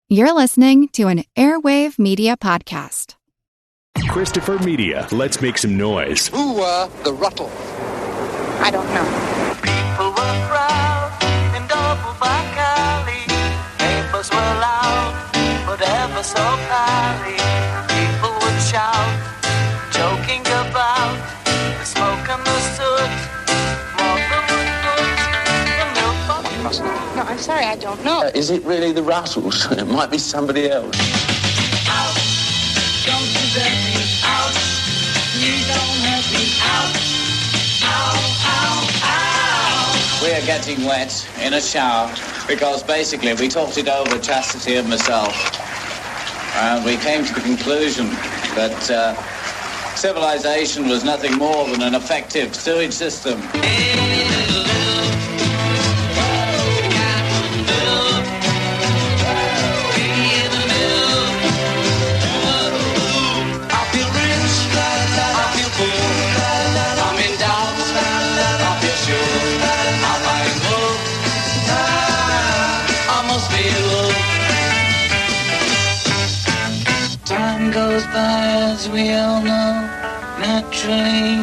You're listening to an Airwave Media Podcast. Christopher Media, let's make some noise. Who were the Rutles? I don't know. People were proud in double back alley. Neighbors were loud, but ever so pally. People would shout, joking about the smoke and the soot. Mother would put the milk box. No, I'm sorry, I don't know. Is it really the Rutles? It might be somebody else. Out, don't you let me out. You don't let me out. Ow, ow, ow. We're getting wet in a shower because basically we talked it over, Chastity and myself, and we came to the conclusion that civilization was nothing more than an effective sewage system. Time goes by, as we all know, naturally.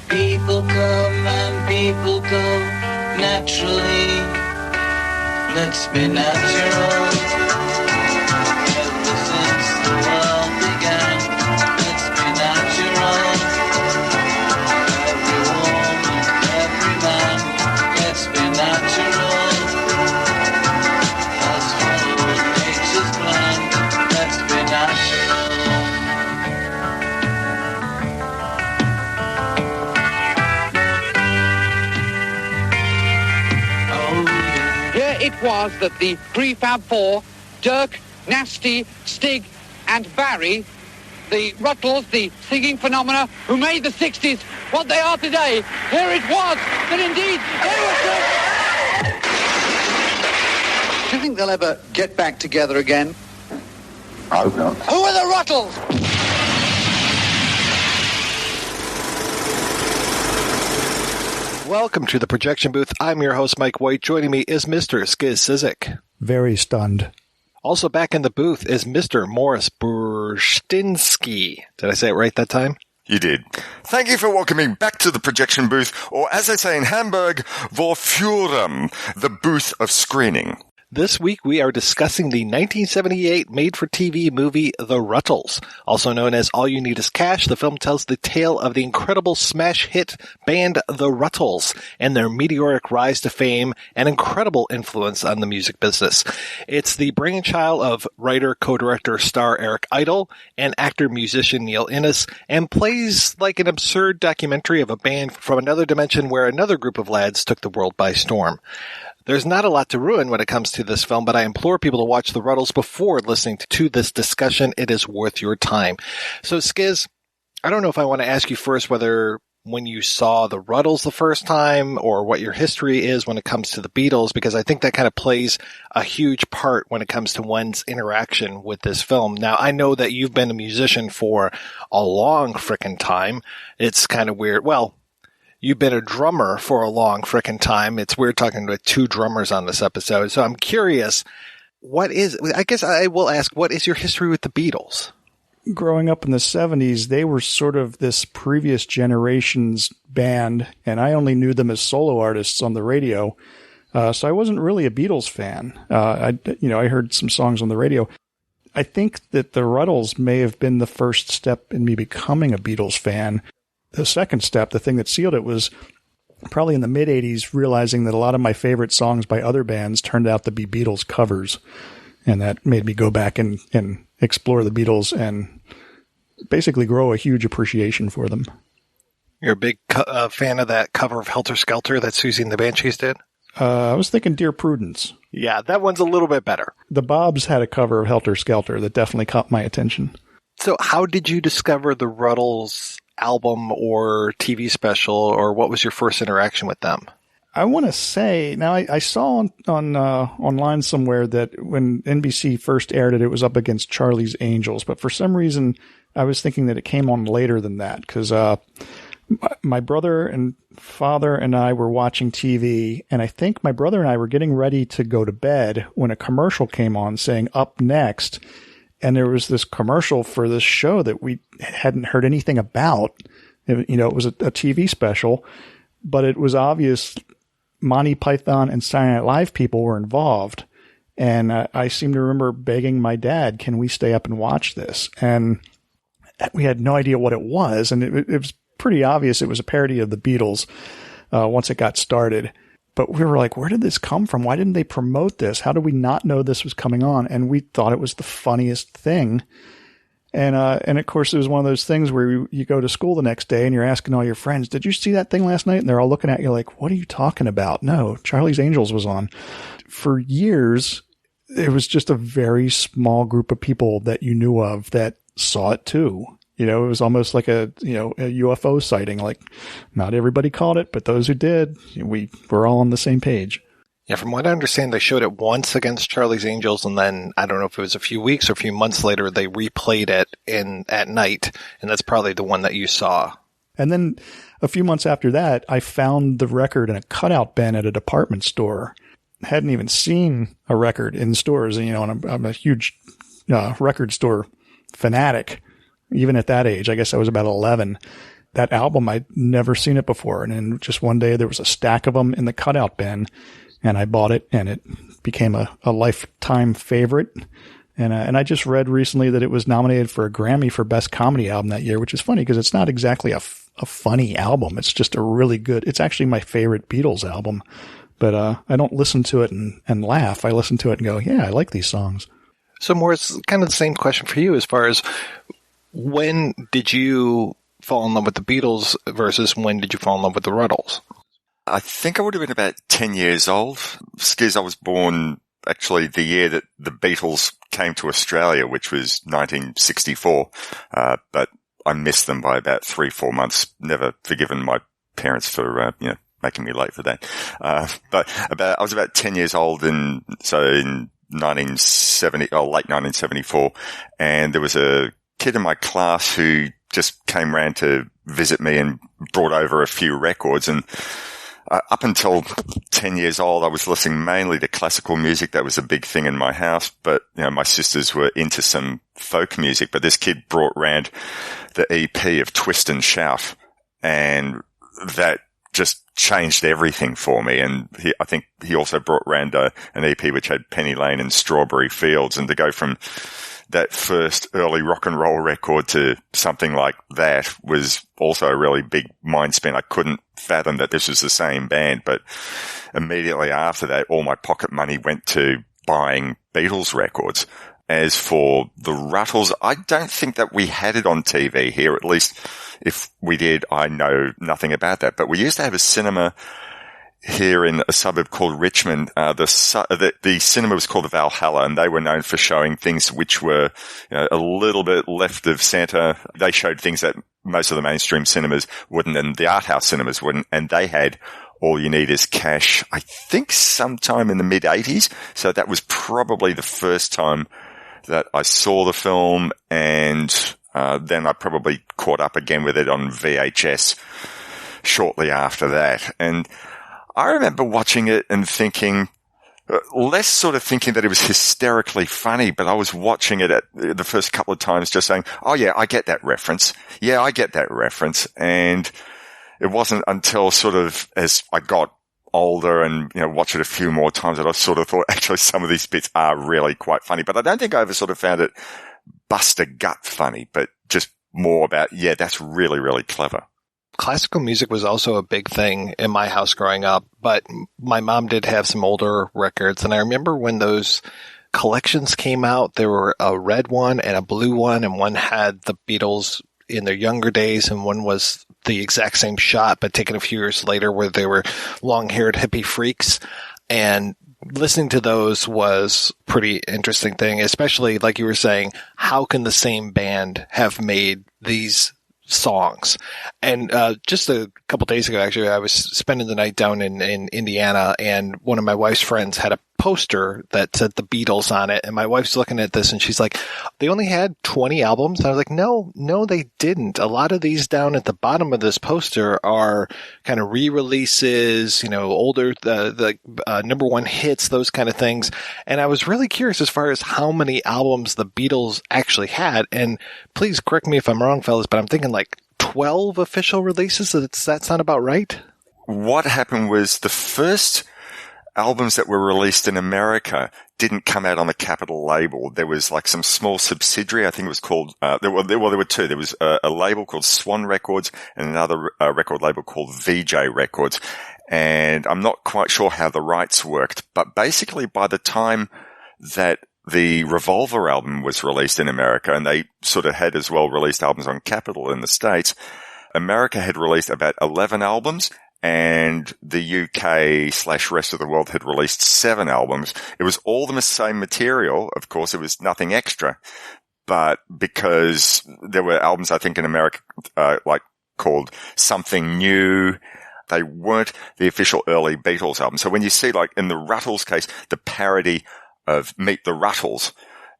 People come and people go, naturally. Let's be natural. Ever since the world began, let's be natural. Every woman, every man, let's be natural. Let's follow nature's plan. Let's be natural. Oh, yeah. Here it was that the prefab four, Dirk, Nasty, Stig, and Barry, the Rutles, the singing phenomena who made the 60s what they are today, here it was that indeed they were good. Do you think they'll ever get back together again? I hope not. Who are the Rutles? Welcome to the projection booth. I'm your host, Mike White. Joining me is Mr. Skizz Cyzyk. Very stunned. Also back in the booth is Mr. Maurice Bursztynski. Did I say it right that time? You did. Thank you for welcoming back to the projection booth, or as they say in Hamburg, Vorführung, the booth of screening. This week we are discussing the 1978 made-for-TV movie The Rutles. Also known as All You Need Is Cash, the film tells the tale of the incredible smash hit band The Rutles and their meteoric rise to fame and incredible influence on the music business. It's the brainchild of writer, co-director, star Eric Idle and actor-musician Neil Innes, and plays like an absurd documentary of a band from another dimension where another group of lads took the world by storm. There's not a lot to ruin when it comes to this film, but I implore people to watch The Rutles before listening to this discussion. It is worth your time. So, Skizz, I don't know if I want to ask you first whether when you saw The Rutles the first time or what your history is when it comes to the Beatles, because I think that kind of plays a huge part when it comes to one's interaction with this film. Now, I know that you've been a musician for a long frickin' time. It's kind of weird. Well, you've been a drummer for a long frickin' time. It's weird talking to two drummers on this episode. So I'm curious, what is your history with the Beatles? Growing up in the 70s, they were sort of this previous generation's band, and I only knew them as solo artists on the radio. So I wasn't really a Beatles fan. I heard some songs on the radio. I think that the Rutles may have been the first step in me becoming a Beatles fan. The second step, the thing that sealed it, was probably in the mid-'80s, realizing that a lot of my favorite songs by other bands turned out to be Beatles covers. And that made me go back and explore the Beatles and basically grow a huge appreciation for them. You're a big fan of that cover of Helter Skelter that Susie and the Banshees did? I was thinking Dear Prudence. Yeah, that one's a little bit better. The Bobs had a cover of Helter Skelter that definitely caught my attention. So how did you discover the Rutles album or TV special, or what was your first interaction with them? I want to say, now I saw on online somewhere that when NBC first aired it, it was up against Charlie's Angels, but for some reason I was thinking that it came on later than that, because my brother and father and I were watching TV, and I think my brother and I were getting ready to go to bed when a commercial came on saying up next. And there was this commercial for this show that we hadn't heard anything about. It was a TV special, but it was obvious Monty Python and Saturday Night Live people were involved. And I seem to remember begging my dad, can we stay up and watch this? And we had no idea what it was. And it was pretty obvious it was a parody of the Beatles once it got started. But we were like, where did this come from? Why didn't they promote this? How did we not know this was coming on? And we thought it was the funniest thing. And of course, it was one of those things where you go to school the next day and you're asking all your friends, did you see that thing last night? And they're all looking at you like, what are you talking about? No, Charlie's Angels was on. For years, it was just a very small group of people that you knew of that saw it too. It was almost like a UFO sighting. Like, not everybody called it, but those who did, we were all on the same page. Yeah, from what I understand, they showed it once against Charlie's Angels, and then I don't know if it was a few weeks or a few months later, they replayed it at night, and that's probably the one that you saw. And then a few months after that, I found the record in a cutout bin at a department store. Hadn't even seen a record in stores, and I'm a huge record store fanatic. Even at that age, I guess I was about 11. That album, I'd never seen it before, and then just one day there was a stack of them in the cutout bin. And I bought it, and it became a lifetime favorite. And I just read recently that it was nominated for a Grammy for Best Comedy Album that year, which is funny because it's not exactly a funny album. It's just a really good – it's actually my favorite Beatles album. But I don't listen to it and laugh. I listen to it and go, yeah, I like these songs. So, Maurice, kind of the same question for you as far as when did you fall in love with the Beatles versus when did you fall in love with the Rutles? I think I would have been about 10 years old. Skizz, I was born actually the year that the Beatles came to Australia, which was 1964. But I missed them by about 3-4 months. Never forgiven my parents for, making me late for that. But I was about 10 years old in 1970, late 1974. And there was a kid in my class who just came round to visit me and brought over a few records. And up until 10 years old, I was listening mainly to classical music. That was a big thing in my house. But, my sisters were into some folk music. But this kid brought round the EP of Twist and Shout. And that just changed everything for me. And I think he also brought round an EP which had Penny Lane and Strawberry Fields. And to go from that first early rock and roll record to something like that was also a really big mind spin. I couldn't fathom that this was the same band, but immediately after that, all my pocket money went to buying Beatles records. As for the Rutles, I don't think that we had it on TV here. At least if we did, I know nothing about that. But we used to have a cinema here in a suburb called Richmond. The cinema was called the Valhalla, and they were known for showing things which were a little bit left of center. They showed things that most of the mainstream cinemas wouldn't, and the art house cinemas wouldn't, and they had All You Need Is Cash, I think sometime in the mid-80s. So that was probably the first time that I saw the film, and then I probably caught up again with it on VHS shortly after that. And I remember watching it and thinking, less sort of thinking that it was hysterically funny, but I was watching it at the first couple of times just saying, oh yeah, I get that reference. Yeah, I get that reference. And it wasn't until sort of as I got older and, watched it a few more times that I sort of thought actually some of these bits are really quite funny. But I don't think I ever sort of found it bust a gut funny, but just more about, yeah, that's really, really clever. Classical music was also a big thing in my house growing up, but my mom did have some older records. And I remember when those collections came out, there were a red one and a blue one, and one had the Beatles in their younger days, and one was the exact same shot, but taken a few years later, where they were long-haired hippie freaks. And listening to those was a pretty interesting thing, especially like you were saying, how can the same band have made these songs? And just a couple days ago, actually, I was spending the night down in Indiana, and one of my wife's friends had a poster that said the Beatles on it, and my wife's looking at this and she's like, they only had 20 albums? And I was like, no, they didn't. A lot of these down at the bottom of this poster are kind of re-releases, older, the number one hits, those kind of things. And I was really curious as far as how many albums the Beatles actually had. And please correct me if I'm wrong, fellas, but I'm thinking like 12 official releases. Does that sound about right? What happened was the first albums that were released in America didn't come out on the Capitol label. There was like some small subsidiary. I think it was called, there were two. There was a label called Swan Records and another record label called VJ Records. And I'm not quite sure how the rights worked, but basically by the time that the Revolver album was released in America, and they sort of had as well released albums on Capitol in the States, America had released about 11 albums, and the UK/rest of the world had released 7 albums. It was all the same material. Of course, it was nothing extra. But because there were albums, I think, in America, called Something New, they weren't the official early Beatles album. So when you see, like, in the Rutles case, the parody of Meet the Rutles,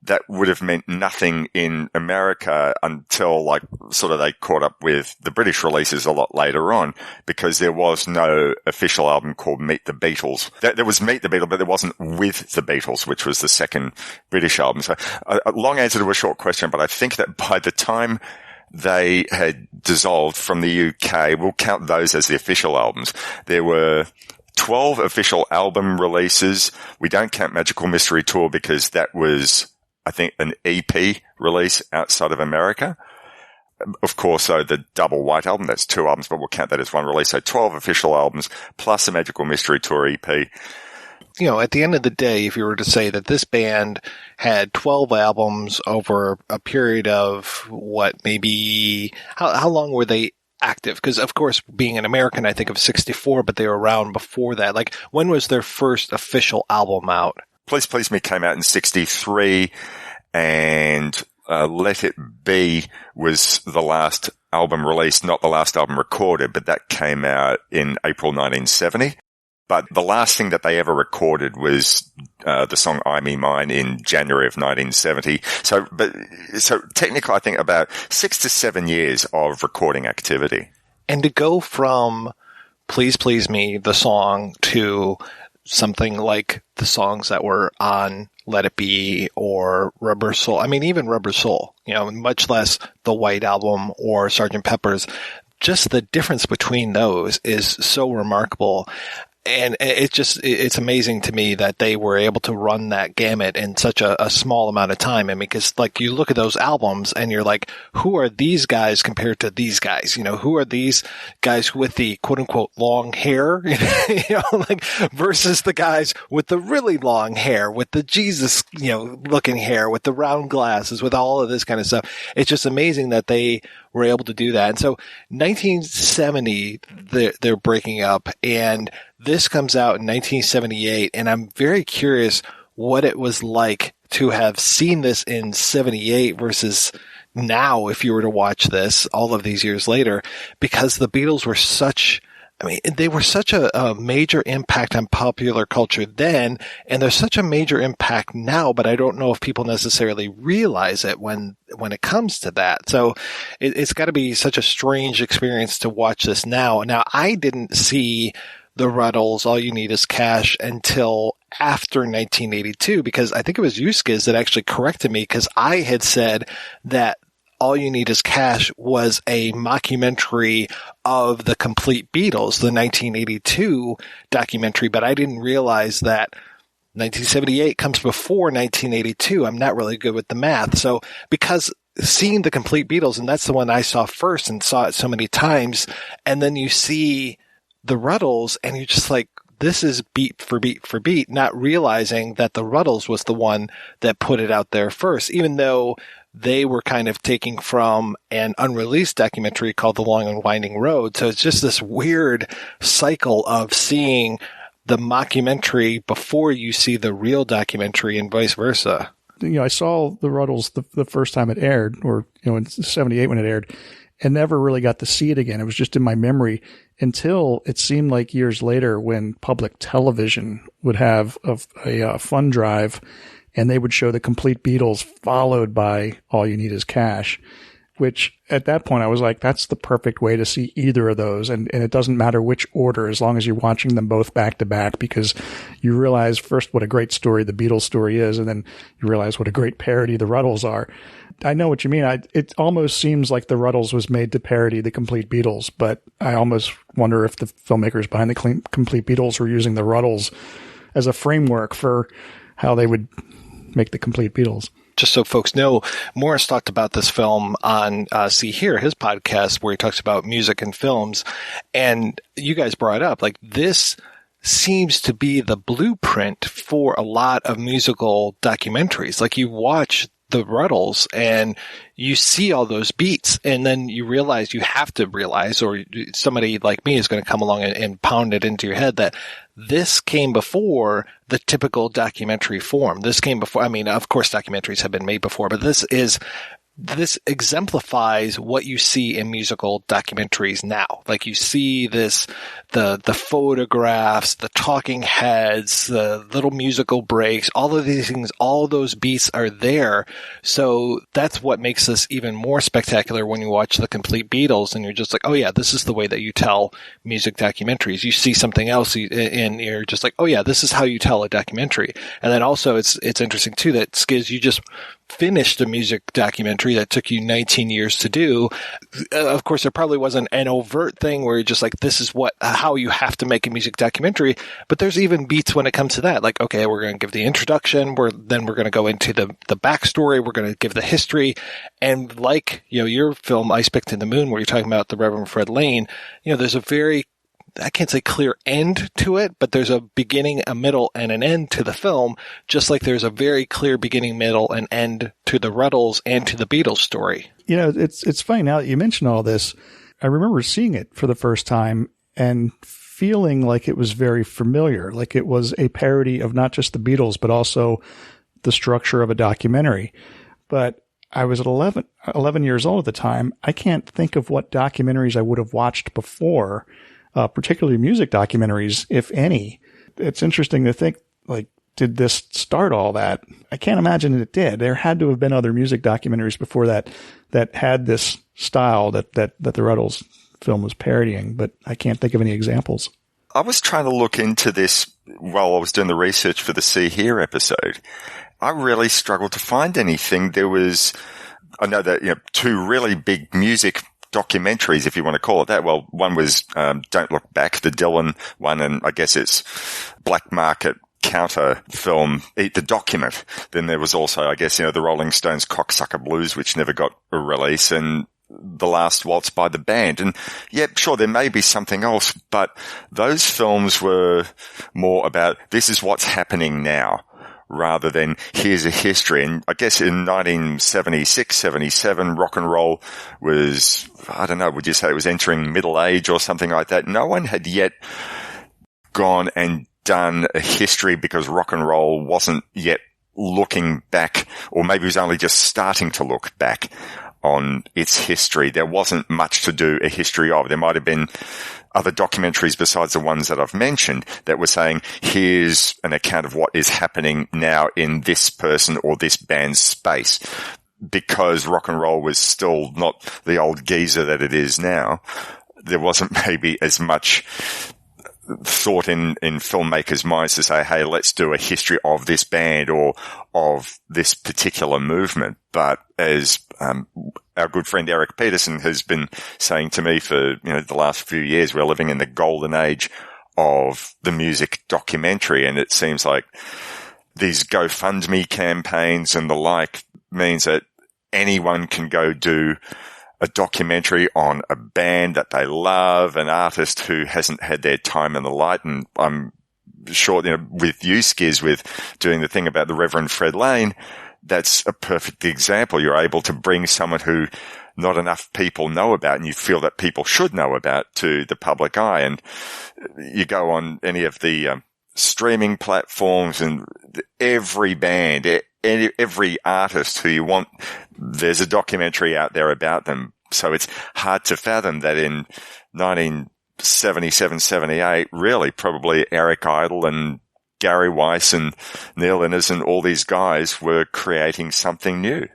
that would have meant nothing in America until like sort of they caught up with the British releases a lot later on, because there was no official album called Meet the Beatles. There was Meet the Beatles, but there wasn't With the Beatles, which was the second British album. So a long answer to a short question, but I think that by the time they had dissolved from the UK, we'll count those as the official albums. There were 12 official album releases. We don't count Magical Mystery Tour because that was, I think, an EP release outside of America. Of course, so the Double White album, that's 2 albums, but we'll count that as one release. So 12 official albums plus the Magical Mystery Tour EP. At the end of the day, if you were to say that this band had 12 albums over a period of how long were they active? Because, of course, being an American, I think of 64, but they were around before that. Like, when was their first official album out? Please Please Me came out in 63, and Let It Be was the last album released, not the last album recorded, but that came out in April 1970. But the last thing that they ever recorded was the song I Me Mine in January of 1970. So technically, I think about 6 to 7 years of recording activity. And to go from Please Please Me, the song, to something like the songs that were on Let It Be or Rubber Soul. I mean, even Rubber Soul, much less the White Album or Sgt. Pepper's. Just the difference between those is so remarkable. And it's amazing to me that they were able to run that gamut in such a small amount of time. I mean, because like you look at those albums and you're like, who are these guys compared to these guys? Who are these guys with the quote unquote long hair, versus the guys with the really long hair, with the Jesus, looking hair, with the round glasses, with all of this kind of stuff. It's just amazing that they were able to do that. And so 1970, they're breaking up, and this comes out in 1978, and I'm very curious what it was like to have seen this in 78 versus now if you were to watch this all of these years later, because the Beatles were they were such a major impact on popular culture then, and they're such a major impact now, but I don't know if people necessarily realize it when it comes to that. So it's got to be such a strange experience to watch this now. Now, I didn't see the Rutles, All You Need Is Cash, until after 1982, because I think it was you, Skizz, that actually corrected me, because I had said that All You Need Is Cash was a mockumentary of the complete Beatles, the 1982 documentary, but I didn't realize that 1978 comes before 1982. I'm not really good with the math. So because seeing the complete Beatles, and that's the one I saw first and saw it so many times, and then you see the Rutles and you're just like, this is beat for beat for beat, not realizing that the Rutles was the one that put it out there first, even though they were kind of taking from an unreleased documentary called The Long and Winding Road. So it's just this weird cycle of seeing the mockumentary before you see the real documentary and vice versa. I saw the Rutles the first time it aired, or in 78 when it aired. and never really got to see it again. It was just in my memory until it seemed like years later when public television would have a fun drive and they would show the complete Beatles followed by All You Need Is Cash, which at that point I was like, that's the perfect way to see either of those. And it doesn't matter which order, as long as you're watching them both back to back, because you realize first what a great story the Beatles story is, and then you realize what a great parody the Rutles are. I know what you mean. It almost seems like the Rutles was made to parody the Complete Beatles, but I almost wonder if the filmmakers behind the Complete Beatles were using the Rutles as a framework for how they would make the Complete Beatles. Just so folks know, Maurice talked about this film on See Here, his podcast, where he talks about music and films. And you guys brought up, like, this seems to be the blueprint for a lot of musical documentaries. Like, you watch the Rutles and you see all those beats, and then you have to realize, or somebody like me is going to come along and pound it into your head, that this came before the typical documentary form. This came before, I mean, of course documentaries have been made before, but this exemplifies what you see in musical documentaries now. Like, you see this, the photographs, the talking heads, the little musical breaks, all of these things, all those beats are there. So that's what makes this even more spectacular when you watch the Complete Beatles and you're just like, oh yeah, this is the way that you tell music documentaries. You see something else and you're just like, oh yeah, this is how you tell a documentary. And then also it's interesting too that Skizz, you just finished a music documentary that took you 19 years to do. Of course, there probably wasn't an overt thing where you're just like, this is how you have to make a music documentary. But there's even beats when it comes to that. Like, okay, we're going to give the introduction. Then we're going to go into the backstory. We're going to give the history. And like, your film, Ice Picked in the Moon, where you're talking about the Reverend Fred Lane, there's a very, I can't say clear end to it, but there's a beginning, a middle, and an end to the film, just like there's a very clear beginning, middle, and end to the Rutles and to the Beatles story. It's funny now that you mention all this. I remember seeing it for the first time and feeling like it was very familiar, like it was a parody of not just the Beatles, but also the structure of a documentary. But I was 11 years old at the time. I can't think of what documentaries I would have watched before, particularly music documentaries, if any. It's interesting to think, like, did this start all that? I can't imagine it did. There had to have been other music documentaries before that had this style that the Rutles film was parodying, but I can't think of any examples. I was trying to look into this while I was doing the research for the See Here episode. I really struggled to find anything. I know that, two really big music documentaries, if you want to call it that. Well, one was Don't Look Back, the Dylan one, and I guess it's black market counter film, Eat the Document. Then there was also, I guess, the Rolling Stones' Cocksucker Blues, which never got a release, and The Last Waltz by the Band. And yeah, sure, there may be something else, but those films were more about this is what's happening now, rather than here's a history. And I guess in 1976, 77, rock and roll was, I don't know, would you say it was entering middle age or something like that? No one had yet gone and done a history because rock and roll wasn't yet looking back, or maybe it was only just starting to look back on its history. There wasn't much to do a history of. There might have been other documentaries besides the ones that I've mentioned that were saying, here's an account of what is happening now in this person or this band's space. Because rock and roll was still not the old geezer that it is now, there wasn't maybe as much thought in filmmakers' minds to say, hey, let's do a history of this band or of this particular movement. But as our good friend Eric Peterson has been saying to me for the last few years, we're living in the golden age of the music documentary, and it seems like these GoFundMe campaigns and the like means that anyone can go do a documentary on a band that they love, an artist who hasn't had their time in the light. And I'm sure, with you, Skizz, with doing the thing about the Reverend Fred Lane, that's a perfect example. You're able to bring someone who not enough people know about and you feel that people should know about to the public eye. And you go on any of the streaming platforms and every band, every artist who you want, there's a documentary out there about them. So it's hard to fathom that in 1977, 78, really probably Eric Idle and Gary Weis and Neil Innes and all these guys were creating something new.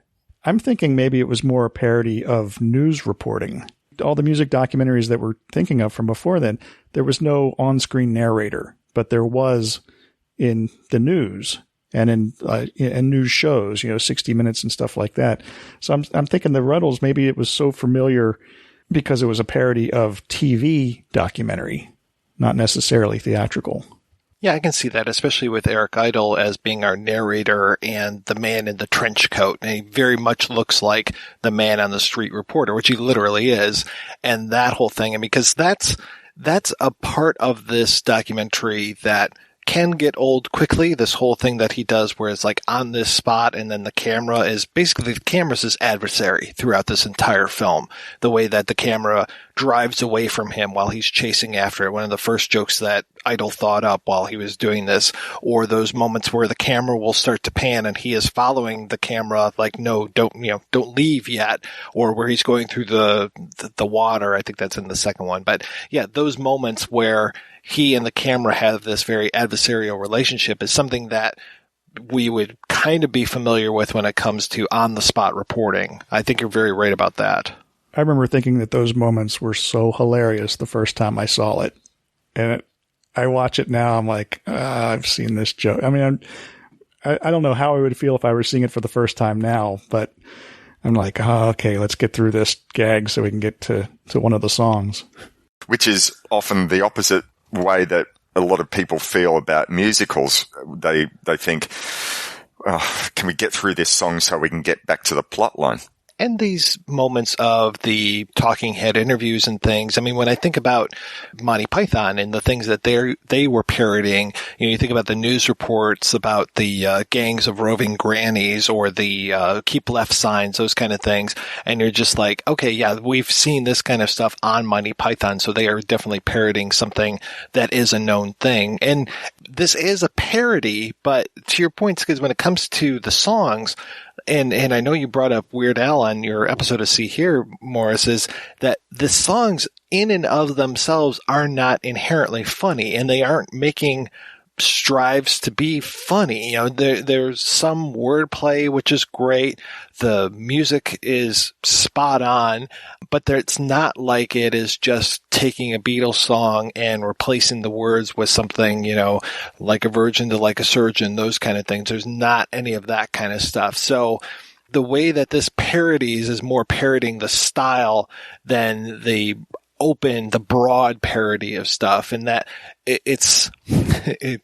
I'm thinking maybe it was more a parody of news reporting. All the music documentaries that we're thinking of from before then, there was no on-screen narrator, but there was in the news and in news shows, 60 Minutes and stuff like that. So I'm thinking the Rutles, maybe it was so familiar because it was a parody of TV documentary, not necessarily theatrical. Yeah, I can see that, especially with Eric Idle as being our narrator and the man in the trench coat. And he very much looks like the man on the street reporter, which he literally is. And that whole thing, and because that's a part of this documentary that can get old quickly. This whole thing that he does where it's like on this spot and then the camera's his adversary throughout this entire film. The way that the camera drives away from him while he's chasing after it. One of the first jokes that Idle thought up while he was doing this, or those moments where the camera will start to pan and he is following the camera like, no, don't leave yet, or where he's going through the water. I think that's in the second one. But yeah, those moments where he and the camera have this very adversarial relationship is something that we would kind of be familiar with when it comes to on-the-spot reporting. I think you're very right about that. I remember thinking that those moments were so hilarious the first time I saw it. And I watch it now, I'm like, I've seen this joke. I mean, I don't know how I would feel if I were seeing it for the first time now, but I'm like, okay, let's get through this gag so we can get to one of the songs. Which is often the opposite way that a lot of people feel about musicals. They think, can we get through this song so we can get back to the plot line? And these moments of the talking head interviews and things. I mean, when I think about Monty Python and the things that they were parodying, you think about the news reports about the gangs of roving grannies or the keep left signs, those kind of things. And you're just like, okay, yeah, we've seen this kind of stuff on Monty Python, so they are definitely parodying something that is a known thing. And this is a parody, but to your point, because when it comes to the songs, and I know you brought up Weird Al on your episode of See Here, Maurice, is that the songs in and of themselves are not inherently funny, and they aren't making strives to be funny. There's some wordplay, which is great. The music is spot on, but it's not like it is just taking a Beatles song and replacing the words with something, like a virgin to like a surgeon, those kind of things. There's not any of that kind of stuff. So the way that this parodies is more parodying the style than the broad parody of stuff, and that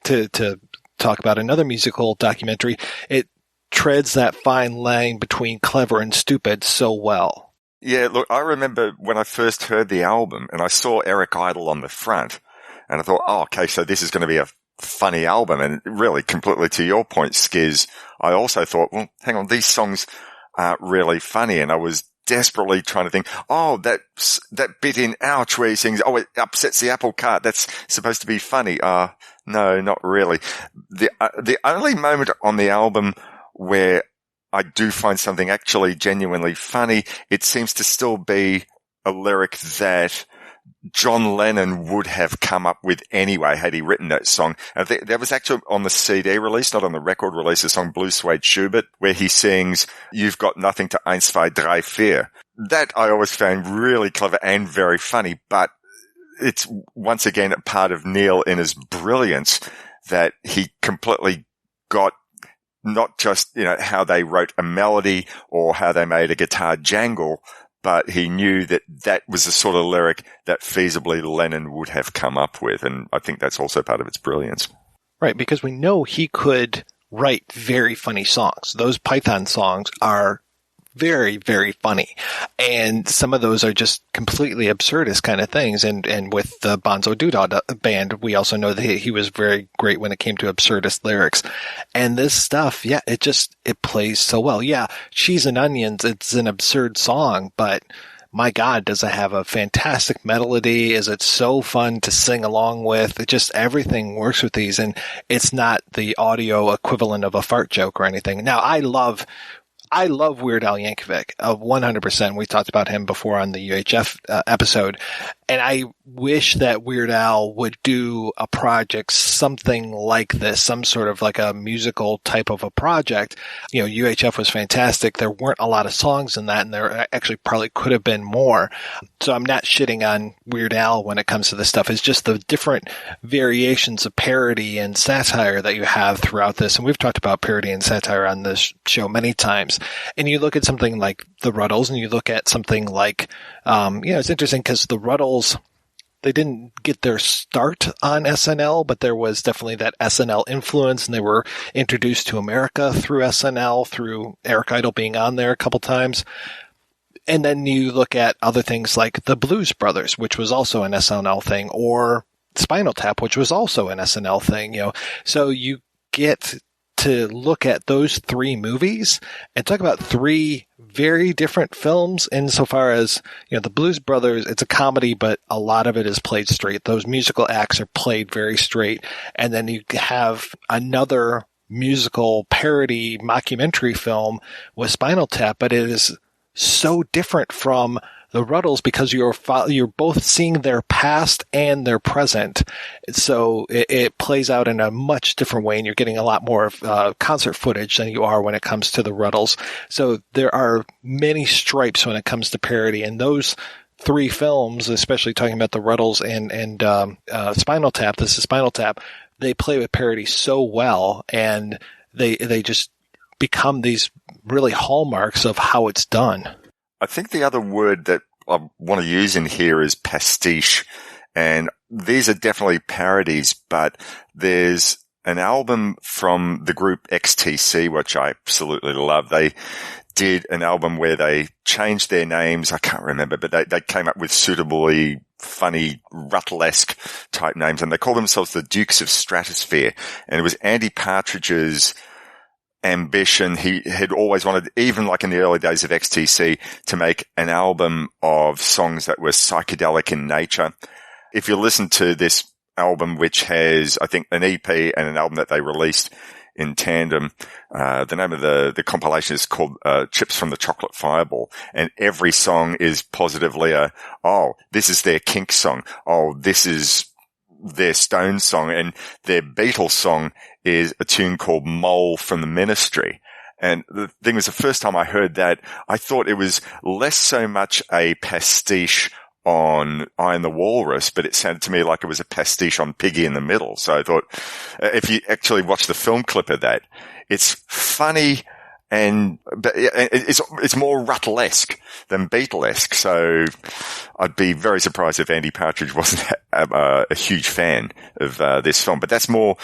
to talk about another musical documentary, it treads that fine line between clever and stupid so well. Yeah, look, I remember when I first heard the album and I saw Eric Idle on the front, and I thought, okay, so this is going to be a funny album. And really, completely to your point, Skizz, I also thought, well, hang on, these songs aren't really funny, and I was desperately trying to think, that bit in Ouch where he sings, it upsets the apple cart, that's supposed to be funny. No, not really. The only moment on the album where I do find something actually genuinely funny, it seems to still be a lyric that John Lennon would have come up with anyway had he written that song. And that was actually on the CD release, not on the record release, the song Blue Suede Schubert, where he sings, "You've got nothing to 1, 2, 3, 4." That I always found really clever and very funny, but it's once again a part of Neil in his brilliance that he completely got not just, how they wrote a melody or how they made a guitar jangle, but he knew that was the sort of lyric that feasibly Lennon would have come up with. And I think that's also part of its brilliance. Right, because we know he could write very funny songs. Those Python songs are very, very funny. And some of those are just completely absurdist kind of things. And with the Bonzo Doodah band, we also know that he was very great when it came to absurdist lyrics. And this stuff, yeah, it plays so well. Yeah, Cheese and Onions, it's an absurd song, but my God, does it have a fantastic melody? Is it so fun to sing along with? It just, everything works with these, and it's not the audio equivalent of a fart joke or anything. Now, I love I love Weird Al Yankovic, 100%. We talked about him before on the UHF episode. And I wish that Weird Al would do a project, something like this, some sort of like a musical type of a project. You know, UHF was fantastic. There weren't a lot of songs in that, and there actually probably could have been more. So I'm not shitting on Weird Al when it comes to this stuff. It's just the different variations of parody and satire that you have throughout this. And we've talked about parody and satire on this show many times. And you look at something like the Rutles, and you look at something like, it's interesting because the Rutles, they didn't get their start on SNL, but there was definitely that SNL influence, and they were introduced to America through SNL, through Eric Idle being on there a couple times. And then you look at other things like the Blues Brothers, which was also an SNL thing, or Spinal Tap, which was also an SNL thing, So you get to look at those three movies and talk about three very different films insofar as, the Blues Brothers, it's a comedy, but a lot of it is played straight. Those musical acts are played very straight. And then you have another musical parody mockumentary film with Spinal Tap, but it is so different from the Rutles because you're both seeing their past and their present. So it plays out in a much different way, and you're getting a lot more concert footage than you are when it comes to the Rutles. So there are many stripes when it comes to parody, and those three films, especially talking about the Rutles and Spinal Tap, this is Spinal Tap, they play with parody so well, and they just become these really hallmarks of how it's done. I think the other word that I want to use in here is pastiche. And these are definitely parodies, but there's an album from the group XTC, which I absolutely love. They did an album where they changed their names. I can't remember, but they came up with suitably funny, Rutlesque type names, and they call themselves the Dukes of Stratosphere. And it was Andy Partridge's ambition. He had always wanted, even like in the early days of XTC, to make an album of songs that were psychedelic in nature. If you listen to this album, which has, I think, an EP and an album that they released in tandem, the name of the compilation is called Chips from the Chocolate Fireball, and every song is positively this is their Kink song, this is their Stones song, and their Beatles song is a tune called Mole from the Ministry. And the thing was, the first time I heard that, I thought it was less so much a pastiche on I and the Walrus, but it sounded to me like it was a pastiche on Piggy in the Middle. So I thought, if you actually watch the film clip of that, it's funny, but it's more Rutlesque than Beatlesque. So I'd be very surprised if Andy Partridge wasn't a huge fan of this film. But that's more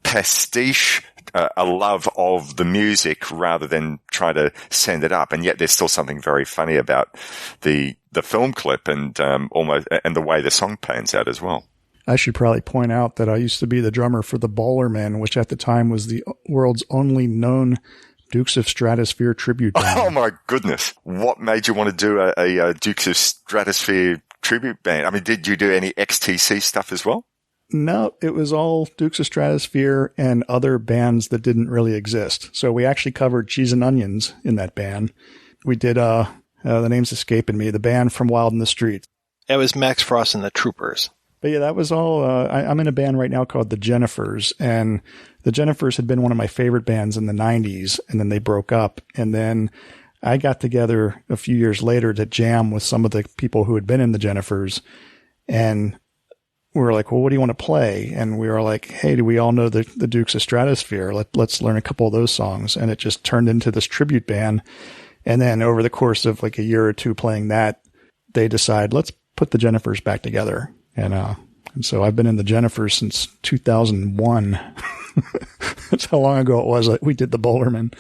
pastiche, a love of the music rather than try to send it up. And yet there's still something very funny about the film clip and the way the song pans out as well. I should probably point out that I used to be the drummer for the Bowlermen, which at the time was the world's only known Dukes of Stratosphere tribute band. Oh my goodness. What made you want to do a Dukes of Stratosphere tribute band? I mean, did you do any XTC stuff as well? No, it was all Dukes of Stratosphere and other bands that didn't really exist. So we actually covered Cheese and Onions in that band. We did, the name's escaping me, the band from Wild in the Streets. It was Max Frost and the Troopers. But yeah, that was all, I'm in a band right now called the Jennifers, and the Jennifers had been one of my favorite bands in the 90s, and then they broke up. And then I got together a few years later to jam with some of the people who had been in the Jennifers, and we were like, well, what do you want to play? And we were like, hey, do we all know the Dukes of Stratosphere? Let's learn a couple of those songs. And it just turned into this tribute band. And then over the course of like a year or two playing that, they decide, let's put the Jennifers back together. And so I've been in the Jennifers since 2001. That's how long ago it was that we did the Bowlermen.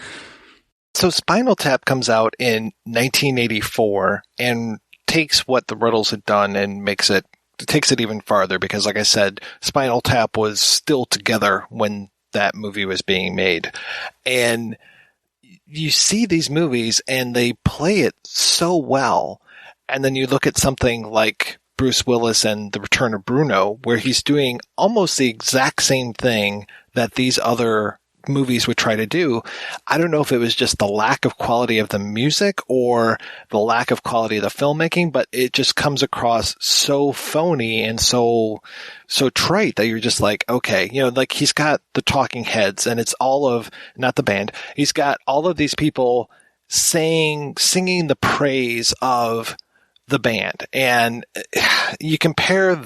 So Spinal Tap comes out in 1984 and takes what the Rutles had done and takes it even farther, because like I said, Spinal Tap was still together when that movie was being made. And you see these movies and they play it so well. And then you look at something like Bruce Willis and The Return of Bruno, where he's doing almost the exact same thing that these other movies would try to do. I don't know if it was just the lack of quality of the music or the lack of quality of the filmmaking, but it just comes across so phony and so trite that you're just like, okay, like he's got the talking heads and it's all of, not the band, he's got all of these people singing the praise of the band. And you compare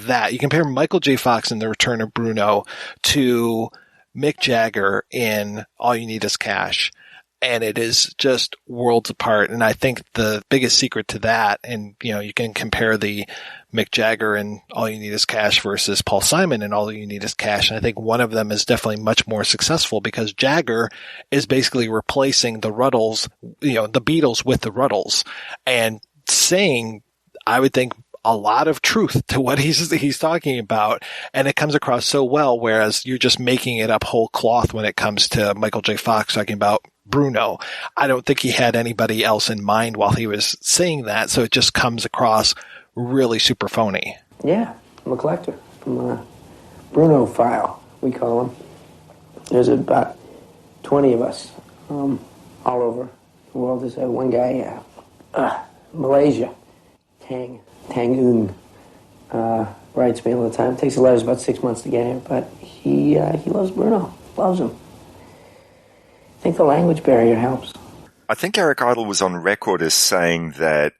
Michael J. Fox in The Return of Bruno to Mick Jagger in All You Need Is Cash. And it is just worlds apart. And I think the biggest secret to that, and you can compare the Mick Jagger in All You Need Is Cash versus Paul Simon in All You Need Is Cash. And I think one of them is definitely much more successful because Jagger is basically replacing the Rutles, the Beatles with the Rutles, and saying, I would think, a lot of truth to what he's talking about, and it comes across so well, whereas you're just making it up whole cloth when it comes to Michael J. Fox talking about Bruno. I don't think he had anybody else in mind while he was saying that, so it just comes across really super phony. Yeah, I'm a collector from Bruno file, we call him. There's about 20 of us all over the world. There's one guy, Malaysia, Tangoon, writes me all the time. It takes the letters about 6 months to get here, but he loves Bruno, loves him. I think the language barrier helps. I think Eric Idle was on record as saying that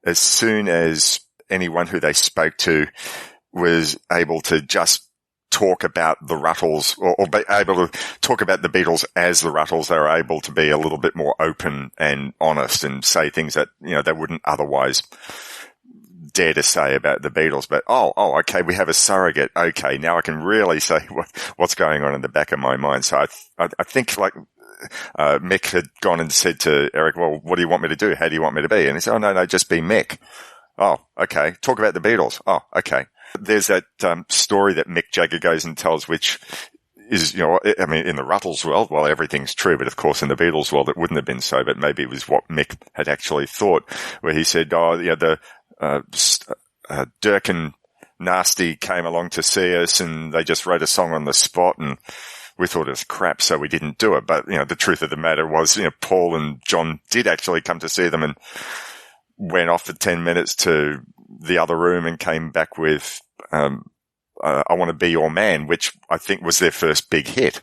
as soon as anyone who they spoke to was able to just talk about the Rutles or be able to talk about the Beatles as the Rutles, they were able to be a little bit more open and honest and say things that, they wouldn't otherwise dare to say about the Beatles. But, okay, we have a surrogate. Okay, now I can really say what's going on in the back of my mind. So I think like Mick had gone and said to Eric, well, what do you want me to do? How do you want me to be? And he said, no, just be Mick. Oh, okay. Talk about the Beatles. Oh, okay. There's that story that Mick Jagger goes and tells, which is, in the Rutles world, well, everything's true, but of course in the Beatles world it wouldn't have been so, but maybe it was what Mick had actually thought, where he said, Dirk and Nasty came along to see us and they just wrote a song on the spot and we thought it was crap, so we didn't do it. But, the truth of the matter was, Paul and John did actually come to see them and went off for 10 minutes to the other room and came back with I Want to Be Your Man, which I think was their first big hit.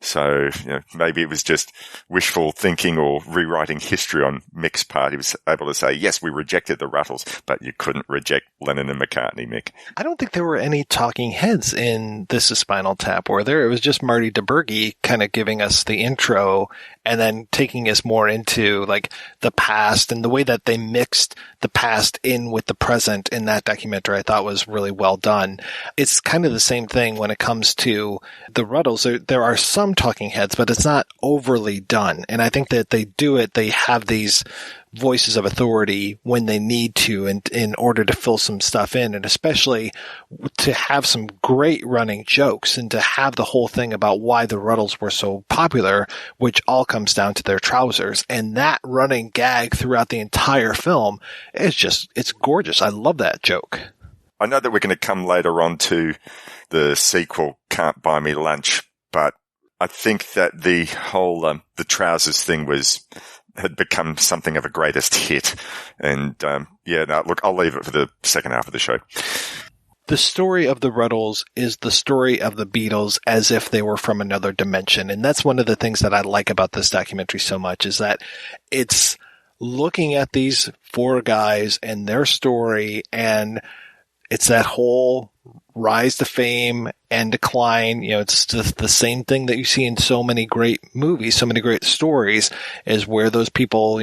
So, maybe it was just wishful thinking or rewriting history on Mick's part. He was able to say, yes, we rejected the Rutles, but you couldn't reject Lennon and McCartney, Mick. I don't think there were any talking heads in This Is Spinal Tap, were there? It was just Marty DeBerge kind of giving us the intro and then taking us more into like the past, and the way that they mixed the past in with the present in that documentary I thought was really well done. It's kind of the same thing when it comes to the Rutles. There are some talking heads, but it's not overly done. And I think that they do it, they have these voices of authority when they need to, and in order to fill some stuff in, and especially to have some great running jokes and to have the whole thing about why the Rutles were so popular, which all comes down to their trousers. And that running gag throughout the entire film is it's gorgeous. I love that joke. I know that we're going to come later on to the sequel, Can't Buy Me Lunch, but I think that the whole, the trousers thing had become something of a greatest hit. And, look, I'll leave it for the second half of the show. The story of the Rutles is the story of the Beatles as if they were from another dimension. And that's one of the things that I like about this documentary so much, is that it's looking at these four guys and their story, and it's that whole rise to fame and decline. It's just the same thing that you see in so many great movies, so many great stories, is where those people,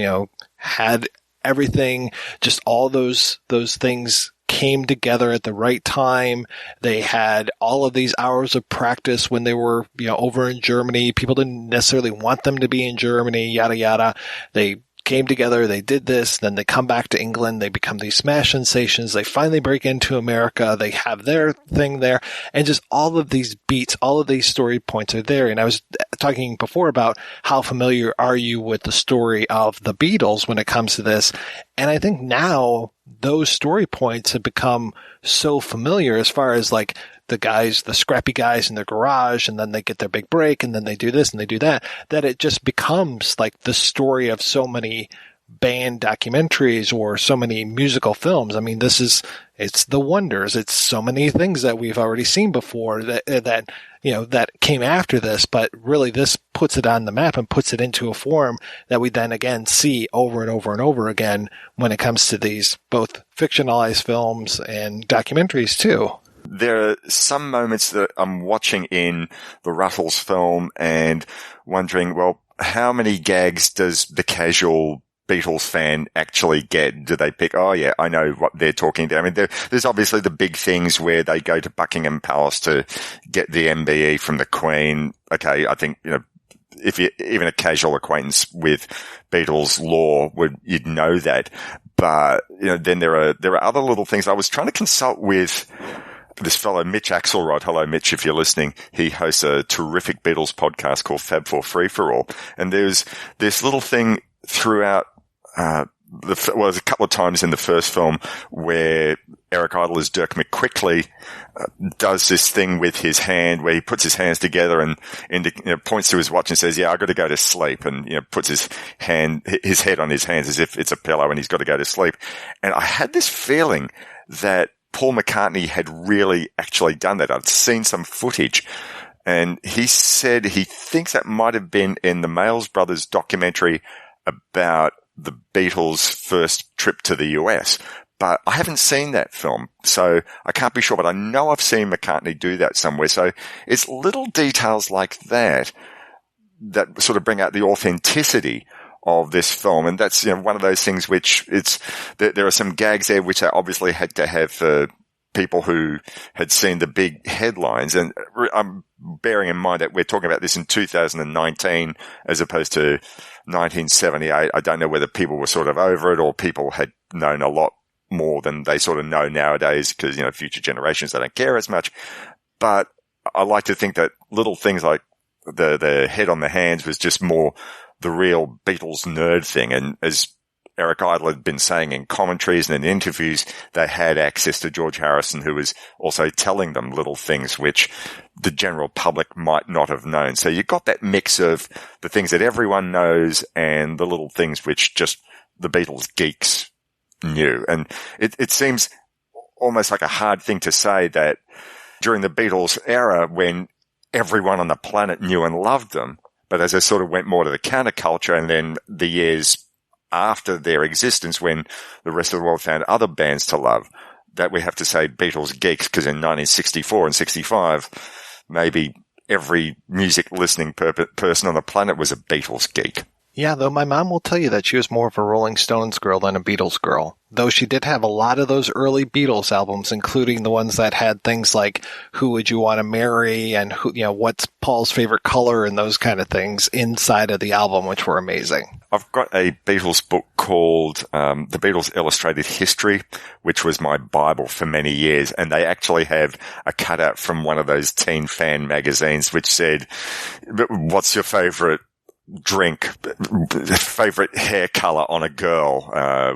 had everything, just all those things came together at the right time. They had all of these hours of practice when they were, over in Germany. People didn't necessarily want them to be in Germany, yada, yada. They came together, they did this, then they come back to England, they become these smash sensations, they finally break into America, they have their thing there, and just all of these beats, all of these story points are there. And I was talking before about how familiar are you with the story of the Beatles when it comes to this, and I think now those story points have become so familiar as far as like guys, the scrappy guys in their garage, and then they get their big break, and then they do this and they do that, that it just becomes like the story of so many band documentaries or so many musical films. I mean, it's the Wonders. It's so many things that we've already seen before that came after this, but really this puts it on the map and puts it into a form that we then again see over and over and over again when it comes to these both fictionalized films and documentaries too. There are some moments that I'm watching in the Rutles film and wondering, well, how many gags does the casual Beatles fan actually get? Do they pick, oh yeah, I know what they're talking about? I mean, there's obviously the big things where they go to Buckingham Palace to get the MBE from the Queen. Okay, I think, if you even a casual acquaintance with Beatles lore you'd know that. But, then there are other little things. I was trying to consult with this fellow, Mitch Axelrod. Hello, Mitch, if you're listening. He hosts a terrific Beatles podcast called Fab Four Free for All. And there's this little thing throughout, there's a couple of times in the first film where Eric Idle as Dirk McQuickley does this thing with his hand where he puts his hands together and points to his watch and says, yeah, I've got to go to sleep, and puts his head on his hands as if it's a pillow and he's got to go to sleep. And I had this feeling that Paul McCartney had really actually done that. I've seen some footage, and he said he thinks that might have been in the Males Brothers documentary about the Beatles' first trip to the US. But I haven't seen that film, so I can't be sure, but I know I've seen McCartney do that somewhere. So it's little details like that sort of bring out the authenticity of this film. And that's, one of those things which there are some gags there which I obviously had to have for people who had seen the big headlines. And I'm bearing in mind that we're talking about this in 2019 as opposed to 1978. I don't know whether people were sort of over it or people had known a lot more than they sort of know nowadays because, future generations, they don't care as much. But I like to think that little things like the head on the hands was just more the real Beatles nerd thing. And as Eric Idle had been saying in commentaries and in interviews, they had access to George Harrison, who was also telling them little things which the general public might not have known. So you got that mix of the things that everyone knows and the little things which just the Beatles geeks knew. And it seems almost like a hard thing to say that during the Beatles era, when everyone on the planet knew and loved them, but as they sort of went more to the counterculture, and then the years after their existence when the rest of the world found other bands to love, that we have to say Beatles geeks, because in 1964 and 65, maybe every music listening person on the planet was a Beatles geek. Yeah, though my mom will tell you that she was more of a Rolling Stones girl than a Beatles girl. Though she did have a lot of those early Beatles albums, including the ones that had things like Who Would You Want to Marry and what's Paul's favorite color and those kind of things inside of the album, which were amazing. I've got a Beatles book called The Beatles Illustrated History, which was my Bible for many years. And they actually have a cutout from one of those teen fan magazines which said, what's your favorite drink, favorite hair color on a girl,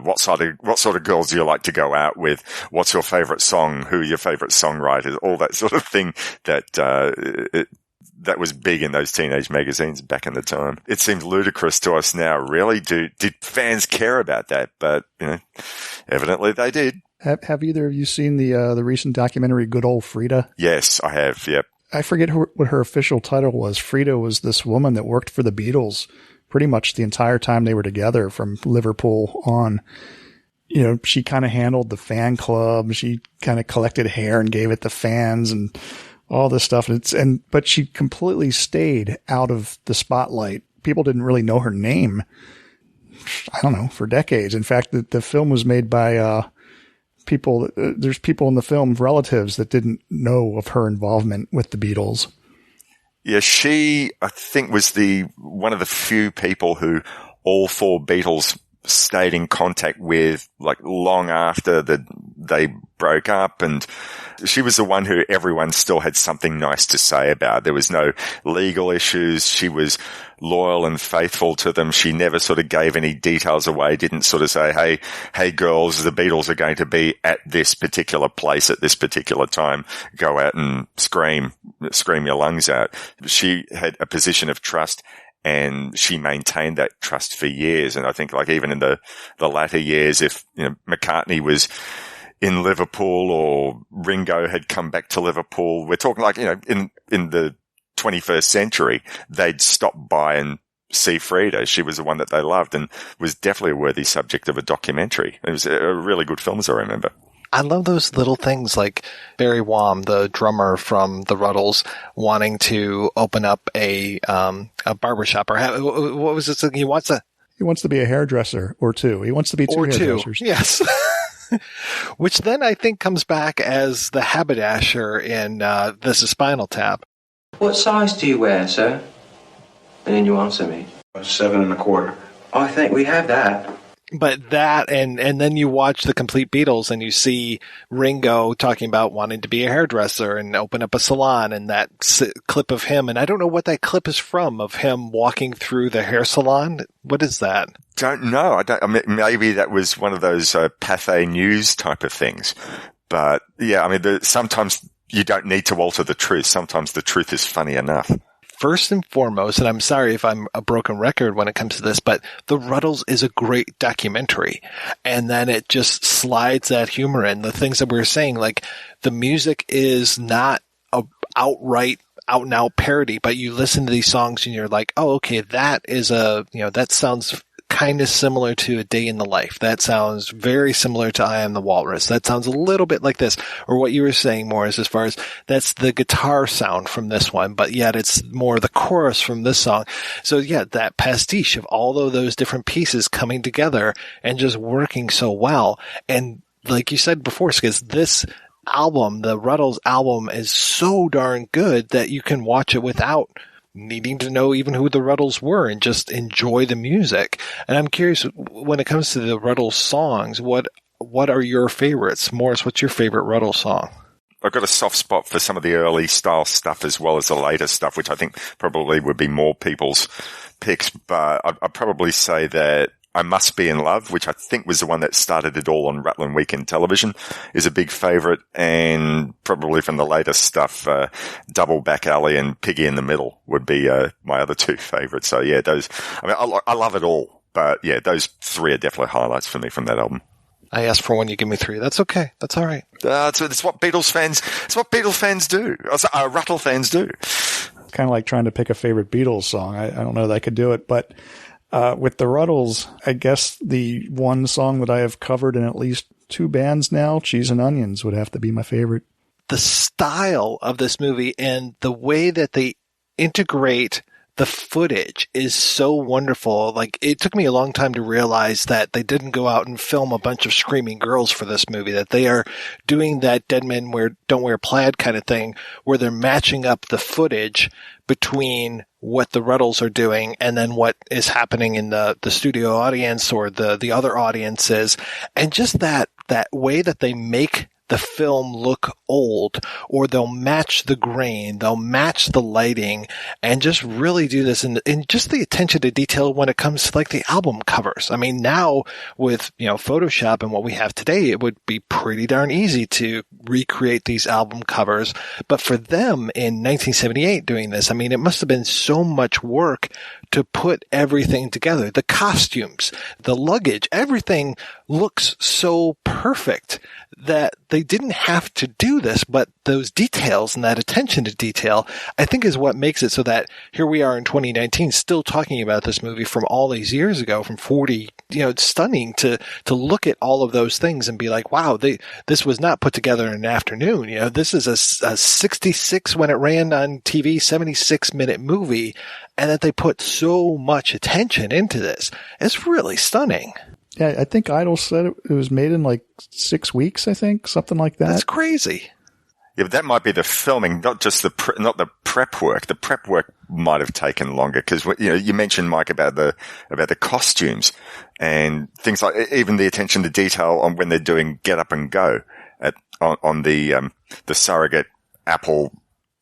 what sort of girls do you like to go out with, what's your favorite song, who are your favorite songwriters, all that sort of thing that was big in those teenage magazines back in the time. It seems ludicrous to us now, really. Did fans care about that? But, evidently they did. Have either of you seen the recent documentary Good Old Frida? Yes, I have, yep. I forget what her official title was. Frida was this woman that worked for the Beatles pretty much the entire time they were together from Liverpool on. She kind of handled the fan club. She kind of collected hair and gave it to fans and all this stuff. But she completely stayed out of the spotlight. People didn't really know her name, I don't know, for decades. In fact, the film was made by, there's people in the film, relatives, that didn't know of her involvement with the Beatles. Yeah, she, I think, was one of the few people who all four Beatles stayed in contact with, like, long after they broke up, and she was the one who everyone still had something nice to say about. There was no legal issues. She was loyal and faithful to them. She never sort of gave any details away, didn't sort of say, hey girls, the Beatles are going to be at this particular place at this particular time. Go out and scream your lungs out. She had a position of trust, and she maintained that trust for years. And I think, like, even in the latter years, if, you know, McCartney was in Liverpool or Ringo had come back to Liverpool, we're talking, like, you know, in the 21st century, they'd stop by and see Frida. She was the one that they loved and was definitely a worthy subject of a documentary. It was a really good film, as I remember. I love those little things, like Barry Wham, the drummer from the Rutles, wanting to open up a barbershop, or what was it? He wants to be a hairdresser or two. He wants to be two hairdressers. Yes. Which then I think comes back as the haberdasher in This is Spinal Tap. What size do you wear, sir? And then you answer me. 7 1/4. I think we have that. But that, and then you watch The Complete Beatles and you see Ringo talking about wanting to be a hairdresser and open up a salon, and that clip of him, and I don't know what that clip is from, of him walking through the hair salon. What is that? Don't know. I mean, maybe that was one of those Pathé News type of things. But yeah, I mean, sometimes you don't need to alter the truth. Sometimes the truth is funny enough. First and foremost, and I'm sorry if I'm a broken record when it comes to this, but The Rutles is a great documentary. And then it just slides that humor in. The things that we were saying, like, the music is not a outright, out and out parody, but you listen to these songs and you're like, oh, okay, that is that sounds kind of similar to A Day in the Life. That sounds very similar to I Am the Walrus. That sounds a little bit like this. Or what you were saying, Maurice, as far as that's the guitar sound from this one, but yet it's more the chorus from this song. So yeah, that pastiche of all of those different pieces coming together and just working so well. And like you said before, Skizz, this album, the Rutles album, is so darn good that you can watch it without needing to know even who the Rutles were and just enjoy the music. And I'm curious, when it comes to the Rutles songs, what are your favorites? Maurice, what's your favorite Rutles song? I've got a soft spot for some of the early style stuff as well as the later stuff, which I think probably would be more people's picks. But I'd probably say that I Must Be in Love, which I think was the one that started it all on Rutland Weekend Television, is a big favourite. And probably from the latest stuff, Double Back Alley and Piggy in the Middle would be my other two favourites. So yeah, those, I mean, I love it all. But yeah, those three are definitely highlights for me from that album. I asked for one, you give me three. That's okay. That's all right. It's what Beatles fans do. Ruttle fans do. Kind of like trying to pick a favorite Beatles song. I don't know that I could do it, but with the Rutles, I guess the one song that I have covered in at least two bands now, Cheese and Onions, would have to be my favorite. The style of this movie and the way that they integrate the footage is so wonderful. Like, it took me a long time to realize that they didn't go out and film a bunch of screaming girls for this movie, that they are doing that Dead Men Don't Wear Plaid kind of thing, where they're matching up the footage between what the Rutles are doing and then what is happening in the studio audience or the other audiences. And just that way that they make the film look old, or they'll match the grain, they'll match the lighting, and just really do this. And just the attention to detail when it comes to like the album covers. I mean, now with, Photoshop and what we have today, it would be pretty darn easy to recreate these album covers. But for them in 1978 doing this, I mean, it must have been so much work to put everything together. The costumes, the luggage, everything looks so perfect that they didn't have to do this, but those details and that attention to detail, I think, is what makes it so that here we are in 2019 still talking about this movie from all these years ago, from 40, it's stunning to look at all of those things and be like, wow, this was not put together in an afternoon. This is a 66 when it ran on TV, 76-minute movie, and that they put so much attention into this. It's really stunning. Yeah, I think Idol said it was made in like 6 weeks, I think, something like that. That's crazy. Yeah, but that might be the filming, not just not the prep work. The prep work might have taken longer because you mentioned, Mike, about the costumes and things like even the attention to detail on when they're doing Get Up and Go on the surrogate Apple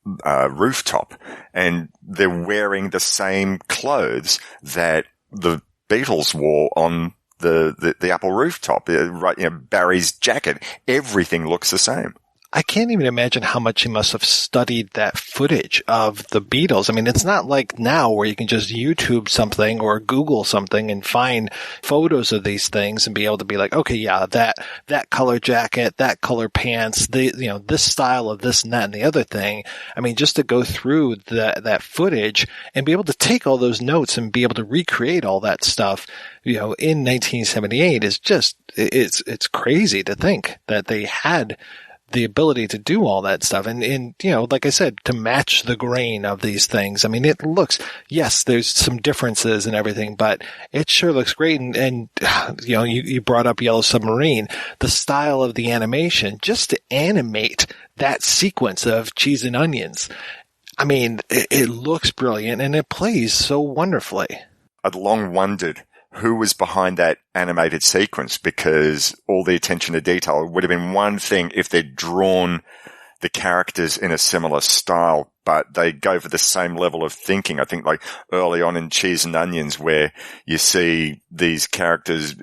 rooftop, and they're wearing the same clothes that the Beatles wore on the Apple rooftop. Right, Barry's jacket, everything looks the same. I can't even imagine how much he must have studied that footage of the Beatles. I mean, it's not like now where you can just YouTube something or Google something and find photos of these things and be able to be like, okay, yeah, that color jacket, that color pants, this style of this and that and the other thing. I mean, just to go through that footage and be able to take all those notes and be able to recreate all that stuff, in 1978 is just, it's crazy to think that they had the ability to do all that stuff. And, like I said, to match the grain of these things. I mean, it looks, yes, there's some differences and everything, but it sure looks great. And you brought up Yellow Submarine, the style of the animation, just to animate that sequence of cheese and onions. I mean, it looks brilliant and it plays so wonderfully. I'd long wondered who was behind that animated sequence, because all the attention to detail would have been one thing if they'd drawn the characters in a similar style, but they go for the same level of thinking. I think like early on in Cheese and Onions where you see these characters,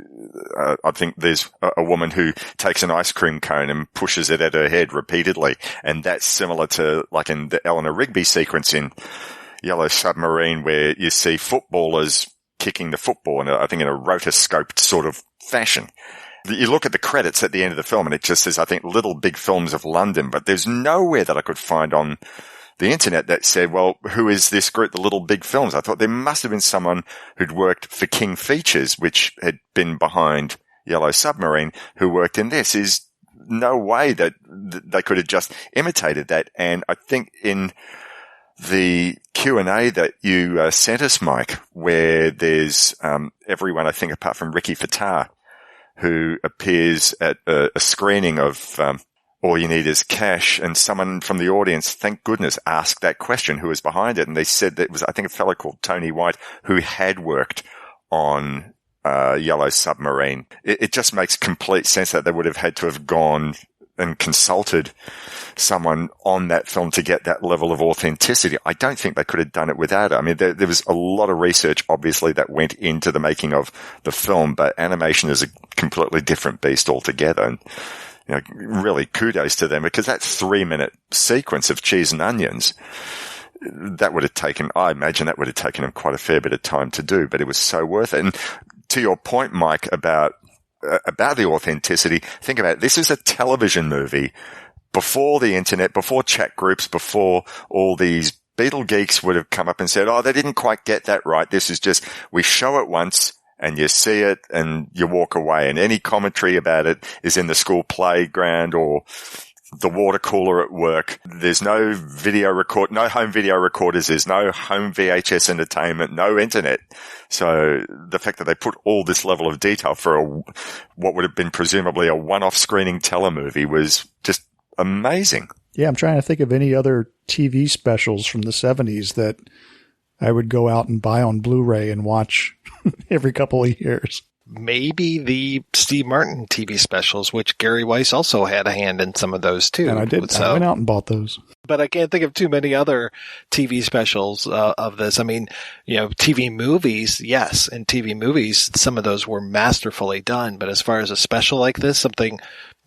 I think there's a woman who takes an ice cream cone and pushes it at her head repeatedly. And that's similar to like in the Eleanor Rigby sequence in Yellow Submarine where you see footballers kicking the football in I think in a rotoscoped sort of fashion. You look at the credits at the end of the film and it just says, I think, Little Big Films of London, but there's nowhere that I could find on the internet that said, well, who is this group, the Little Big Films? I thought there must have been someone who'd worked for King Features, which had been behind Yellow Submarine, who worked in this. Is no way that they could have just imitated that. And I think in the Q&A that you sent us, Mike, where there's everyone, I think, apart from Ricky Fattar, who appears at a screening of All You Need Is Cash, and someone from the audience, thank goodness, asked that question, who was behind it, and they said that it was, I think, a fellow called Tony White, who had worked on Yellow Submarine. It just makes complete sense that they would have had to have gone and consulted someone on that film to get that level of authenticity. I don't think they could have done it without it. I mean, there was a lot of research, obviously, that went into the making of the film, but animation is a completely different beast altogether. And, really kudos to them, because that 3-minute sequence of Cheese and Onions, that would have taken, I imagine that would have taken them quite a fair bit of time to do, but it was so worth it. And to your point, Mike, about the authenticity, think about it. This is a television movie before the internet, before chat groups, before all these Beatle geeks would have come up and said, oh, they didn't quite get that right. This is just, we show it once and you see it and you walk away. And any commentary about it is in the school playground or the water cooler at work. There's no no home video recorders. There's no home VHS entertainment, no internet. So the fact that they put all this level of detail for what would have been presumably a one-off screening telemovie was just amazing. Yeah, I'm trying to think of any other TV specials from the 70s that I would go out and buy on Blu-ray and watch every couple of years. Maybe the Steve Martin TV specials, which Gary Weis also had a hand in some of those too. And I did. I went out and bought those. But I can't think of too many other TV specials of this. I mean, TV movies, yes. In TV movies, some of those were masterfully done. But as far as a special like this, something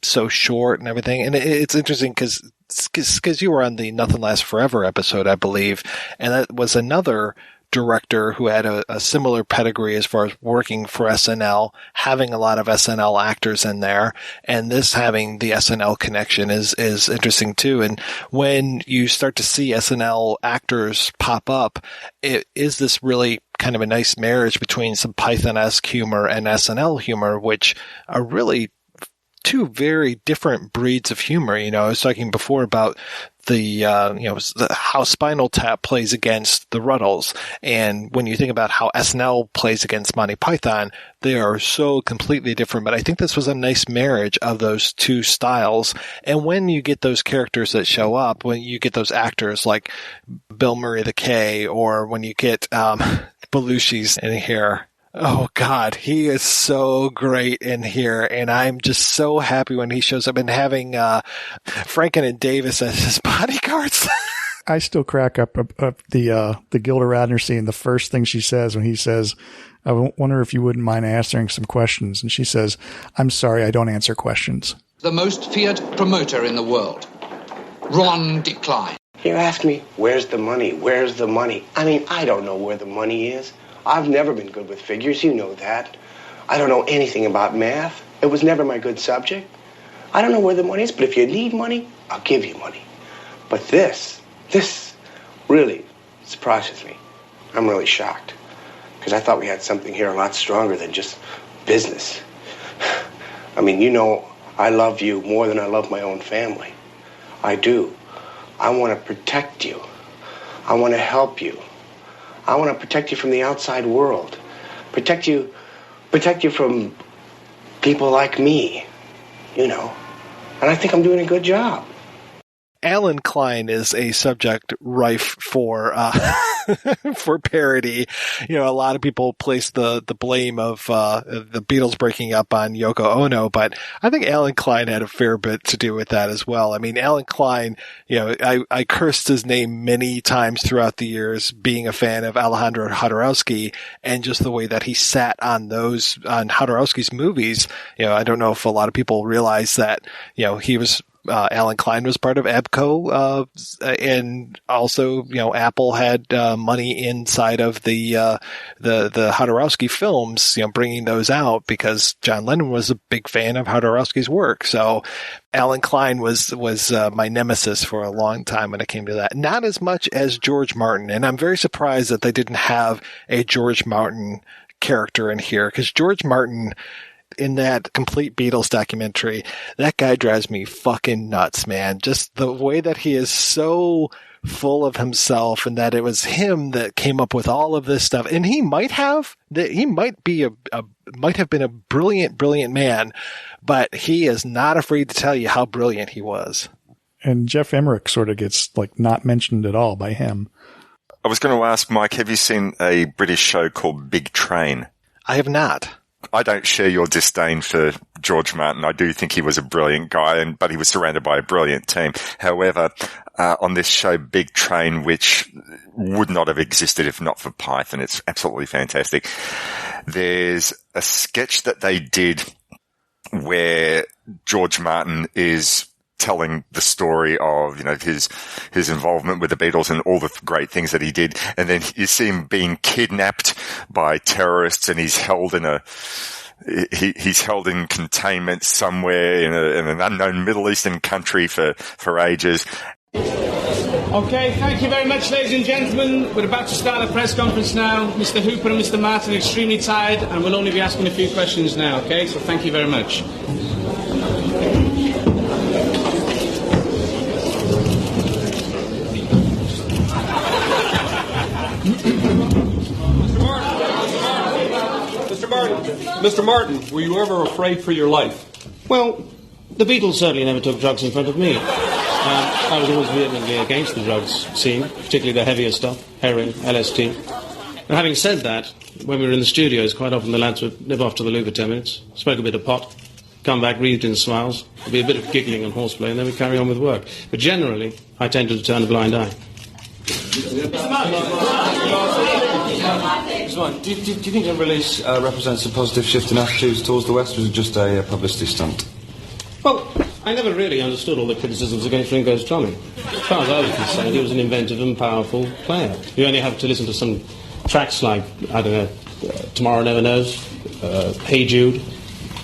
so short and everything. And it's interesting because you were on the Nothing Lasts Forever episode, I believe. And that was another director who had a similar pedigree as far as working for SNL, having a lot of SNL actors in there, and this having the SNL connection is interesting too. And when you start to see SNL actors pop up, is this really kind of a nice marriage between some Python-esque humor and SNL humor, which are really two very different breeds of humor. I was talking before about how Spinal Tap plays against the Rutles, and when you think about how SNL plays against Monty Python, they are so completely different. But I think this was a nice marriage of those two styles. And when you get those characters that show up, when you get those actors like Bill Murray the K, or when you get Belushi's in here. Oh God, he is so great in here, and I'm just so happy when he shows up, and having Franken and Davis as his bodyguards. I still crack up the Gilda Radner scene. The first thing she says when he says, "I wonder if you wouldn't mind answering some questions," and she says, "I'm sorry, I don't answer questions." The most feared promoter in the world, Ron Decline. You ask me, where's the money? Where's the money? I mean, I don't know where the money is. I've never been good with figures, you know that. I don't know anything about math. It was never my good subject. I don't know where the money is, but if you need money, I'll give you money. But this really surprises me. I'm really shocked, because I thought we had something here a lot stronger than just business. I mean, you know, I love you more than I love my own family. I do. I want to protect you. I want to help you. I want to protect you from the outside world. Protect you from people like me, you know. And I think I'm doing a good job. Alan Klein is a subject rife for for parody. You know, a lot of people place the blame of the Beatles breaking up on Yoko Ono, but I think Alan Klein had a fair bit to do with that as well. I mean, Alan Klein, you know, I cursed his name many times throughout the years, being a fan of Alejandro Jodorowsky, and just the way that he sat on Jodorowsky's movies. You know, I don't know if a lot of people realize that, you know, he was Alan Klein was part of ABCO, and also, you know, Apple had money inside of the Jodorowsky films, you know, bringing those out because John Lennon was a big fan of Jodorowsky's work. So Alan Klein was my nemesis for a long time when it came to that. Not as much as George Martin, and I'm very surprised that they didn't have a George Martin character in here, because George Martin, in that complete Beatles documentary, that guy drives me fucking nuts, man. Just the way that he is so full of himself, and that it was him that came up with all of this stuff. And he might have been a brilliant man, but he is not afraid to tell you how brilliant he was. And Jeff Emmerich sort of gets like not mentioned at all by him. I was going to ask Mike, have you seen a British show called Big Train? I have not. I don't share your disdain for George Martin. I do think he was a brilliant guy, but he was surrounded by a brilliant team. However, on this show, Big Train, which would not have existed if not for Python, it's absolutely fantastic. There's a sketch that they did where George Martin is telling the story of, you know, his involvement with the Beatles and all the great things that he did. And then you see him being kidnapped by terrorists, and he's held in containment somewhere in an unknown Middle Eastern country for ages. Okay, thank you very much, ladies and gentlemen. We're about to start a press conference now. Mr. Hooper and Mr. Martin are extremely tired, and we'll only be asking a few questions now, okay? So thank you very much. Mr. Martin, were you ever afraid for your life? Well, the Beatles certainly never took drugs in front of me. I was always vehemently against the drugs scene, particularly the heavier stuff, heroin, LSD. And having said that, when we were in the studios, quite often the lads would nip off to the loo for 10 minutes, smoke a bit of pot, come back wreathed in smiles, there'd be a bit of giggling and horseplay, and then we'd carry on with work. But generally, I tended to turn a blind eye. Do you think the release represents a positive shift in attitudes towards the West, or was it just a publicity stunt? Well, I never really understood all the criticisms against Ringo's drumming. As far as I was concerned, he was an inventive and powerful player. You only have to listen to some tracks like, I don't know, Tomorrow Never Knows, Hey Jude,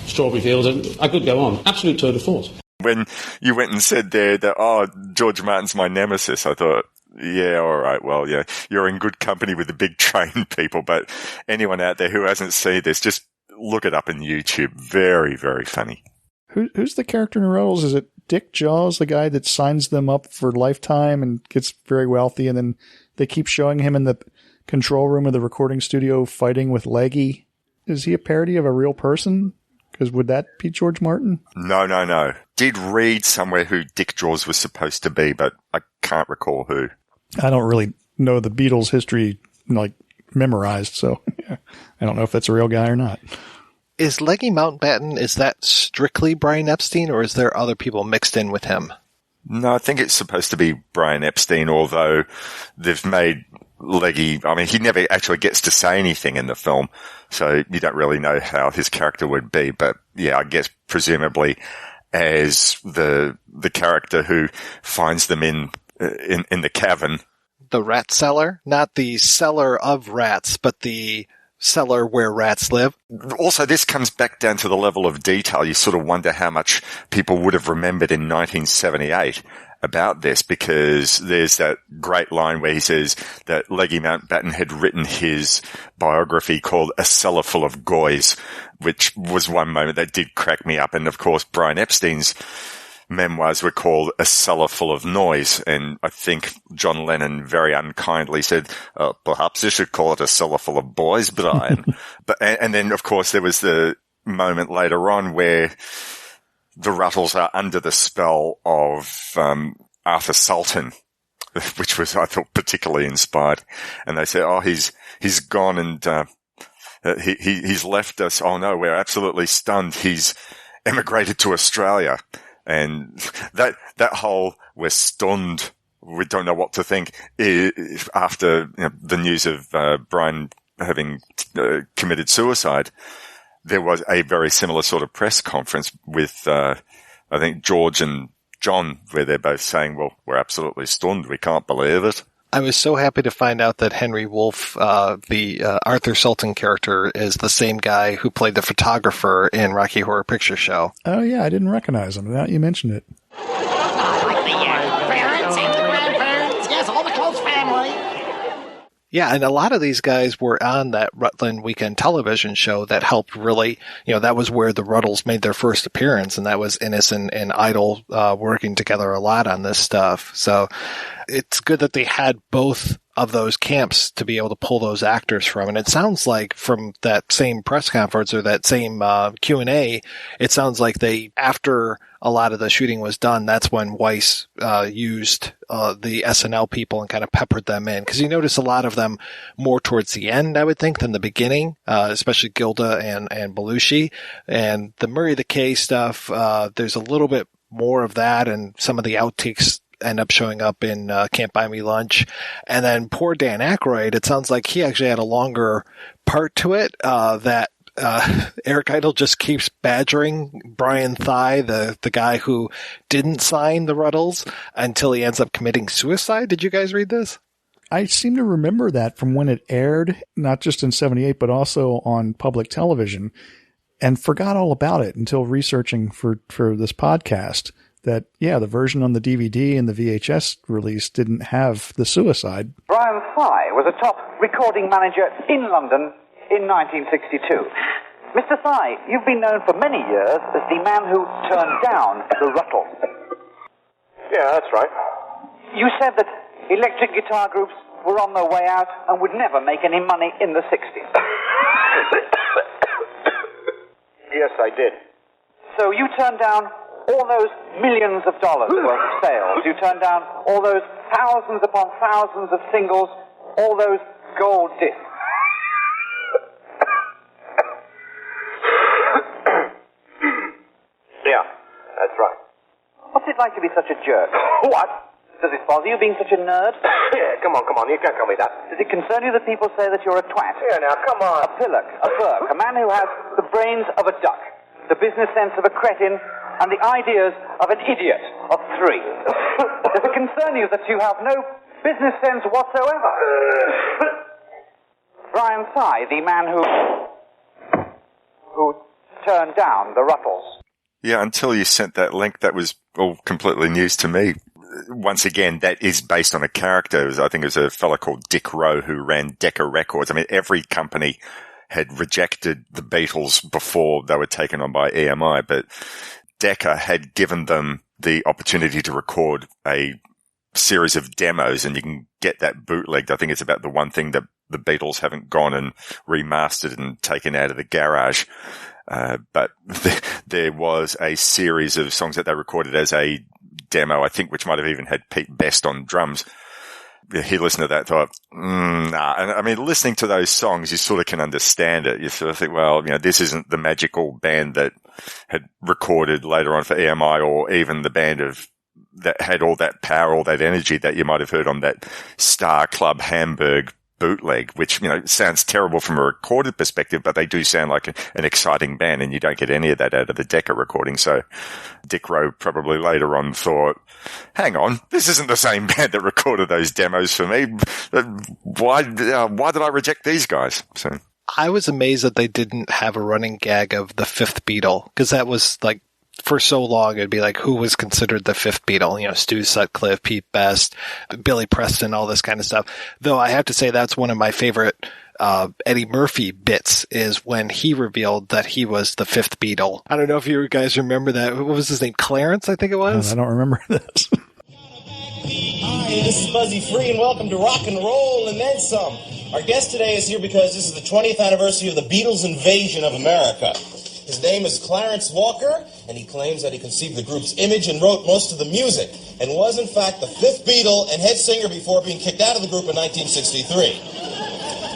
Strawberry Fields, and I could go on. Absolute tour de force. When you went and said there that, George Martin's my nemesis, I thought, yeah, all right, well, yeah, you're in good company with the Big Train people, but anyone out there who hasn't seen this, just look it up on YouTube. Very, very funny. Who's the character in Rutles? Is it Dick Jaws the guy that signs them up for lifetime and gets very wealthy, and then they keep showing him in the control room of the recording studio fighting with Leggy? Is he a parody of a real person? Because would that be George Martin? No. Did read somewhere who Dick Jaws was supposed to be, but I can't recall who. I don't really know the Beatles' history, memorized, so I don't know if that's a real guy or not. Is Leggy Mountbatten, is that strictly Brian Epstein, or is there other people mixed in with him? No, I think it's supposed to be Brian Epstein, although they've made Leggy, he never actually gets to say anything in the film, so you don't really know how his character would be. But yeah, I guess presumably as the character who finds them in the cavern. The rat cellar? Not the cellar of rats, but the cellar where rats live. Also, this comes back down to the level of detail. You sort of wonder how much people would have remembered in 1978 about this, because there's that great line where he says that Leggy Mountbatten had written his biography called A Cellar Full of Goys, which was one moment that did crack me up. And of course, Brian Epstein's memoirs were called A Cellar Full of Noise, and I think John Lennon very unkindly said, perhaps you should call it A Cellar Full of Boys, Brian. And then, of course, there was the moment later on where the Rutles are under the spell of Arthur Sultan, which was, I thought, particularly inspired. And they say, he's gone and he's left us. Oh no, we're absolutely stunned. He's emigrated to Australia. And that whole we're stunned, we don't know what to think, after the news of Brian having committed suicide. There was a very similar sort of press conference with, I think, George and John, where they're both saying, well, we're absolutely stunned. We can't believe it. I was so happy to find out that Henry Wolfe, the Arthur Sultan character, is the same guy who played the photographer in Rocky Horror Picture Show. Oh, yeah, I didn't recognize him. Now you mentioned it. Like the parents and the grandparents. Yes, all the close family. Yeah, and a lot of these guys were on that Rutland Weekend Television show that helped really, that was where the Rutles made their first appearance, and that was Innocent and Idol working together a lot on this stuff. So it's good that they had both of those camps to be able to pull those actors from. And it sounds like from that same press conference or that same Q&A, it sounds like after a lot of the shooting was done, that's when Weis used the SNL people and kind of peppered them in. Because you notice a lot of them more towards the end, I would think, than the beginning, especially Gilda and Belushi. And the Murray the K stuff, there's a little bit more of that, and some of the outtakes end up showing up in Can't Buy Me Lunch. And then poor Dan Aykroyd, it sounds like he actually had a longer part to it, that Eric Idle just keeps badgering Brian Thigh, the guy who didn't sign the Rutles, until he ends up committing suicide. Did you guys read this? I seem to remember that from when it aired, not just in 78, but also on public television, and forgot all about it until researching for this podcast. That, yeah, the version on the DVD and the VHS release didn't have the suicide. Brian Thigh was a top recording manager in London in 1962. Mr. Thigh, you've been known for many years as the man who turned down the Rutles. Yeah, that's right. You said that electric guitar groups were on their way out and would never make any money in the 60s. Yes, I did. So you turned down all those millions of dollars worth of sales. You turned down all those thousands upon thousands of singles, all those gold discs. Yeah, that's right. What's it like to be such a jerk? What? Does it bother you being such a nerd? Yeah, come on, you can't tell me that. Does it concern you that people say that you're a twat? Yeah, now, come on. A pillock, a berk, a man who has the brains of a duck, the business sense of a cretin, and the ideas of an idiot of 3. Does it concern you that you have no business sense whatsoever? Brian Thigh, the man who turned down the Rutles. Yeah, until you sent that link, that was all completely news to me. Once again, that is based on a character. I think it was a fellow called Dick Rowe who ran Decca Records. I mean, every company had rejected the Beatles before they were taken on by EMI, but Decca had given them the opportunity to record a series of demos, and you can get that bootlegged. I think it's about the one thing that the Beatles haven't gone and remastered and taken out of the garage. But there was a series of songs that they recorded as a demo, I think, which might have even had Pete Best on drums. He listened to that and thought, nah. And I mean, listening to those songs, you sort of can understand it. You sort of think, well, this isn't the magical band that had recorded later on for EMI, or even the band that had all that power, all that energy that you might have heard on that Star Club Hamburg bootleg, which, sounds terrible from a recorded perspective, but they do sound like an exciting band, and you don't get any of that out of the Decca recording. So Dick Rowe probably later on thought, hang on, this isn't the same band that recorded those demos for me. Why did I reject these guys? So I was amazed that they didn't have a running gag of the fifth Beatle, because that was like, for so long, it'd be like, who was considered the fifth Beatle? Stu Sutcliffe, Pete Best, Billy Preston, all this kind of stuff. Though I have to say that's one of my favorite Eddie Murphy bits, is when he revealed that he was the fifth Beatle. I don't know if you guys remember that. What was his name? Clarence, I think it was? I don't remember this. Hi, this is Buzzy Free, and welcome to Rock and Roll and Then Some. Our guest today is here because this is the 20th anniversary of the Beatles' invasion of America. His name is Clarence Walker, and he claims that he conceived the group's image and wrote most of the music, and was, in fact, the fifth Beatle and head singer before being kicked out of the group in 1963.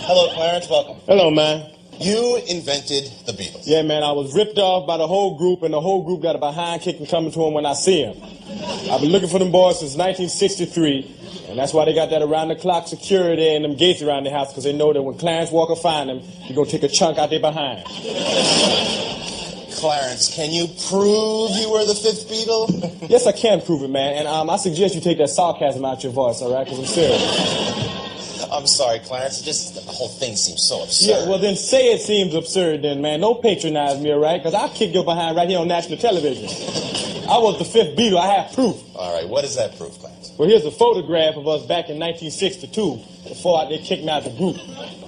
Hello, Clarence. Welcome. Hello, man. You invented the Beatles. Yeah, man. I was ripped off by the whole group, and the whole group got a behind kicking coming to them when I see them. I've been looking for them boys since 1963, and that's why they got that around-the-clock security and them gates around the house, because they know that when Clarence Walker find them, he's going to take a chunk out their behind. Clarence, can you prove you were the fifth Beatle? Yes, I can prove it, man. And I suggest you take that sarcasm out your voice, all right? Because I'm serious. I'm sorry, Clarence. Just the whole thing seems so absurd. Yeah, well, then say it seems absurd then, man. Don't patronize me, all right? Because I'll kick your behind right here on national television. I was the fifth Beatle. I have proof. All right, what is that proof, Clarence? Well, here's a photograph of us back in 1962, before they kicked me out of the group.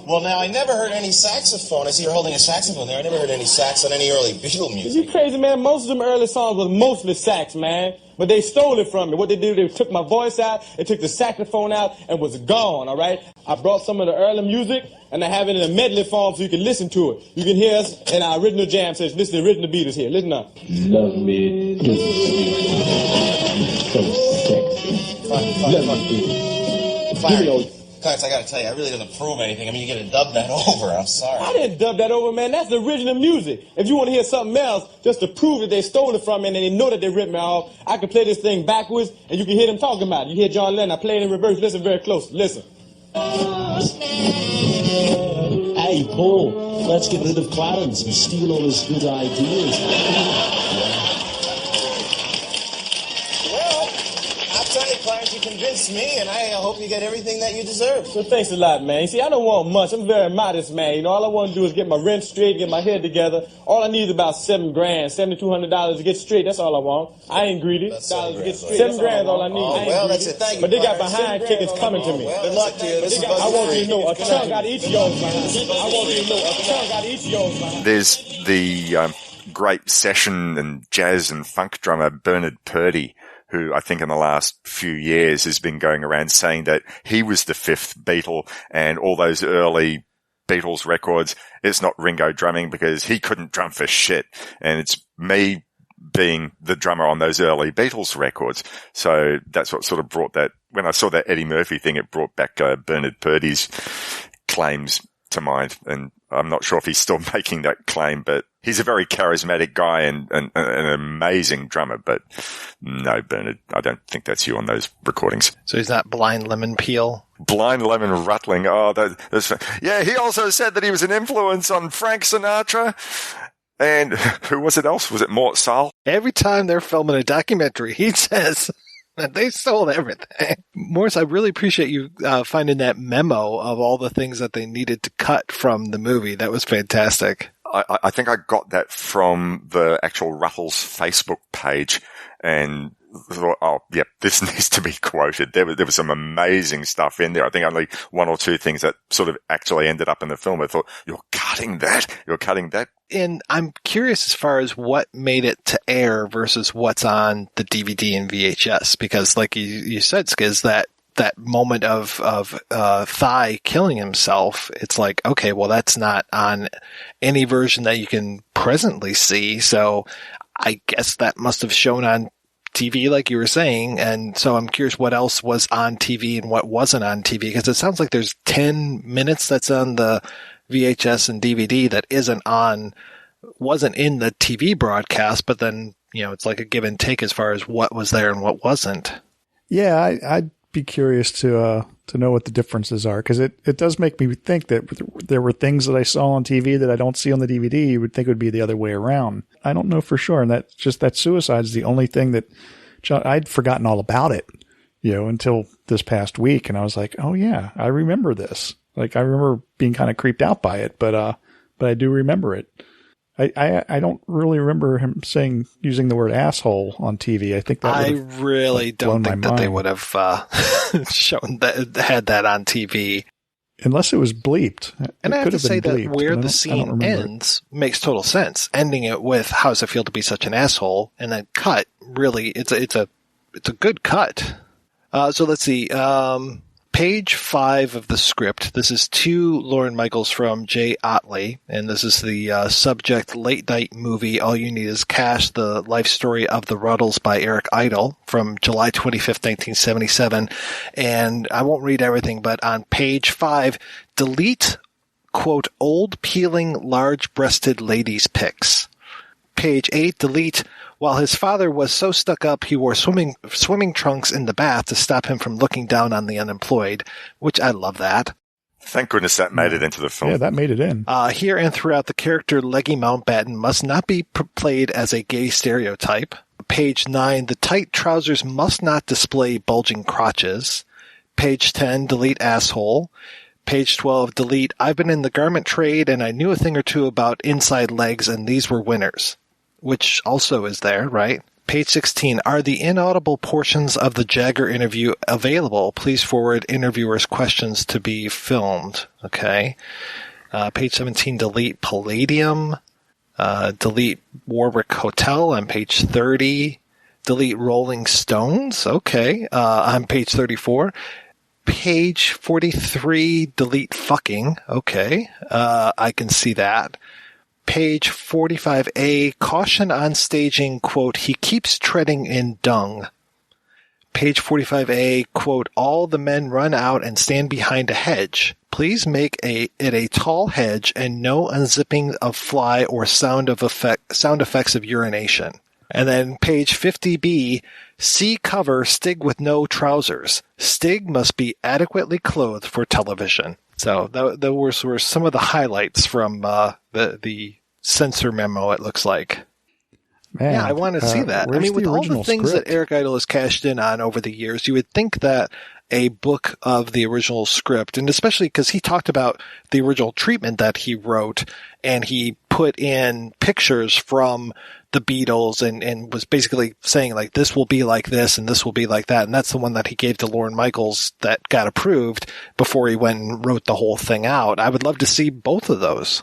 Well, now, I never heard any saxophone. I see you're holding a saxophone there. I never heard any sax on any early Beatle music. You crazy, man? Most of them early songs was mostly sax, man. But they stole it from me. What they did, they took my voice out, they took the saxophone out, and was gone, all right? I brought some of the early music, and I have it in a medley form so you can listen to it. You can hear us in our original jam session. Listen to the original Beatles here. Listen up. Love me. So sexy. Love me. Clarence, I gotta tell you, I really didn't prove anything. I mean, you're gonna dub that over. I'm sorry. I didn't dub that over, man. That's the original music. If you want to hear something else, just to prove that they stole it from me and they know that they ripped me off, I can play this thing backwards and you can hear them talking about it. You hear John Lennon, I play it in reverse. Listen very close. Listen. Hey, Paul, let's get rid of Clarence and steal all his good ideas. You convinced me, and I hope you get everything that you deserve. Well, thanks a lot, man. See, I don't want much. I'm very modest, man. All I want to do is get my rent straight, get my head together. All I need is about $7,000, $7,200 to get straight. That's all I want. I ain't greedy. $7,000 is all I need. Oh, well, that's it. Thank you. But they got behind kickings coming to me. Good luck to you. I want you to know a chunk out of each of yours, man. I want you to know a chunk out of each of yours, man. There's the great session and jazz and funk drummer Bernard Purdie, who I think in the last few years has been going around saying that he was the fifth Beatle, and all those early Beatles records, it's not Ringo drumming because he couldn't drum for shit. And it's me being the drummer on those early Beatles records. So that's what sort of brought that, when I saw that Eddie Murphy thing, it brought back Bernard Purdie's claims to mind. And I'm not sure if he's still making that claim, but he's a very charismatic guy and an amazing drummer. But no, Bernard, I don't think that's you on those recordings. So he's not Blind Lemon Peel? Blind Lemon Rutling. Oh, that's yeah, he also said that he was an influence on Frank Sinatra. And who was it else? Was it Mort Sahl? Every time they're filming a documentary, he says that they stole everything. Maurice, I really appreciate you finding that memo of all the things that they needed to cut from the movie. That was fantastic. I think I got that from the actual Rutles Facebook page and thought, oh, yeah, this needs to be quoted. There was some amazing stuff in there. I think only one or two things that sort of actually ended up in the film. I thought, you're cutting that. You're cutting that. And I'm curious as far as what made it to air versus what's on the DVD and VHS, because like you said, Skizz, that moment of Thigh killing himself, it's like, okay, well, that's not on any version that you can presently see. So I guess that must have shown on TV, like you were saying. And so I'm curious what else was on TV and what wasn't on TV, because it sounds like there's 10 minutes that's on the VHS and DVD that wasn't in the TV broadcast, but then, it's like a give and take as far as what was there and what wasn't. Yeah, I'd be curious to know what the differences are, because it does make me think that there were things that I saw on TV that I don't see on the DVD. You would think it would be the other way around. I don't know for sure. And that suicide is the only thing that I'd forgotten all about it, until this past week. And I was like, oh yeah, I remember this. Like I remember being kind of creeped out by it, but I do remember it. I don't really remember him using the word asshole on TV. I think that I really don't think that they would have shown had that on TV. Unless it was bleeped. And I have to say that where the scene ends makes total sense. Ending it with "How does it feel to be such an asshole?" and then cut. Really, it's a good cut. So let's see. Page 5 of the script. This is to Lorne Michaels from Jay Otley, and this is the subject late night movie All You Need Is Cash, the life story of the Rutles by Eric Idle from July 25th, 1977. And I won't read everything, but on page 5, delete, quote, old peeling large-breasted ladies' pics. Page 8, delete, while his father was so stuck up he wore swimming trunks in the bath to stop him from looking down on the unemployed, which I love that. Thank goodness that made it into the film. Yeah, that made it in. Here and throughout, the character Leggy Mountbatten must not be played as a gay stereotype. Page 9, the tight trousers must not display bulging crotches. Page 10, delete asshole. Page 12, delete, I've been in the garment trade and I knew a thing or two about inside legs and these were winners. Which also is there, right? Page 16, are the inaudible portions of the Jagger interview available? Please forward interviewers' questions to be filmed. Okay. Page 17, delete Palladium. Delete Warwick Hotel on page 30. Delete Rolling Stones. Okay. On page 34. Page 43, delete fucking. Okay. I can see that. Page 45A, caution on staging, quote, he keeps treading in dung. Page 45A, quote, all the men run out and stand behind a hedge. Please make it a tall hedge and no unzipping of fly or sound effects of urination. And then page 50B, see cover Stig with no trousers. Stig must be adequately clothed for television. So those were some of the highlights from the censor memo, it looks like. Man, yeah, I want to see that. I mean, with all the things script? that Eric Idle has cashed in on over the years, you would think that a book of the original script, and especially because he talked about the original treatment that he wrote, and he put in pictures from the Beatles and was basically saying, like, this will be like this and this will be like that. And that's the one that he gave to Lorne Michaels that got approved before he went and wrote the whole thing out. I would love to see both of those.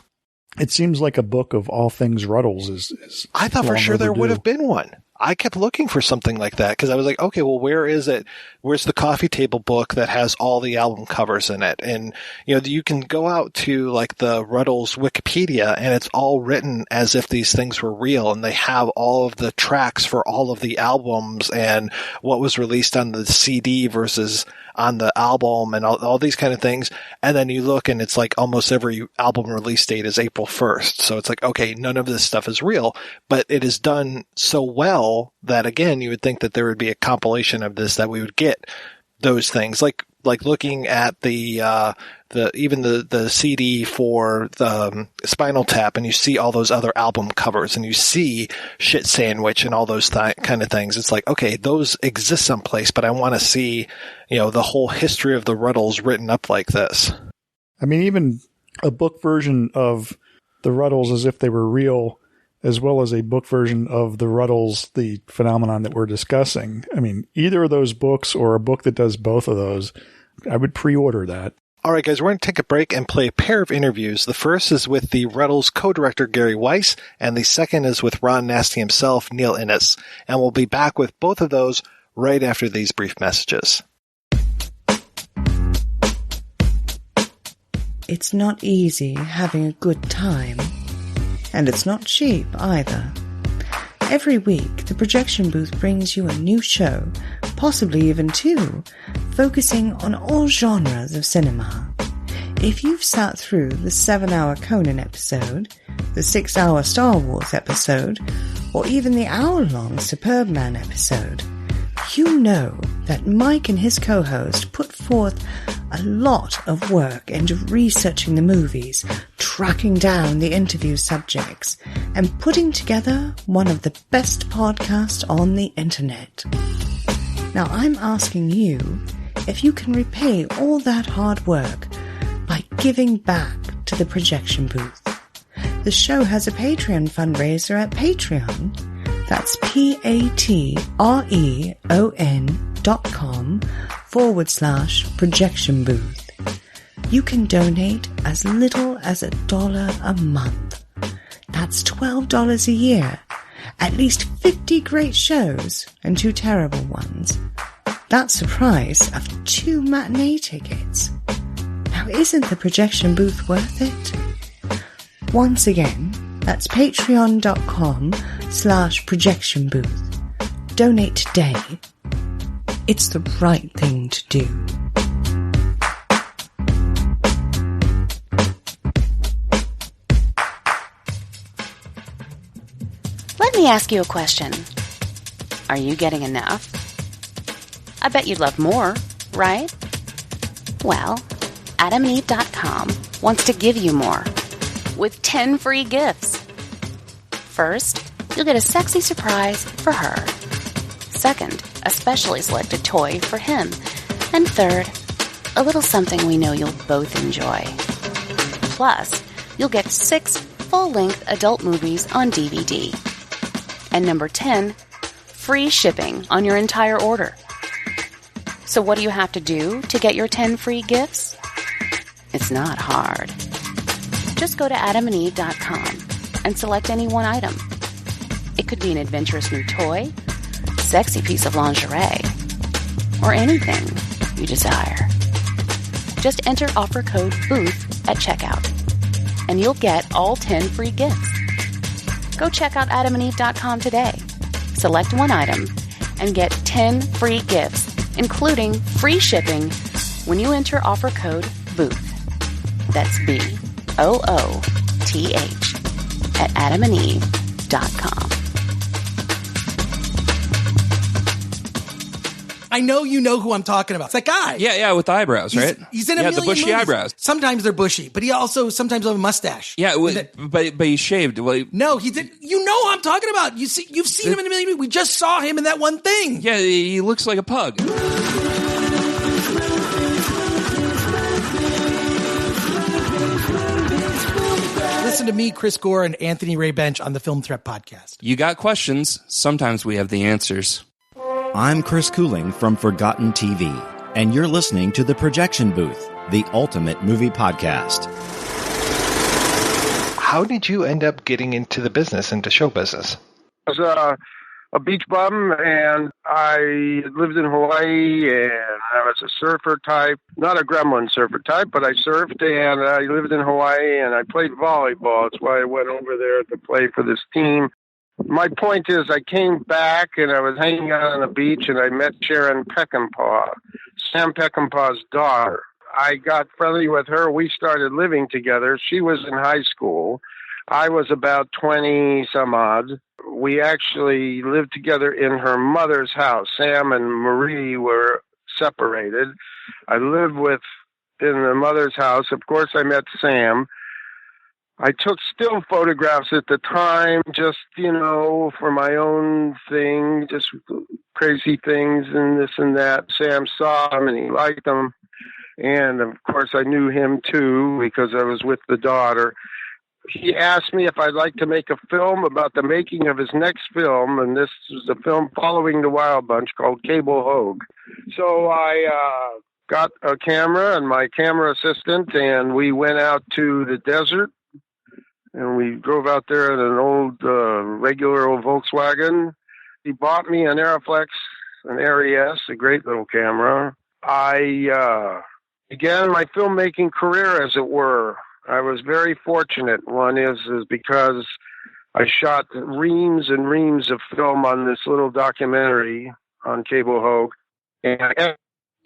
It seems like a book of all things Rutles is I thought for sure there would have been one. I kept looking for something like that because I was like, okay, well, where is it? Where's the coffee table book that has all the album covers in it? And, you know, you can go out to like the Rutles Wikipedia and it's all written as if these things were real, and they have all of the tracks for all of the albums and what was released on the CD versus on the album and all these kind of things. And then you look and it's like almost every album release date is April 1st. So it's like, okay, none of this stuff is real, but it is done so well that, again, you would think that there would be a compilation of this, that we would get those things. Like looking at the CD for the Spinal Tap, and you see all those other album covers, and you see Shit Sandwich and all those kind of things. It's like, okay, those exist someplace, but I want to see, you know, the whole history of the Rutles written up like this. I mean, even a book version of the Rutles as if they were real, as well as a book version of the Rutles, the phenomenon that we're discussing. I mean, either of those books or a book that does both of those, I would pre-order that. All right, guys, we're going to take a break and play a pair of interviews. The first is with the Rutles co-director Gary Weis, and the second is with Ron Nasty himself, Neil Innes. And we'll be back with both of those right after these brief messages. It's not easy having a good time, and it's not cheap either. Every week, the projection booth brings you a new show, possibly even two, focusing on all genres of cinema. If you've sat through the 7-hour Conan episode, the 6-hour Star Wars episode, or even the hour-long Superbman episode, you know that Mike and his co-host put forth a lot of work into researching the movies, tracking down the interview subjects, and putting together one of the best podcasts on the internet. Now I'm asking you if you can repay all that hard work by giving back to the projection booth. The show has a Patreon fundraiser at Patreon. That's patreon.com/projection booth. You can donate as little as $1 a month. That's $12 a year. At least 50 great shows and 2 terrible ones. That's the price of 2 matinee tickets. Now isn't the projection booth worth it? Once again, that's patreon.com/projection booth. Donate today. It's the right thing to do. Let me ask you a question. Are you getting enough? I bet you'd love more, right? Well, AdamandEve.com wants to give you more with 10 free gifts. First, you'll get a sexy surprise for her. Second, a specially selected toy for him. And third, a little something we know you'll both enjoy. Plus, you'll get 6 full-length adult movies on DVD. And number 10, free shipping on your entire order. So what do you have to do to get your 10 free gifts? It's not hard. Just go to AdamandEve.com and select any one item. It could be an adventurous new toy, sexy piece of lingerie, or anything you desire. Just enter offer code BOOTH at checkout, and you'll get all 10 free gifts. Go check out AdamandEve.com today. Select one item and get 10 free gifts, including free shipping when you enter offer code BOOTH. That's BOOTH at AdamandEve.com. I know you know who I'm talking about. It's that guy. Yeah, with the eyebrows, right? He's in a million the bushy movies. eyebrows. Sometimes they're bushy, but he also sometimes have a mustache. Yeah, but he shaved. Well, no, he did. You know who I'm talking about. You've seen him in a million movies. We just saw him in that one thing. Yeah, he looks like a pug. Listen to me, Chris Gore, and Anthony Ray Bench on the Film Threat Podcast. You got questions. Sometimes we have the answers. I'm Chris Cooling from Forgotten TV, and you're listening to The Projection Booth, the ultimate movie podcast. How did you end up getting into the business, into show business? I was a beach bum, and I lived in Hawaii, and I was a surfer type. Not a gremlin surfer type, but I surfed, and I lived in Hawaii, and I played volleyball. That's why I went over there to play for this team. My point is, I came back, and I was hanging out on the beach, and I met Sharon Peckinpah, Sam Peckinpah's daughter. I got friendly with her. We started living together. She was in high school. I was about 20-some-odd. We actually lived together in her mother's house. Sam and Marie were separated. I lived in the mother's house. Of course, I met Sam. I took still photographs at the time, just, for my own thing, just crazy things and this and that. Sam saw them and he liked them. And, of course, I knew him, too, because I was with the daughter. He asked me if I'd like to make a film about the making of his next film, and this was a film following the Wild Bunch called Cable Hogue. So I got a camera and my camera assistant, and we went out to the desert. And we drove out there in an old, regular old Volkswagen. He bought me an Aeroflex, an Aries, a great little camera. I began my filmmaking career, as it were. I was very fortunate. One is because I shot reams and reams of film on this little documentary on Cable Hogue. And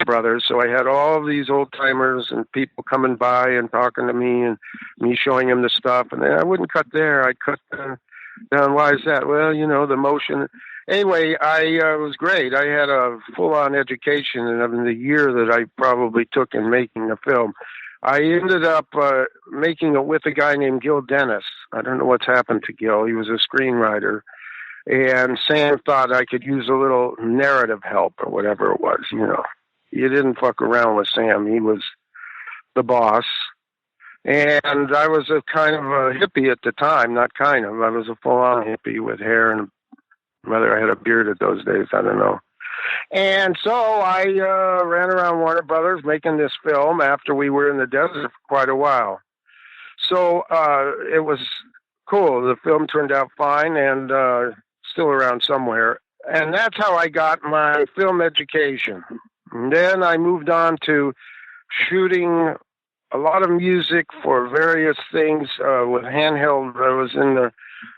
brothers, so I had all these old timers and people coming by and talking to me and me showing them the stuff, and I wouldn't cut there. I'd cut down. Why is that? Well, the motion. Anyway, I was great. I had a full-on education in the year that I probably took in making the film. I ended up making it with a guy named Gil Dennis. I don't know what's happened to Gil. He was a screenwriter. And Sam thought I could use a little narrative help or whatever it was, You didn't fuck around with Sam. He was the boss. And I was a kind of a hippie at the time. Not kind of. I was a full-on hippie with hair, and whether I had a beard at those days, I don't know. And so I ran around Warner Brothers making this film after we were in the desert for quite a while. So it was cool. The film turned out fine and still around somewhere. And that's how I got my film education. And then I moved on to shooting a lot of music for various things with handheld. I was in the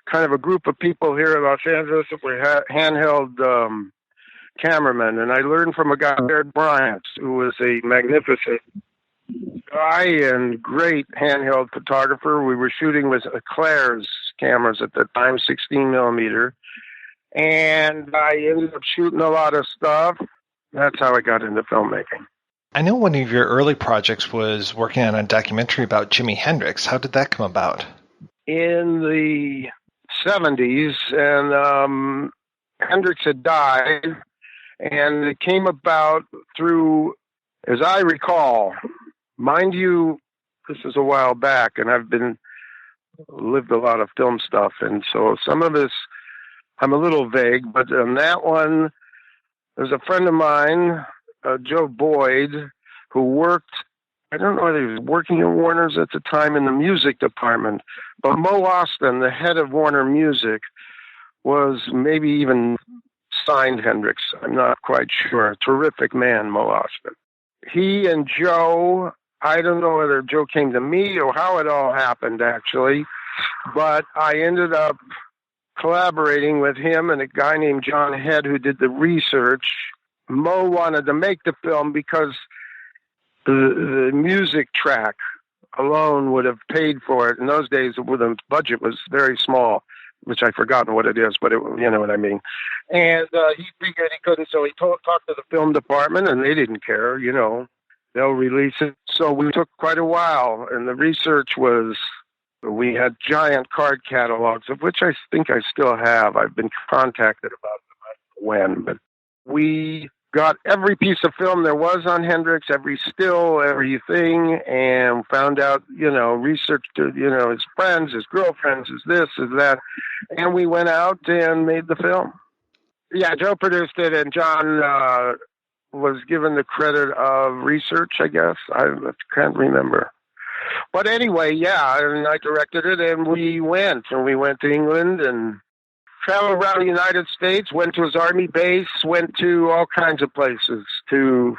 kind of a group of people here in Los Angeles that were handheld cameramen, and I learned from a guy, Baird Bryant, who was a magnificent guy and great handheld photographer. We were shooting with Claire's cameras at the time, 16 millimeter, and I ended up shooting a lot of stuff. That's how I got into filmmaking. I know one of your early projects was working on a documentary about Jimi Hendrix. How did that come about? In the 70s, and Hendrix had died, and it came about through, as I recall, mind you, this is a while back, and I've lived a lot of film stuff, and so some of this, I'm a little vague, but on that one, there's a friend of mine, Joe Boyd, who worked, I don't know whether he was working at Warner's at the time in the music department, but Mo Austin, the head of Warner Music, was maybe even signed Hendrix. I'm not quite sure. Terrific man, Mo Austin. He and Joe, I don't know whether Joe came to me or how it all happened, actually, but I ended up collaborating with him and a guy named John Head who did the research. Mo wanted to make the film because the music track alone would have paid for it. In those days, the budget was very small, which I've forgotten what it is, but you know what I mean. And he figured he couldn't, so he talked to the film department, and they didn't care, they'll release it. So we took quite a while, and the research was, we had giant card catalogs, of which I think I still have. I've been contacted about them, I don't know when, but we got every piece of film there was on Hendrix, every still, everything, and found out, researched, his friends, his girlfriends, his this, his that. And we went out and made the film. Yeah, Joe produced it, and John was given the credit of research, I guess. I can't remember. But anyway, yeah, and I directed it, and we went to England and traveled around the United States, went to his army base, went to all kinds of places to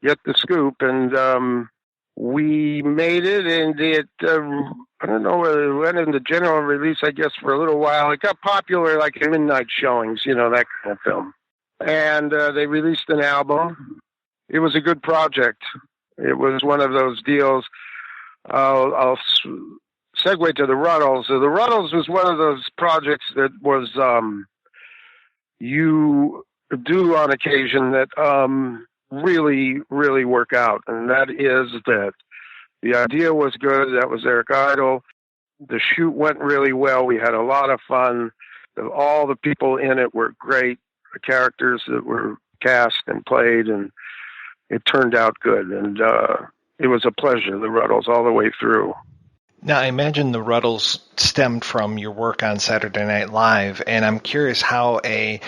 get the scoop, and we made it, and it, I don't know whether it went into general release, I guess, for a little while. It got popular, like in midnight showings, that kind of film. And they released an album. It was a good project. It was one of those deals. I'll segue to the Rutles. So the Rutles was one of those projects that was you do on occasion that really, really work out. And that is that the idea was good. That was Eric Idle. The shoot went really well. We had a lot of fun. All the people in it were great. The characters that were cast and played, and it turned out good. And it was a pleasure, the Rutles, all the way through. Now, I imagine the Rutles stemmed from your work on Saturday Night Live, and I'm curious how a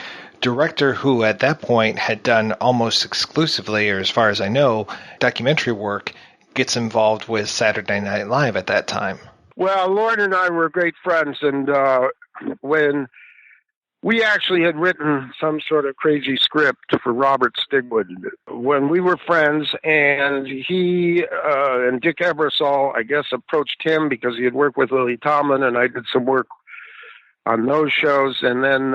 director who at that point had done almost exclusively, or as far as I know, documentary work, gets involved with Saturday Night Live at that time? Well, Lord and I were great friends, and when we actually had written some sort of crazy script for Robert Stigwood when we were friends, and he and Dick Ebersol, I guess, approached him because he had worked with Lily Tomlin, and I did some work on those shows, and then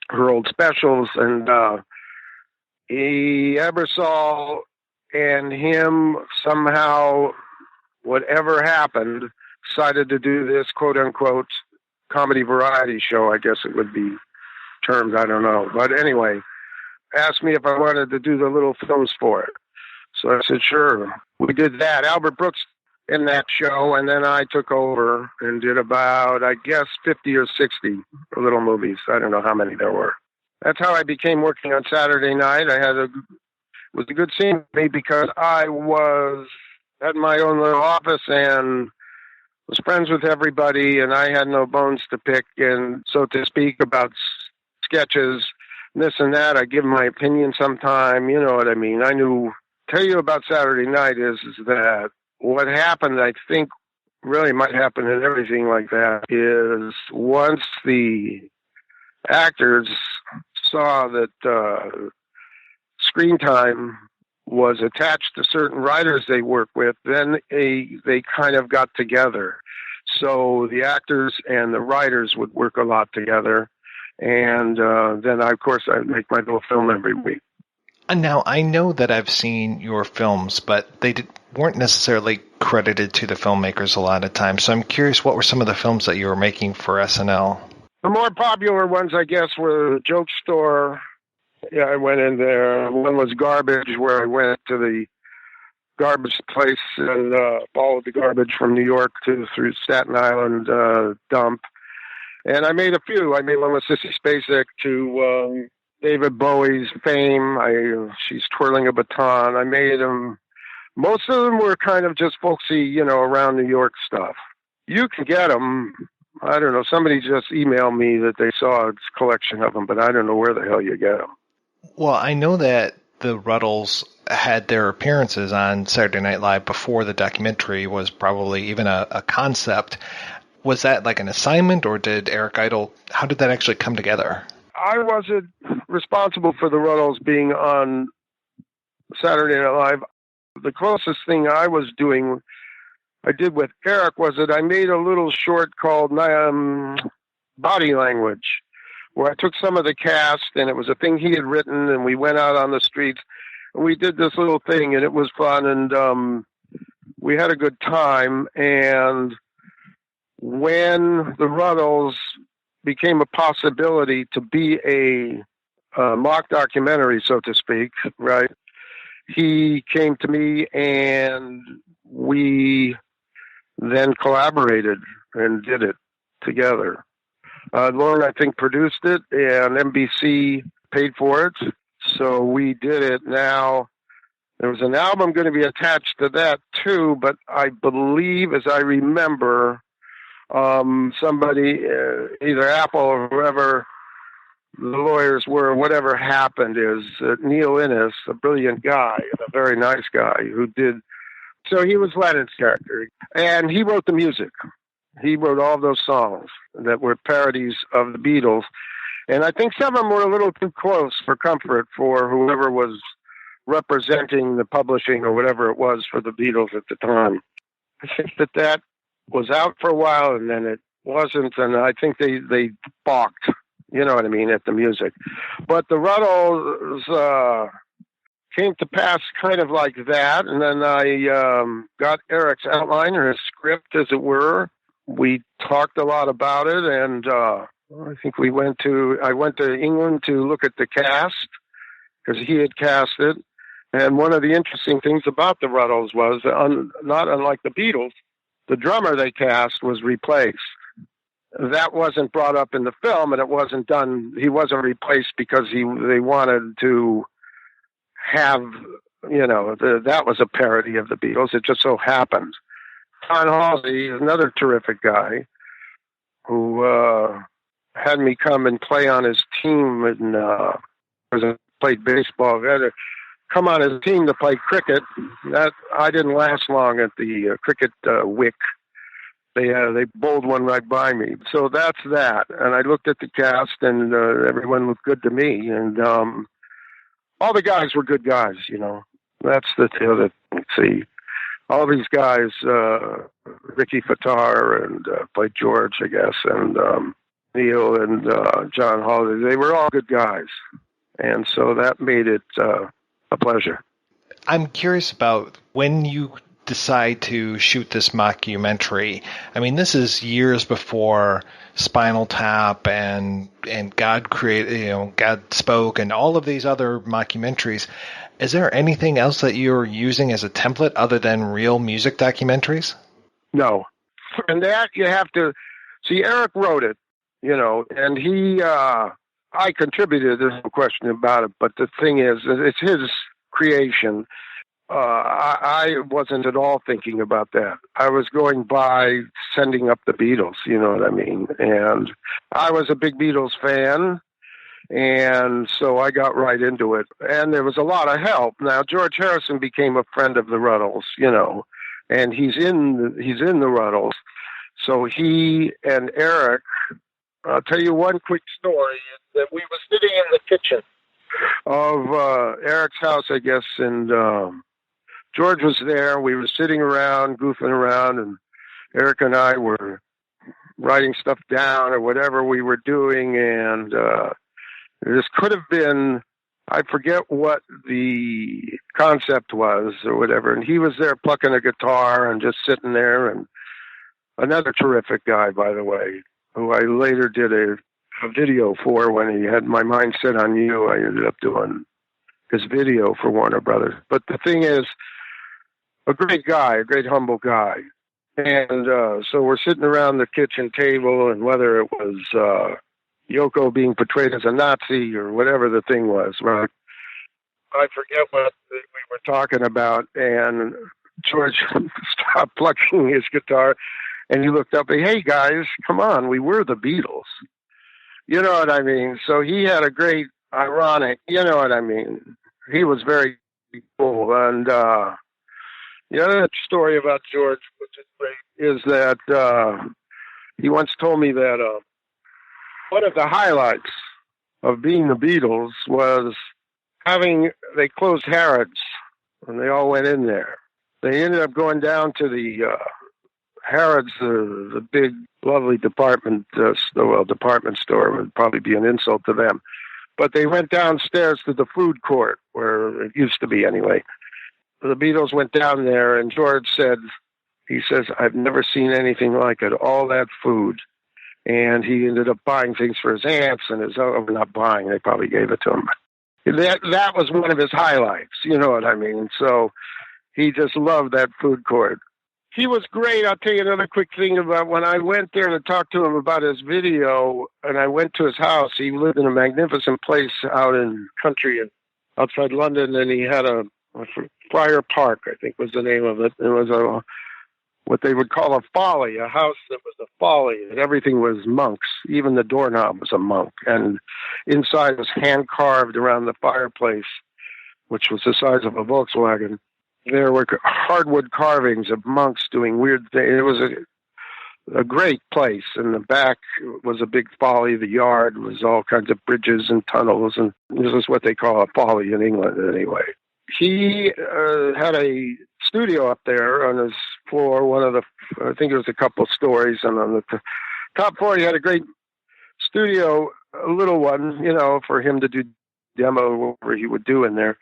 her old specials, and Ebersol and him somehow, whatever happened, decided to do this quote-unquote comedy variety show, I guess it would be termed, I don't know. But anyway, asked me if I wanted to do the little films for it. So I said, sure. We did that. Albert Brooks in that show, and then I took over and did about, I guess, 50 or 60 little movies. I don't know how many there were. That's how I became working on Saturday night. It was a good scene for me because I was at my own little office and was friends with everybody, and I had no bones to pick, and so to speak, about sketches, this and that. I give my opinion sometime, you know what I mean. Tell you about Saturday night is that what happened, I think, really might happen in everything like that, is once the actors saw that screen time was attached to certain writers they work with, then they kind of got together. So the actors and the writers would work a lot together. And then, of course, I'd make my little film every week. And now, I know that I've seen your films, but they weren't necessarily credited to the filmmakers a lot of times. So I'm curious, what were some of the films that you were making for SNL? The more popular ones, I guess, were Joke Store. Yeah, I went in there. One was Garbage, where I went to the garbage place and followed the garbage from New York through Staten Island dump. And I made a few. I made one with Sissy Spacek to David Bowie's Fame. She's Twirling a Baton. I made them. Most of them were kind of just folksy, around New York stuff. You can get them. I don't know. Somebody just emailed me that they saw a collection of them, but I don't know where the hell you get them. Well, I know that the Rutles had their appearances on Saturday Night Live before the documentary was probably even a concept. Was that like an assignment, or did Eric Idle, how did that actually come together? I wasn't responsible for the Rutles being on Saturday Night Live. The closest thing I did with Eric was that I made a little short called Body Language, where I took some of the cast, and it was a thing he had written, and we went out on the streets, and we did this little thing, and it was fun, and we had a good time. And when the Rutles became a possibility to be a mock documentary, so to speak, right, he came to me, and we then collaborated and did it together. Lauren, I think, produced it, and NBC paid for it, so we did it. Now, there was an album going to be attached to that, too, but I believe, as I remember, somebody, either Apple or whoever the lawyers were, whatever happened is Neil Innes, a brilliant guy, a very nice guy, so he was Lennon's character, and he wrote the music. He wrote all those songs that were parodies of the Beatles. And I think some of them were a little too close for comfort for whoever was representing the publishing or whatever it was for the Beatles at the time. I think that was out for a while, and then it wasn't, and I think they balked, you know what I mean, at the music. But the Rutles came to pass kind of like that, and then I got Eric's outline, or his script, as it were. We talked a lot about it, and I think I went to England to look at the cast, because he had cast it. And one of the interesting things about the Rutles was, not unlike the Beatles, the drummer they cast was replaced. That wasn't brought up in the film, and it wasn't done. He wasn't replaced because they wanted to have, that was a parody of the Beatles. It just so happened. Don Halsey is another terrific guy who had me come and play on his team, and I played baseball. I had to come on his team to play cricket. That I didn't last long at the cricket wick. They bowled one right by me. So that's that. And I looked at the cast, and everyone looked good to me. And all the guys were good guys, you know. That's the deal. Let's see. All these guys, Ricky Fattar and played George, I guess, and Neil and John Holiday. They were all good guys. And so that made it a pleasure. I'm curious about when you decide to shoot this mockumentary. I mean, this is years before Spinal Tap and God created, you know, God Spoke and all of these other mockumentaries. Is there anything else that you're using as a template other than real music documentaries? No. And that you have to see. Eric wrote it, you know, and he, I contributed. There's no question about it. But the thing is, it's his creation. I wasn't at all thinking about that. I was going by sending up the Beatles, you know what I mean? And I was a big Beatles fan, and so I got right into it. And there was a lot of help. Now, George Harrison became a friend of the Rutles, you know, and he's in the Rutles. So he and Eric, I'll tell you one quick story, that we were sitting in the kitchen of Eric's house, I guess, and George was there. We were sitting around, goofing around, and Eric and I were writing stuff down or whatever we were doing, and this could have been, I forget what the concept was or whatever, and he was there plucking a guitar and just sitting there, and another terrific guy, by the way, who I later did a video for when he had My Mind Set on You. I ended up doing his video for Warner Brothers. But the thing is, a great guy, a great humble guy. And so we're sitting around the kitchen table, and whether it was Yoko being portrayed as a Nazi or whatever the thing was, right? I forget what we were talking about, and George stopped plucking his guitar, and he looked up and, hey, guys, come on, we were the Beatles. You know what I mean? So he had a great ironic, you know what I mean? He was very cool. And the other story about George, which is great, is that he once told me that one of the highlights of being the Beatles was they closed Harrods, and they all went in there. They ended up going down to the Harrods, the big, lovely department store would probably be an insult to them. But they went downstairs to the food court, where it used to be anyway. The Beatles went down there, and George says, I've never seen anything like it, all that food. And he ended up buying things for his aunts and not buying, they probably gave it to him. That was one of his highlights, you know what I mean? So he just loved that food court. He was great. I'll tell you another quick thing about when I went there to talk to him about his video, and I went to his house. He lived in a magnificent place out in country outside London, and he had a Friar Park, I think was the name of it. It was what they would call a folly, a house that was a folly, and everything was monks. Even the doorknob was a monk, and inside was hand-carved around the fireplace, which was the size of a Volkswagen. There were hardwood carvings of monks doing weird things. It was a great place. In the back was a big folly. The yard was all kinds of bridges and tunnels, and this is what they call a folly in England anyway. He had a studio up there on his floor, I think it was a couple stories, and on the top floor he had a great studio, a little one, you know, for him to do demo, whatever he would do in there.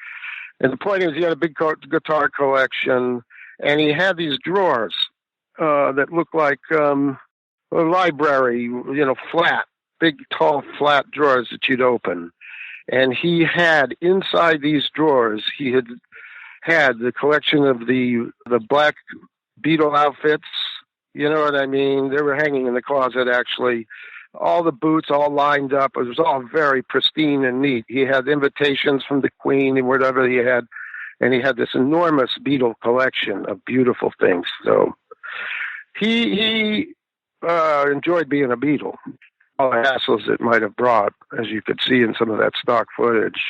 And the point is, he had a big guitar collection, and he had these drawers that looked like a library, you know, flat, big, tall, flat drawers that you'd open. And he had inside these drawers, he had the collection of the black Beatle outfits. You know what I mean? They were hanging in the closet, actually. All the boots all lined up. It was all very pristine and neat. He had invitations from the Queen and whatever he had. And he had this enormous Beatle collection of beautiful things. So he enjoyed being a Beatle. all the hassles it might have brought, as you could see in some of that stock footage.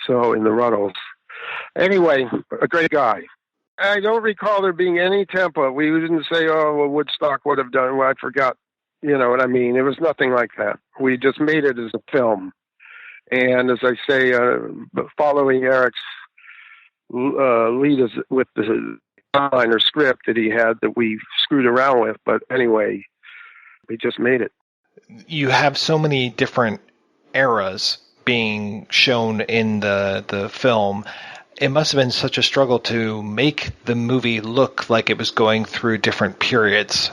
So in the Rutles. Anyway, a great guy. I don't recall there being any template. We didn't say, oh, well, Woodstock would have done. Well, I forgot. You know what I mean? It was nothing like that. We just made it as a film. And as I say, following Eric's lead with the outline or script that he had that we screwed around with. But anyway, we just made it. You have so many different eras being shown in the film. It must have been such a struggle to make the movie look like it was going through different periods.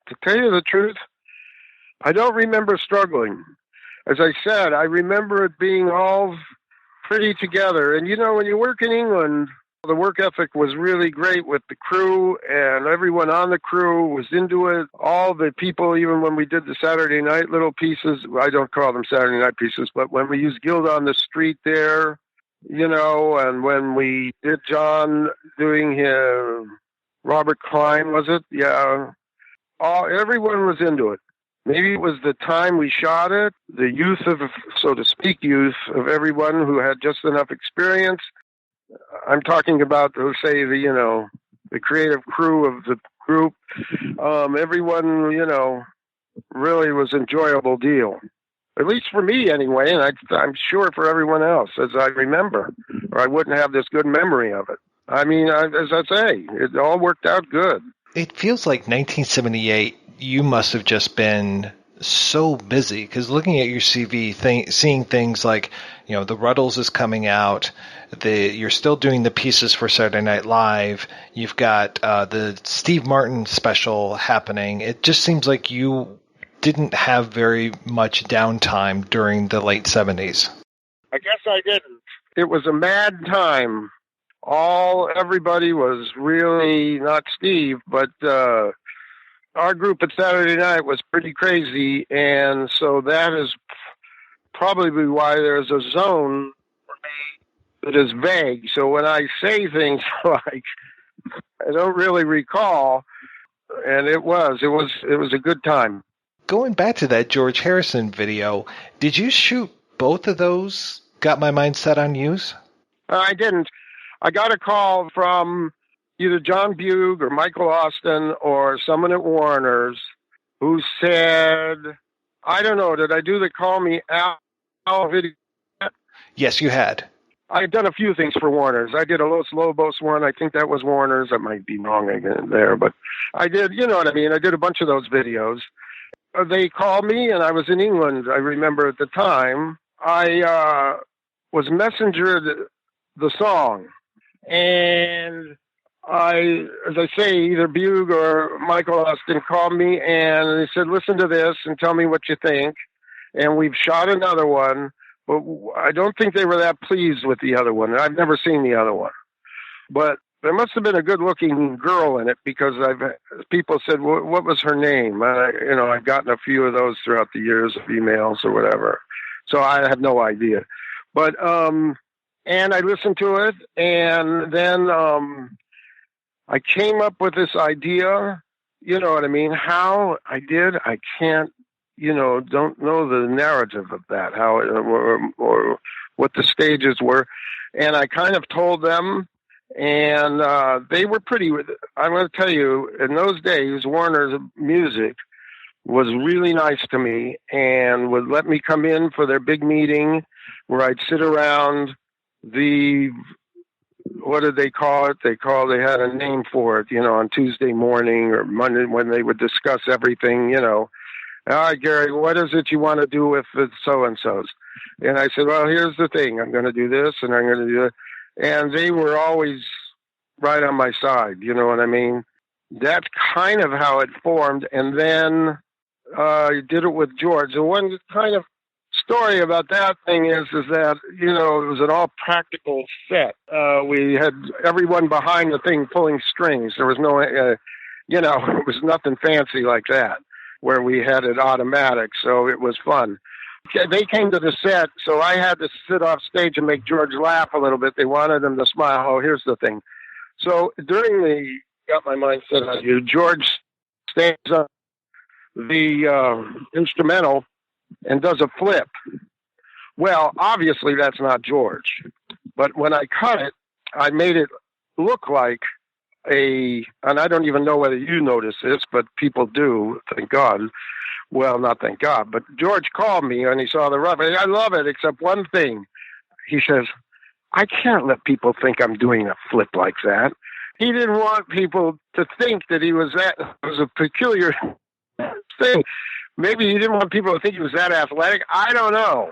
To tell you the truth, I don't remember struggling. As I said, I remember it being all pretty together. And, you know, when you work in England, the work ethic was really great with the crew, and everyone on the crew was into it. All the people, even when we did the Saturday night little pieces, I don't call them Saturday night pieces, but when we used Guild on the Street there, you know, and when we did John doing his Robert Klein, was it? Yeah. Everyone was into it. Maybe it was the time we shot it, the youth of, so to speak, youth of everyone who had just enough experience. I'm talking about, let's say, the creative crew of the group. Everyone, really was an enjoyable deal. At least for me, anyway, and I'm sure for everyone else, as I remember, or I wouldn't have this good memory of it. I mean, as I say, it all worked out good. It feels like 1978, you must have just been so busy, because looking at your CV, seeing things like, the Rutles is coming out, you're still doing the pieces for Saturday Night Live, you've got the Steve Martin special happening. It just seems like you didn't have very much downtime during the late 70s. I guess I didn't. It was a mad time. Everybody was really, not Steve, but our group at Saturday night was pretty crazy, and so that is probably why there's a zone for me that is vague. So when I say things like I don't really recall, and it was a good time. Going back to that George Harrison video, did you shoot both of those Got My Mind Set on You's? I didn't. I got a call from either John Bugh or Michael Austin or someone at Warner's who said, I don't know, did I do the Call Me Out video? Yes, you had. I've done a few things for Warner's. I did a Los Lobos one. I think that was Warner's. I might be wrong again there, but I did, you know what I mean? I did a bunch of those videos. They called me, and I was in England, I remember at the time. I was messengered the song, and as I say, either Bugh or Michael Austin called me, and they said, listen to this and tell me what you think. And we've shot another one, but I don't think they were that pleased with the other one. I've never seen the other one. But there must have been a good-looking girl in it, because people said, what was her name? I've gotten a few of those throughout the years of emails or whatever. So I have no idea. But, and I listened to it, and then I came up with this idea, you know what I mean? How I did, I can't, don't know the narrative of that, how or what the stages were. And I kind of told them, and they were pretty, I'm going to tell you, in those days, Warner's Music was really nice to me and would let me come in for their big meeting where I'd sit around what did they call it? They had a name for it, on Tuesday morning or Monday when they would discuss everything, all right, Gary, what is it you want to do with the so-and-sos? And I said, well, here's the thing. I'm going to do this and I'm going to do that. And they were always right on my side. You know what I mean? That's kind of how it formed. And then I did it with George. The one kind of story about that thing is that, it was an all practical set. We had everyone behind the thing pulling strings. There was no, it was nothing fancy like that, where we had it automatic. So it was fun. They came to the set, so I had to sit off stage and make George laugh a little bit. They wanted him to smile. Oh, here's the thing. So during the Got My Mind Set on You, George stands up the instrumental, and does a flip. Well, obviously that's not George. But when I cut it, I made it look like and I don't even know whether you notice this, but people do, thank God. Well, not thank God, but George called me and he saw the rough. I love it, except one thing. He says, I can't let people think I'm doing a flip like that. He didn't want people to think that he was that. It was a peculiar thing. Maybe he didn't want people to think he was that athletic. I don't know.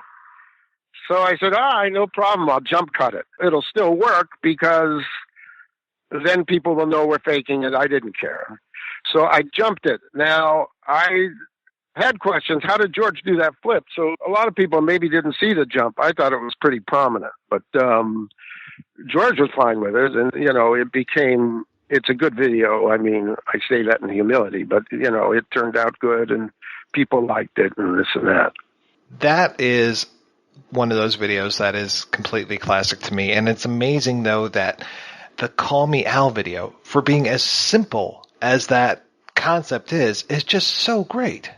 So I said, all right, no problem. I'll jump cut it. It'll still work because then people will know we're faking it. I didn't care. So I jumped it. Now, I had questions. How did George do that flip? So a lot of people maybe didn't see the jump. I thought it was pretty prominent. But George was fine with it. And, it's a good video. I mean, I say that in humility. But, it turned out good and people liked it and this and that. That is one of those videos that is completely classic to me. And it's amazing, though, that the Call Me Al video, for being as simple as that concept is just so great.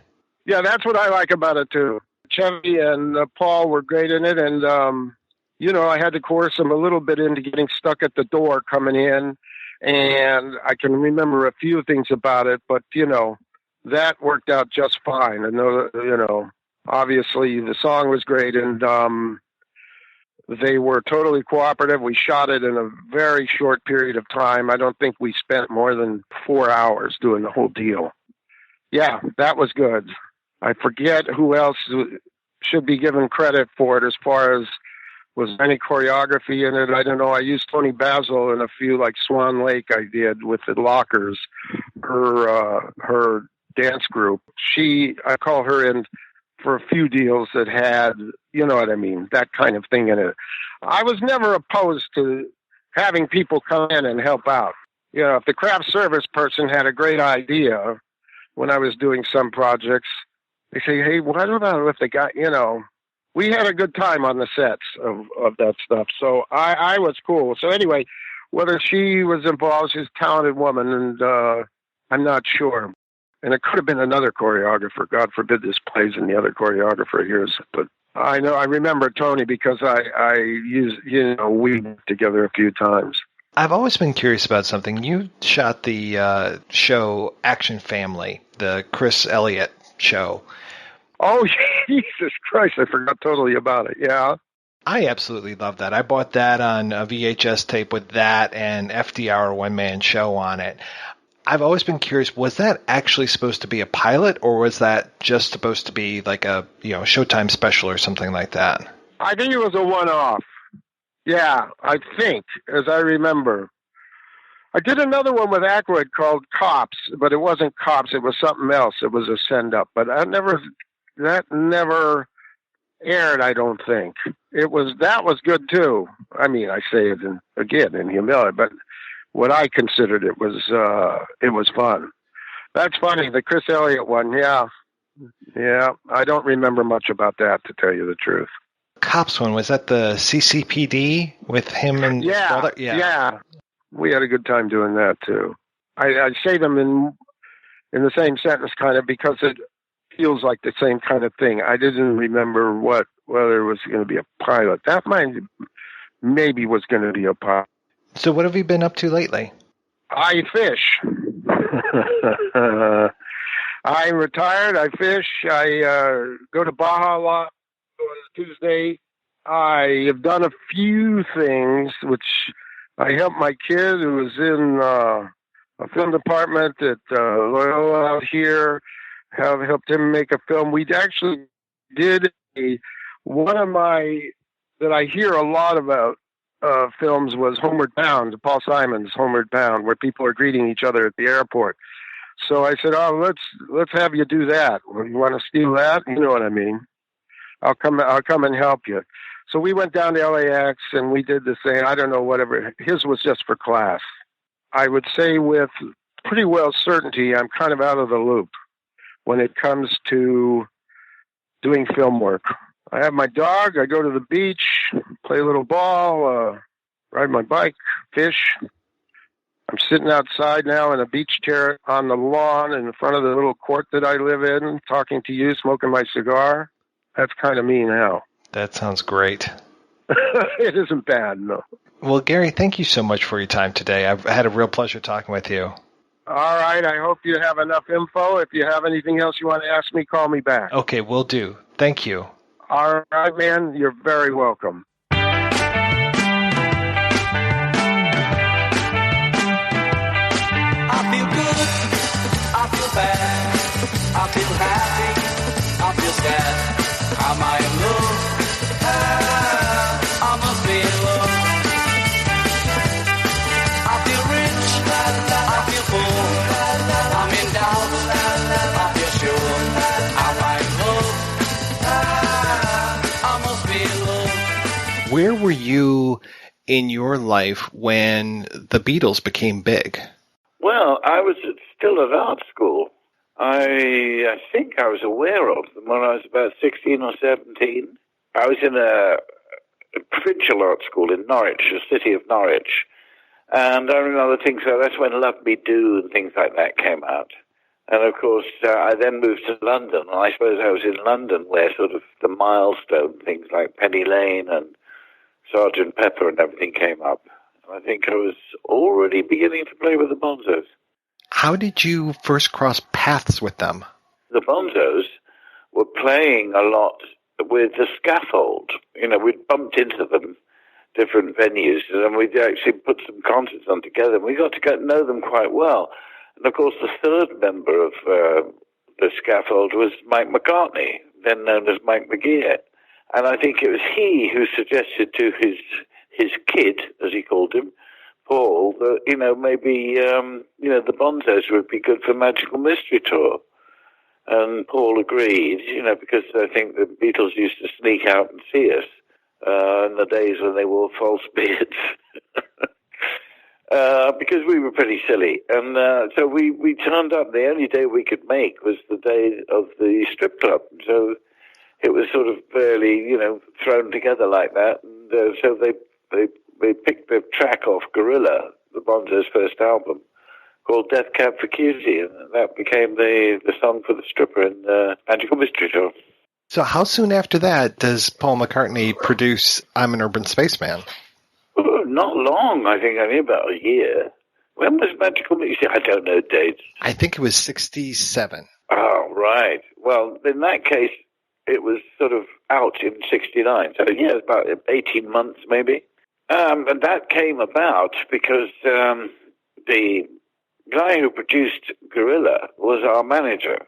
Yeah, that's what I like about it, too. Chevy and Paul were great in it. And, I had to coerce them a little bit into getting stuck at the door coming in. And I can remember a few things about it. But, that worked out just fine. And, obviously the song was great. And they were totally cooperative. We shot it in a very short period of time. I don't think we spent more than 4 hours doing the whole deal. Yeah, that was good. I forget who else should be given credit for it as far as was any choreography in it. I don't know. I used Tony Basil in a few, like Swan Lake I did with the Lockers, her dance group. I call her in for a few deals that had, you know what I mean, that kind of thing in it. I was never opposed to having people come in and help out. If the craft service person had a great idea when I was doing some projects, they say, hey, what about if the guy, we had a good time on the sets of that stuff. So I was cool. So anyway, whether she was involved, she's a talented woman, and I'm not sure. And it could have been another choreographer. God forbid this plays and the other choreographer hears it. But I remember Tony because we worked together a few times. I've always been curious about something. You shot the show Action Family, the Chris Elliott show. Oh, Jesus Christ, I forgot totally about it, yeah. I absolutely love that. I bought that on a VHS tape with that and FDR one-man show on it. I've always been curious, was that actually supposed to be a pilot, or was that just supposed to be like a Showtime special or something like that? I think it was a one-off. Yeah, I think, as I remember. I did another one with Aykroyd called Cops, but it wasn't Cops. It was something else. It was a send-up. But that never aired, I don't think. That was good, too. I mean, I say it in humility, but what I considered it was fun. That's funny. The Chris Elliott one, yeah. I don't remember much about that, to tell you the truth. Cops one, was that the CCPD with him and his brother? Yeah. We had a good time doing that too. I say them in the same sentence kind of because it feels like the same kind of thing. I didn't remember whether it was going to be a pilot. That maybe was going to be a pilot. So what have you been up to lately? I fish. I'm retired. I fish. I go to Baja a lot on Tuesday. I have done a few things, which I helped my kid who was in a film department at Loyola out here, have helped him make a film. We actually did one of my, that I hear a lot about, films was Homeward Bound, Paul Simon's Homeward Bound, where people are greeting each other at the airport. So I said, let's have you do that. Well, you want to steal that? You know what I mean? I'll come and help you. So we went down to LAX and we did the same. I don't know, whatever. His was just for class. I would say with pretty well certainty, I'm kind of out of the loop when it comes to doing film work. I have my dog. I go to the beach, play a little ball, ride my bike, fish. I'm sitting outside now in a beach chair on the lawn in front of the little court that I live in, talking to you, smoking my cigar. That's kind of me now. That sounds great. It isn't bad, no. Well, Gary, thank you so much for your time today. I've had a real pleasure talking with you. All right, I hope you have enough info. If you have anything else you want to ask me, call me back. Okay, will do. Thank you. All right, man, you're very welcome. I feel good, I feel bad, I feel happy, I feel sad. Am I in love? I must be in love. I feel rich, I feel poor, I'm in doubt, I feel sure. Am I in love? I must be in love. Where were you in your life when the Beatles became big? Well, I was still at art school. I think I was aware of them when I was about 16 or 17. I was in a provincial art school in Norwich, the city of Norwich. And I remember things like that's when Love Me Do and things like that came out. And, of course, I then moved to London. And I suppose I was in London where sort of the milestone things like Penny Lane and Sgt. Pepper and everything came up. I think I was already beginning to play with the Bonzos. How did you first cross paths with them? The Bonzos were playing a lot with the Scaffold. You know, we'd bumped into them, different venues, and we'd actually put some concerts on together. We got to get to know them quite well. And, of course, the third member of the Scaffold was Mike McCartney, then known as Mike McGear. And I think it was he who suggested to his kid, as he called him, Paul, that, you know, maybe, the Bonzos would be good for Magical Mystery Tour. And Paul agreed, you know, because I think the Beatles used to sneak out and see us in the days when they wore false beards. Because we were pretty silly. And so we turned up. The only day we could make was the day of the strip club. So it was sort of barely, you know, thrown together like that. And so they picked the track off Gorilla, the Bonzo's first album, called Death Cab for Cutie, and that became the song for the stripper in Magical Mystery Tour. So how soon after that does Paul McCartney produce I'm an Urban Spaceman? Oh, not long, I think, only about a year. When was Magical Mystery? I don't know dates. I think it was 67. Oh, right. Well, in that case, it was sort of out in 69. So, yeah, about 18 months maybe. And that came about because the guy who produced Gorilla was our manager,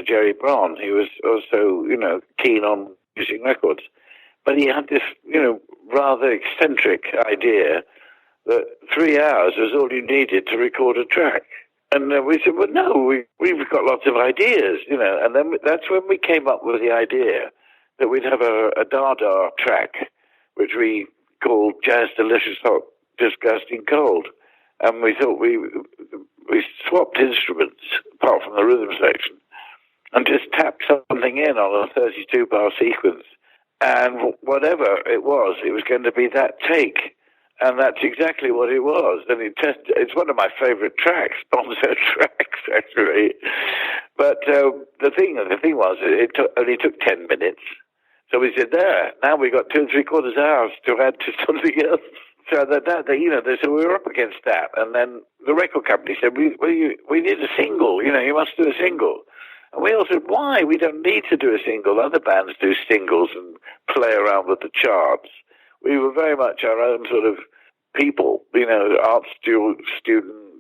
Jerry Braun. He was also, you know, keen on using records. But he had this, you know, rather eccentric idea that 3 hours was all you needed to record a track. And we said, well, no, we've got lots of ideas, you know. And then that's when we came up with the idea that we'd have a Dada track, which we called Jazz Delicious Hot Disgusting Cold. And we thought we swapped instruments, apart from the rhythm section, and just tapped something in on a 32-bar sequence. And whatever it was going to be that take. And that's exactly what it was. And it's one of my favorite tracks, Bonzo tracks, actually. But the thing was, it only took 10 minutes. So we said, now we've got 2 3/4 hours to add to something else. So so we were up against that. And then the record company said, we need a single, you know, you must do a single. And we all said, why? We don't need to do a single. Other bands do singles and play around with the charts. We were very much our own sort of people, you know, art student,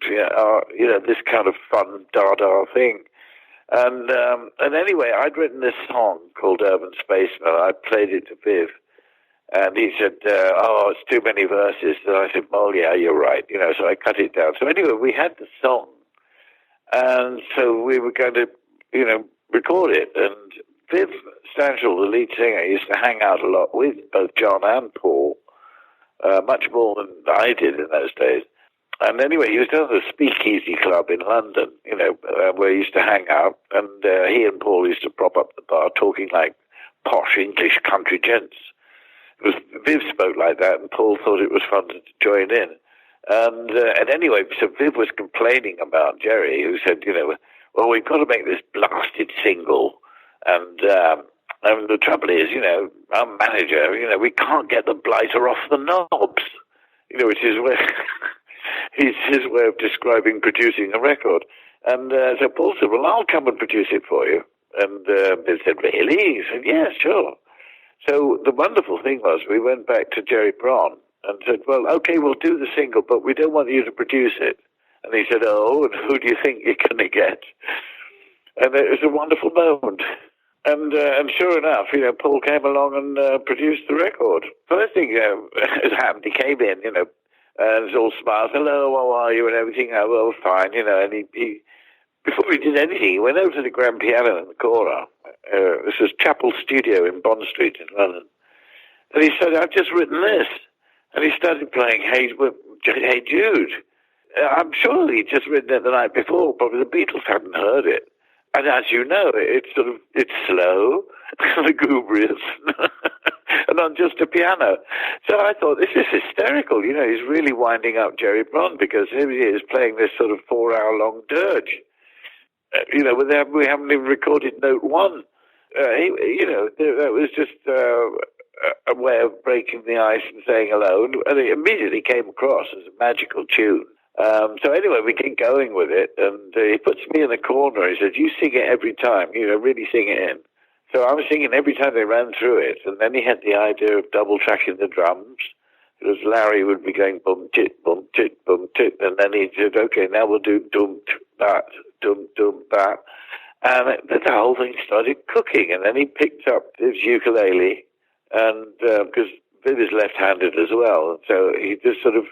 this kind of fun Dada thing. And anyway, I'd written this song called Urban Spaceman. I played it to Viv. And he said, it's too many verses. And I said, well, yeah, you're right. You know, so I cut it down. So anyway, we had the song. And so we were going to, you know, record it. And Viv Stanshall, the lead singer, used to hang out a lot with both John and Paul, much more than I did in those days. And anyway, he was down at the Speakeasy Club in London, you know, where he used to hang out. And he and Paul used to prop up the bar talking like posh English country gents. Viv spoke like that, and Paul thought it was fun to join in. And anyway, so Viv was complaining about Jerry, who said, you know, well, we've got to make this blasted single. And And the trouble is, our manager, we can't get the blighter off the knobs, which is his way of describing producing a record. And so Paul said, well, I'll come and produce it for you. And they said, really? He said, yeah, sure. So the wonderful thing was we went back to Jerry Braun and said, well, okay, we'll do the single, but we don't want you to produce it. And he said, oh, and who do you think you're going to get? And it was a wonderful moment. And sure enough, Paul came along and produced the record. First thing has happened, he came in, and was all smiles, hello, how are you, and everything. Oh, well, fine, and he before he did anything, he went over to the grand piano in the corner. This was Chapel Studio in Bond Street in London. And he said, I've just written this. And he started playing Hey Jude. I'm sure he'd just written it the night before, but the Beatles hadn't heard it. And as you know, it's slow, lugubrious, and on just a piano. So I thought, this is hysterical. He's really winding up Jerry Braun because here he is playing this sort of 4-hour-long dirge. We haven't even recorded note one. That was just a way of breaking the ice and saying hello. And it immediately came across as a magical tune. So anyway, we get going with it, and he puts me in the corner. He says, you sing it every time, really sing it in. So I was singing every time they ran through it, and then he had the idea of double-tracking the drums, because Larry would be going bum-tit, bum-tit, bum-tit, and then he said, okay, now we'll do dum-that, dum-dum-that. And the whole thing started cooking, and then he picked up his ukulele, and because Viv is left-handed as well, so he just sort of,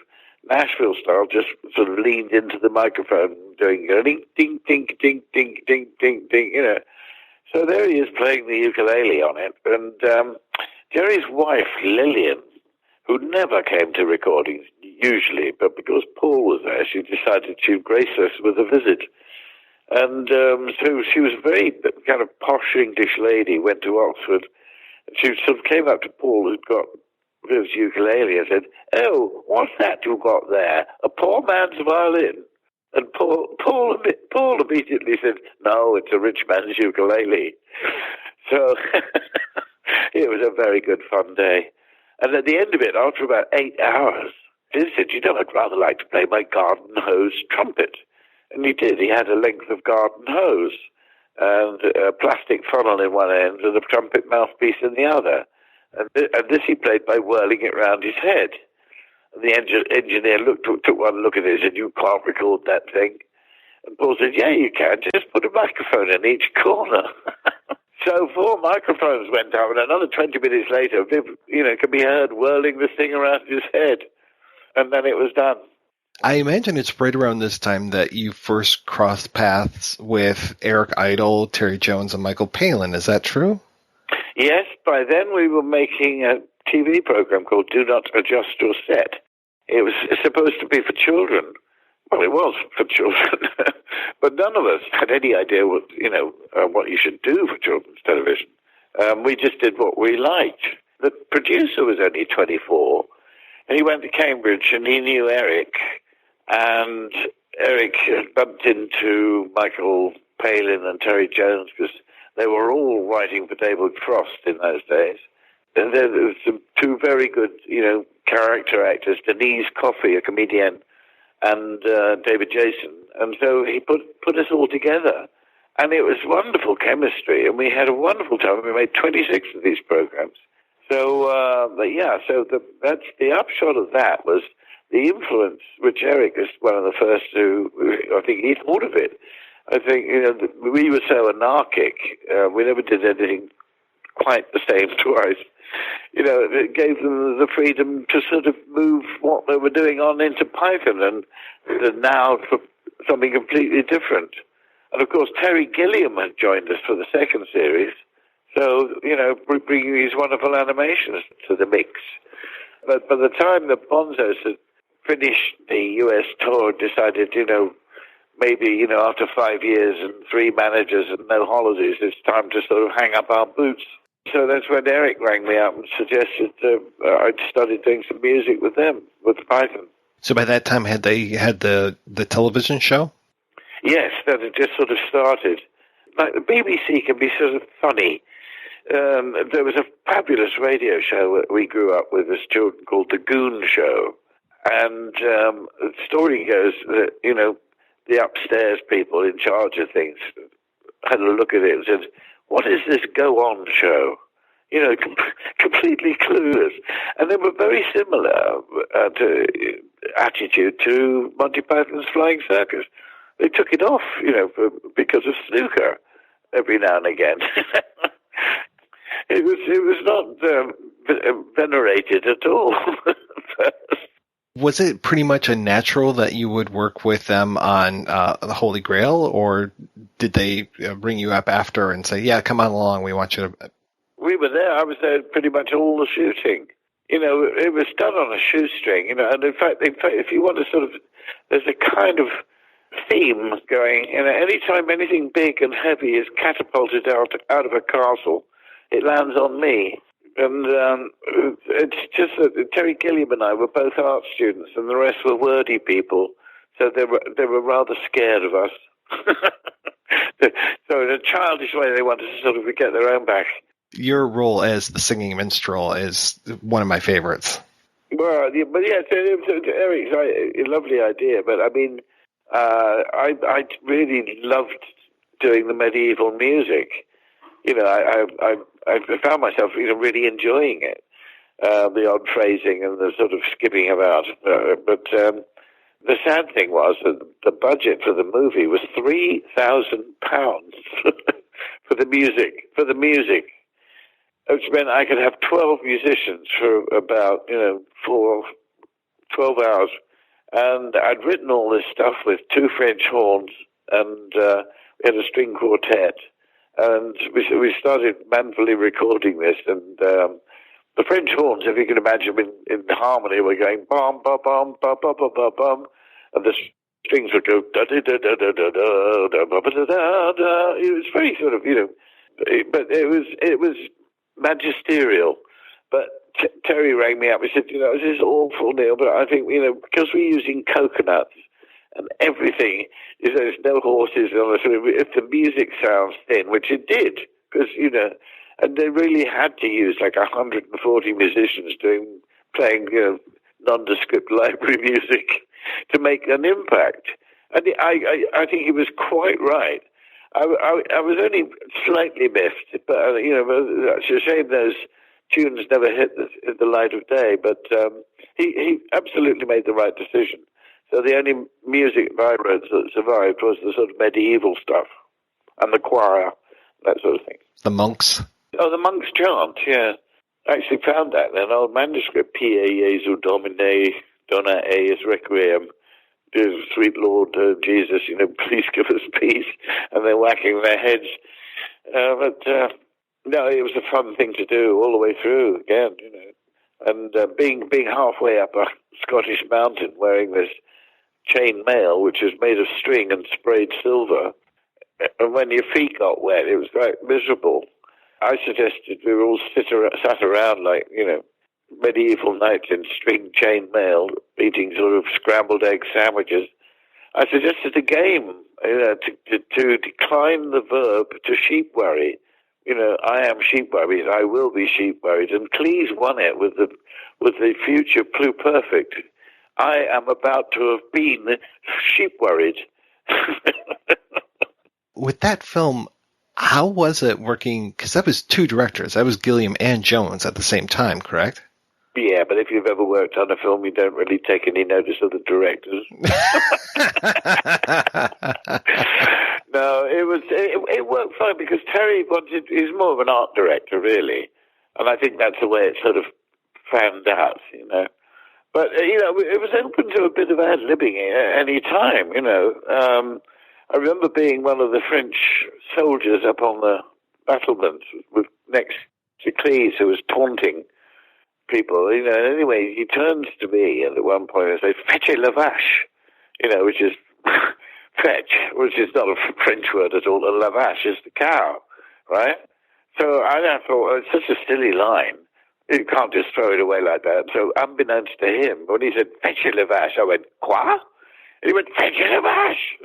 Nashville style, just sort of leaned into the microphone, doing ding, ding, ding, ding, ding, ding, ding, ding, So there he is playing the ukulele on it. And Jerry's wife, Lillian, who never came to recordings usually, but because Paul was there, she decided she'd grace us with a visit. And so she was a very kind of posh English lady, went to Oxford. And she sort of came up to Paul, who'd got his ukulele, and said, oh, what's that you've got there? A poor man's violin? And Paul immediately said, no, it's a rich man's ukulele. So it was a very good fun day. And at the end of it, after about 8 hours, he said, I'd rather like to play my garden hose trumpet. And he did. He had a length of garden hose and a plastic funnel in one end and a trumpet mouthpiece in the other. And this he played by whirling it round his head. And the engineer took one look at it and said, you can't record that thing. And Paul said, yeah, you can. Just put a microphone in each corner. So 4 microphones went up, and another 20 minutes later, Viv, could be heard whirling this thing around his head. And then it was done. I imagine it's right around this time that you first crossed paths with Eric Idle, Terry Jones, and Michael Palin. Is that true? Yes, by then we were making a TV program called Do Not Adjust Your Set. It was supposed to be for children. Well, it was for children, but none of us had any idea what you should do for children's television. We just did what we liked. The producer was only 24, and he went to Cambridge, and he knew Eric, and Eric had bumped into Michael Palin and Terry Jones because they were all writing for David Frost in those days. And there was two very good, character actors, Denise Coffey, a comedian, and David Jason. And so he put us all together. And it was wonderful chemistry, and we had a wonderful time. We made 26 of these programs. So, that's the upshot of that was the influence, which Eric is one of the first to, I think he thought of it. I think, we were so anarchic. We never did anything quite the same twice. It gave them the freedom to sort of move what they were doing on into Python and now for something completely different. And, of course, Terry Gilliam had joined us for the second series. So, bringing these wonderful animations to the mix. But by the time the Bonzos had finished the U.S. tour, decided, maybe, after 5 years and 3 managers and no holidays, it's time to sort of hang up our boots. So that's when Eric rang me up and suggested I'd started doing some music with them, with Python. So by that time, had they had the television show? Yes, that had just sort of started. Like the BBC can be sort of funny. there was a fabulous radio show that we grew up with as children called The Goon Show. And the story goes that, the upstairs people in charge of things had a look at it and said, what is this go-on show? Completely clueless. And they were very similar attitude to Monty Python's Flying Circus. They took it off, because of snooker every now and again. It was not venerated at all. Was it pretty much a natural that you would work with them on the Holy Grail, or did they bring you up after and say, yeah, come on along, we want you to... We were there. I was there pretty much all the shooting. It was done on a shoestring, and in fact, if you want to sort of... There's a kind of theme going, anytime anything big and heavy is catapulted out of a castle, it lands on me. And it's just that Terry Gilliam and I were both art students, and the rest were wordy people, so they were rather scared of us. So in a childish way, they wanted to sort of get their own back. Your role as the singing minstrel is one of my favorites. Well, but yeah, Eric's a lovely idea, but I mean, I really loved doing the medieval music. I found myself, really enjoying it, the odd phrasing and the sort of skipping about. But the sad thing was that the budget for the movie was £3,000 for the music. Which meant I could have 12 musicians for about, 12 hours. And I'd written all this stuff with 2 French horns, and we had a string quartet. And we started manfully recording this, and the French horns, if you can imagine, in harmony, were going bum, bum, bum, bum, bum, bum, bum, bum, and the strings would go da da da da da da da da da da da. It was very sort of, but it was magisterial. But Terry rang me up. He said, this is awful, Neil, but I think, because we're using coconuts and everything, there's no horses on us. If the music sounds thin, which it did, because, and they really had to use like 140 musicians playing, nondescript library music to make an impact. And I think he was quite right. I was only slightly miffed, but it's a shame those tunes never hit the light of day. But he absolutely made the right decision. So the only music I wrote that survived was the sort of medieval stuff and the choir, that sort of thing. The monks. Oh, the monks' chant. Yeah, I actually found that in an old manuscript. Pie Jesu Domine Dona Eis Requiem. Dear sweet Lord Jesus, please give us peace. And they're whacking their heads. No, it was a fun thing to do all the way through again, And being halfway up a Scottish mountain wearing this chain mail, which is made of string and sprayed silver, and when your feet got wet, it was quite miserable. I suggested we all sat around like, medieval knights in string chain mail, eating sort of scrambled egg sandwiches. I suggested a game, to decline the verb to sheep worry. I am sheep worried, I will be sheep worried, and Cleese won it with the future pluperfect. I am about to have been sheep worried. With that film, how was it working? Because that was 2 directors. That was Gilliam and Jones at the same time, correct? Yeah, but if you've ever worked on a film, you don't really take any notice of the directors. No, it worked fine because Terry he's more of an art director, really. And I think that's the way it sort of fanned out, But, it was open to a bit of ad-libbing at any time, I remember being one of the French soldiers up on the battlements next to Cleese, who was taunting people, Anyway, he turns to me at one point and says, "Fetchez la vache," which is fetch, which is not a French word at all. And la vache is the cow, right? So I thought, it's such a silly line. You can't just throw it away like that. So unbeknownst to him, when he said, "Fetchez la vache," I went, "Quoi?" And he went, "Fetchez la vache,"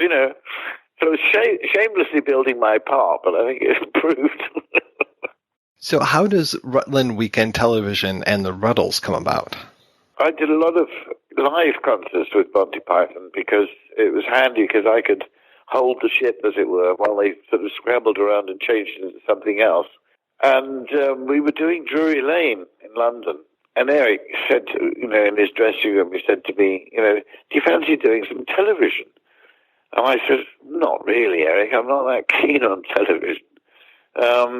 So I was shamelessly building my part, but I think it improved. So how does Rutland Weekend Television and the Rutles come about? I did a lot of live concerts with Monty Python because it was handy because I could hold the ship, as it were, while they sort of scrambled around and changed into something else. And we were doing Drury Lane in London. And Eric said, in his dressing room, he said to me, do you fancy doing some television? And I said, not really, Eric. I'm not that keen on television.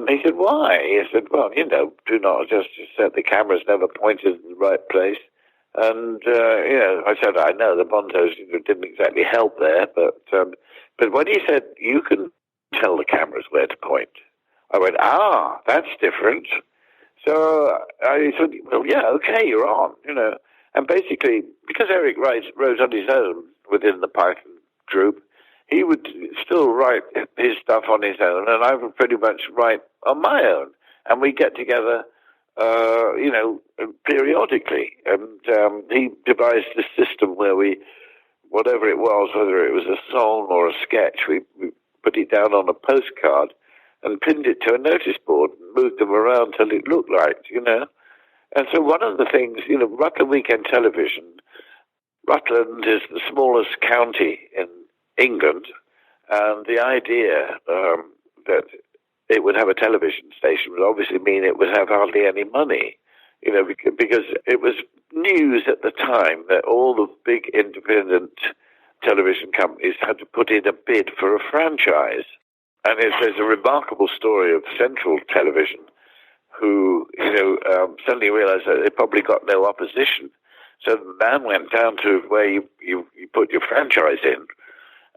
He said, why? He said, well, do not just set the cameras never pointed in the right place. And, I said, I know the Bonzos didn't exactly help there, but when he said, you can tell the cameras where to point, I went, that's different. So I said, well, yeah, okay, you're on, And basically, because Eric wrote on his own within the Python group, he would still write his stuff on his own, and I would pretty much write on my own. And we get together, periodically. And he devised this system where whatever it was, whether it was a song or a sketch, we put it down on a postcard and pinned it to a notice board and moved them around till it looked like, And so one of the things, Rutland Weekend Television, Rutland is the smallest county in England, and the idea that it would have a television station would obviously mean it would have hardly any money, because it was news at the time that all the big independent television companies had to put in a bid for a franchise. And there's a remarkable story of Central Television, who, suddenly realized that they probably got no opposition. So the man went down to where you put your franchise in,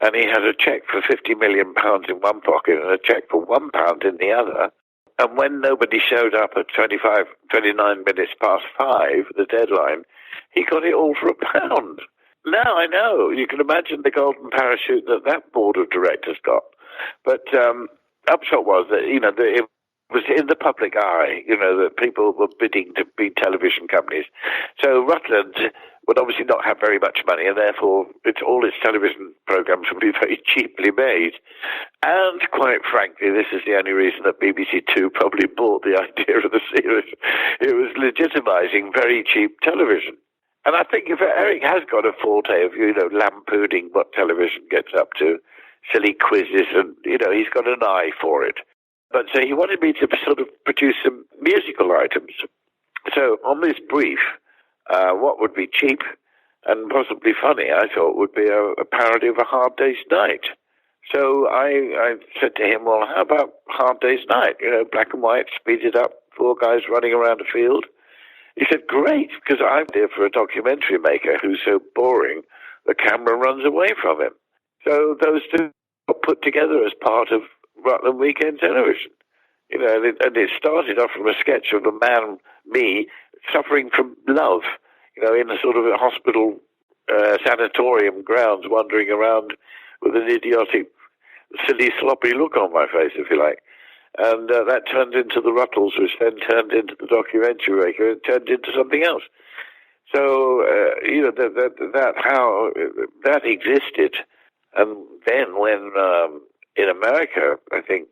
and he had a check for £50 million in one pocket and a check for £1 in the other. And when nobody showed up at 29 minutes past 5, the deadline, he got it all for £1. Now I know. You can imagine the golden parachute that board of directors got. But upshot was that, it was in the public eye, that people were bidding to be television companies. So Rutland would obviously not have very much money, and therefore all its television programs would be very cheaply made. And quite frankly, this is the only reason that BBC Two probably bought the idea of the series. It was legitimizing very cheap television. And I think if Eric has got a forte of, lampooning what television gets up to, silly quizzes, and, he's got an eye for it. But so he wanted me to sort of produce some musical items. So on this brief, what would be cheap and possibly funny, I thought, would be a parody of A Hard Day's Night. So I said to him, well, how about Hard Day's Night? Black and white, speeded up, 4 guys running around a field. He said, great, because I'm there for a documentary maker who's so boring, the camera runs away from him. So those two were put together as part of Rutland Weekend Television. And it started off from a sketch of a man, me, suffering from love, in a sort of a hospital sanatorium grounds, wandering around with an idiotic, silly, sloppy look on my face, if you like. And that turned into the Rutles, which then turned into the documentary maker, and turned into something else. So, that existed. And then when, in America, I think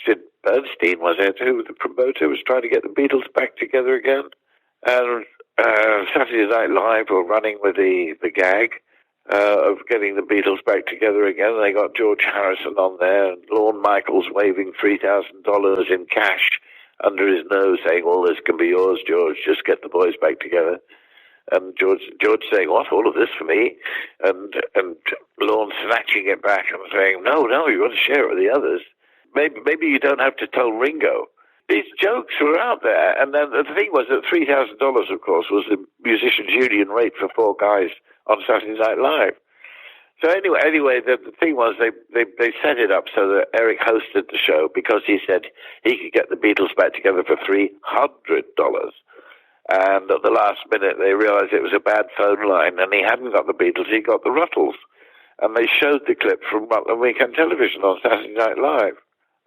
Sid Bursztynski was it, who was the promoter, was trying to get the Beatles back together again. And Saturday Night Live were running with the gag of getting the Beatles back together again. They got George Harrison on there, and Lorne Michaels waving $3,000 in cash under his nose, saying, well, this can be yours, George, just get the boys back together. And George saying, what, all of this for me? And Lorne snatching it back and saying, no, you want to share it with the others. Maybe you don't have to tell Ringo. These jokes were out there. And then the thing was that $3,000, of course, was the musicians' union rate for 4 guys on Saturday Night Live. So anyway, the thing was they set it up so that Eric hosted the show because he said he could get the Beatles back together for $300. And at the last minute, they realized it was a bad phone line, and he hadn't got the Beatles, he got the Rutles. And they showed the clip from Rutland Weekend Television on Saturday Night Live.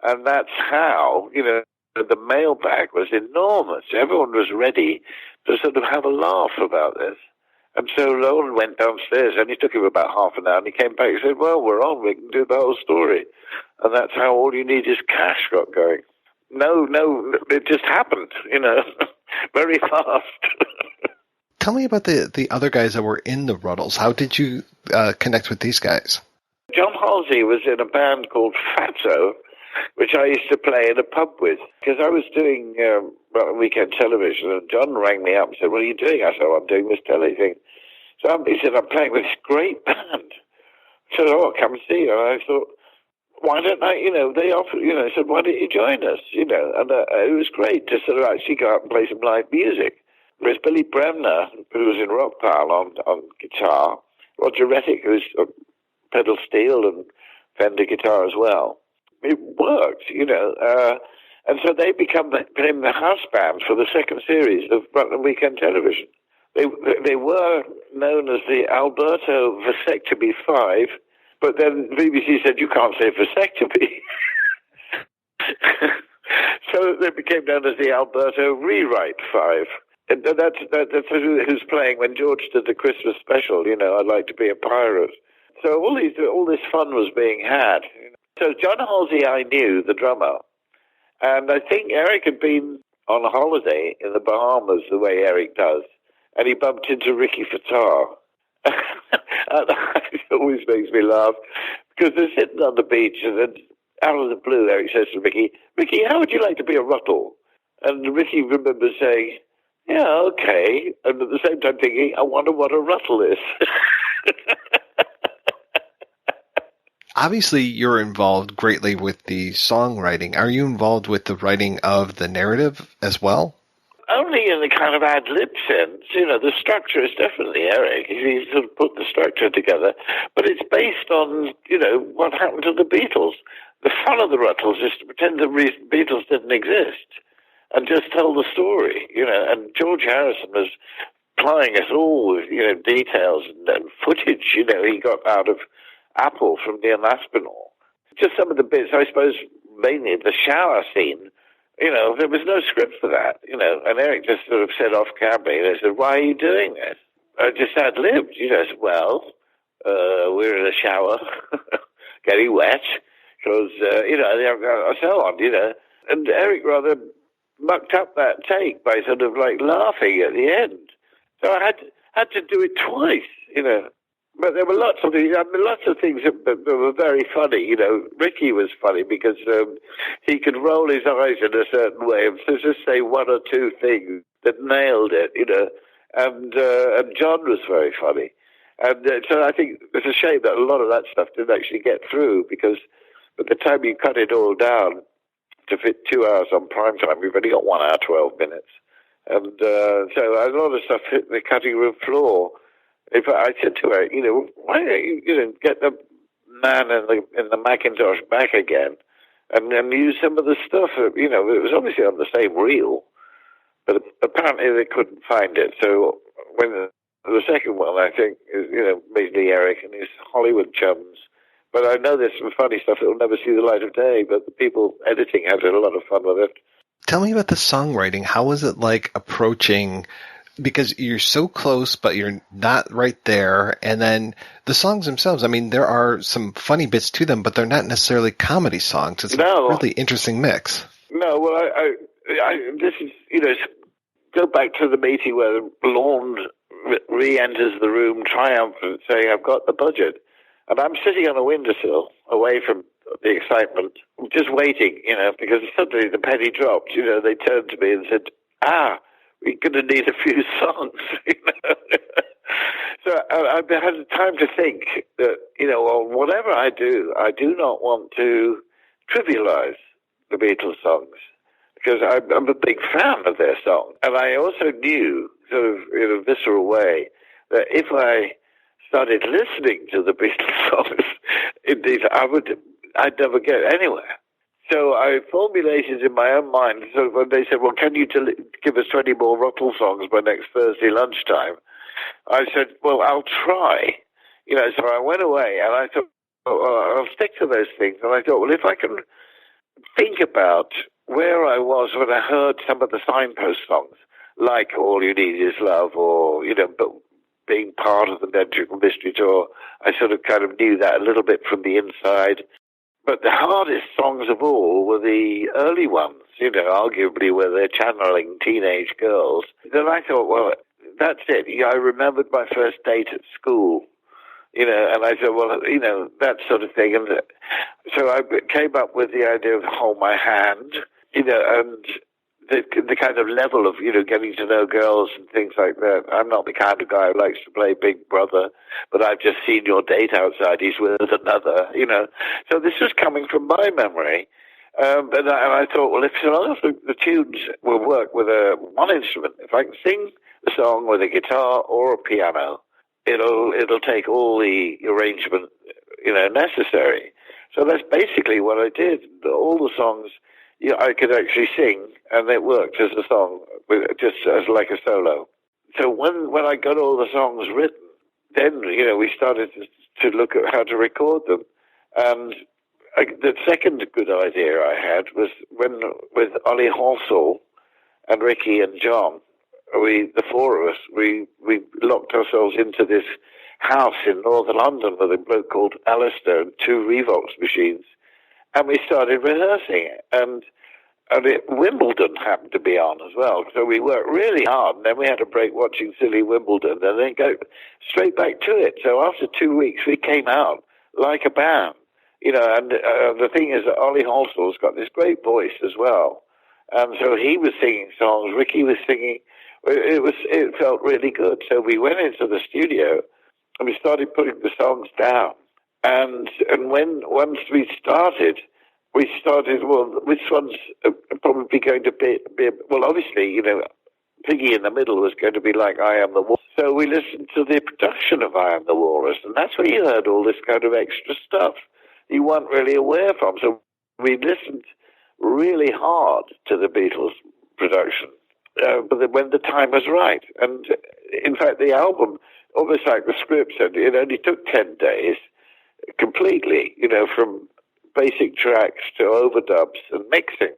And that's how, the mailbag was enormous. Everyone was ready to sort of have a laugh about this. And so Lorne went downstairs, and it took him about half an hour, and he came back and said, well, we're on, we can do the whole story. And that's how All You Need Is Cash got going. No, it just happened, very fast. Tell me about the other guys that were in the Rutles. How did you connect with these guys? John Halsey was in a band called Fatso, which I used to play in a pub with, because I was doing Rutland Weekend Television, and John rang me up and said, "What are you doing?" I said, "I'm doing this telly thing." So he said, "I'm playing with this great band." I said, "Oh, I'll come and see you." And I thought, why don't I, they offered, said, "Why don't you join us?" And it was great to sort of actually go out and play some live music. There's Billy Bremner, who was in Rockpile on guitar, Roger Rettick, who's pedal steel and Fender guitar as well. It worked, and so they became the house band for the second series of Rutland Weekend Television. They were known as the Alberto Vasectomy 5, but then the BBC said, "You can't say vasectomy." So they became known as the Alberto Rewrite 5. And that's who's playing when George did the Christmas special, "I'd Like to Be a Pirate." So all this fun was being had. So John Halsey, I knew, the drummer, and I think Eric had been on a holiday in the Bahamas, the way Eric does, and he bumped into Ricky Fattar. It always makes me laugh, because they're sitting on the beach, and then out of the blue, Eric says to Ricky, "How would you like to be a Ruttle?" And Ricky remembers saying, "Yeah, okay," and at the same time thinking, "I wonder what a Ruttle is." Obviously, you're involved greatly with the songwriting. Are you involved with the writing of the narrative as well? Only in the kind of ad-lib sense. The structure is definitely Eric. He sort of put the structure together. But it's based on, what happened to the Beatles. The fun of the Rutles is to pretend the Beatles didn't exist and just tell the story, And George Harrison was plying us all with, details and footage, he got out of Apple from Neil Aspinall. Just some of the bits, I suppose, mainly the shower scene. There was no script for that, and Eric just sort of said off camera, he said, "Why are you doing this?" I just ad-libbed, I said, "Well, we're in a shower, getting wet, because, so on, And Eric rather mucked up that take by sort of like laughing at the end. So I had to do it twice, But there were lots of things that were very funny. Ricky was funny because he could roll his eyes in a certain way and just say one or two things that nailed it, And John was very funny. And so I think it's a shame that a lot of that stuff didn't actually get through, because by the time you cut it all down to fit 2 hours on prime time, we've only got 1 hour, 12 minutes. And so a lot of stuff hit the cutting room floor. In fact, I said to her, why don't you, get the man in the Macintosh back again and use some of the stuff? It was obviously on the same reel, but apparently they couldn't find it. So when the second one, I think, is, mainly Eric and his Hollywood chums. But I know there's some funny stuff that will never see the light of day, but the people editing had a lot of fun with it. Tell me about the songwriting. How was it like approaching, because you're so close, but you're not right there. And then the songs themselves, I mean, there are some funny bits to them, but they're not necessarily comedy songs. It's a really interesting mix. No, well, I this is, go back to the meeting where Lorne re-enters the room triumphant, saying, "I've got the budget." And I'm sitting on a windowsill, away from the excitement, just waiting, because suddenly the penny dropped. They turned to me and said, "We're going to need a few songs." So I had time to think that, whatever I do not want to trivialize the Beatles songs, because I'm a big fan of their song. And I also knew, sort of in a visceral way, that if I started listening to the Beatles songs, indeed, I'd never get anywhere. So I formulated in my own mind, so when they said, "Well, can you give us 20 more Rutles songs by next Thursday lunchtime?" I said, "Well, I'll try." So I went away and I thought, I'll stick to those things. And I thought, well, if I can think about where I was when I heard some of the Signpost songs, like All You Need Is Love, or, but being part of the Magical Mystery Tour, I sort of kind of knew that a little bit from the inside. But the hardest songs of all were the early ones, arguably where they're channeling teenage girls. Then I thought, well, that's it. I remembered my first date at school, and I said, well, that sort of thing. And so I came up with the idea of Hold My Hand, and the kind of level of, getting to know girls and things like that. I'm not the kind of guy who likes to play Big Brother, but I've just seen your date outside. He's with another, So this was coming from my memory. And I thought, well, if a lot of the tunes will work with one instrument, if I can sing the song with a guitar or a piano, it'll take all the arrangement, necessary. So that's basically what I did. All the songs, I could actually sing, and it worked as a song, just as like a solo. So when I got all the songs written, then, we started to look at how to record them. And the second good idea I had was with Ollie Halsall and Ricky and John, the four of us, we locked ourselves into this house in northern London with a bloke called Alistair and two Revox machines, and we started rehearsing it. And Wimbledon happened to be on as well, so we worked really hard, and then we had a break watching silly Wimbledon, and then go straight back to it. So after 2 weeks, we came out like a band. And the thing is that Ollie Halsall's got this great voice as well. And so he was singing songs, Ricky was singing. It felt really good. So we went into the studio and we started putting the songs down. And once we started, well, which one's probably going to be well, obviously, Piggy in the middle was going to be like I Am the Walrus. So we listened to the production of I Am the Walrus, and that's where you heard all this kind of extra stuff you weren't really aware from. So we listened really hard to the Beatles production, but when the time was right. And in fact, the album, almost like the script said, it only took 10 days completely, from basic tracks to overdubs and mixing.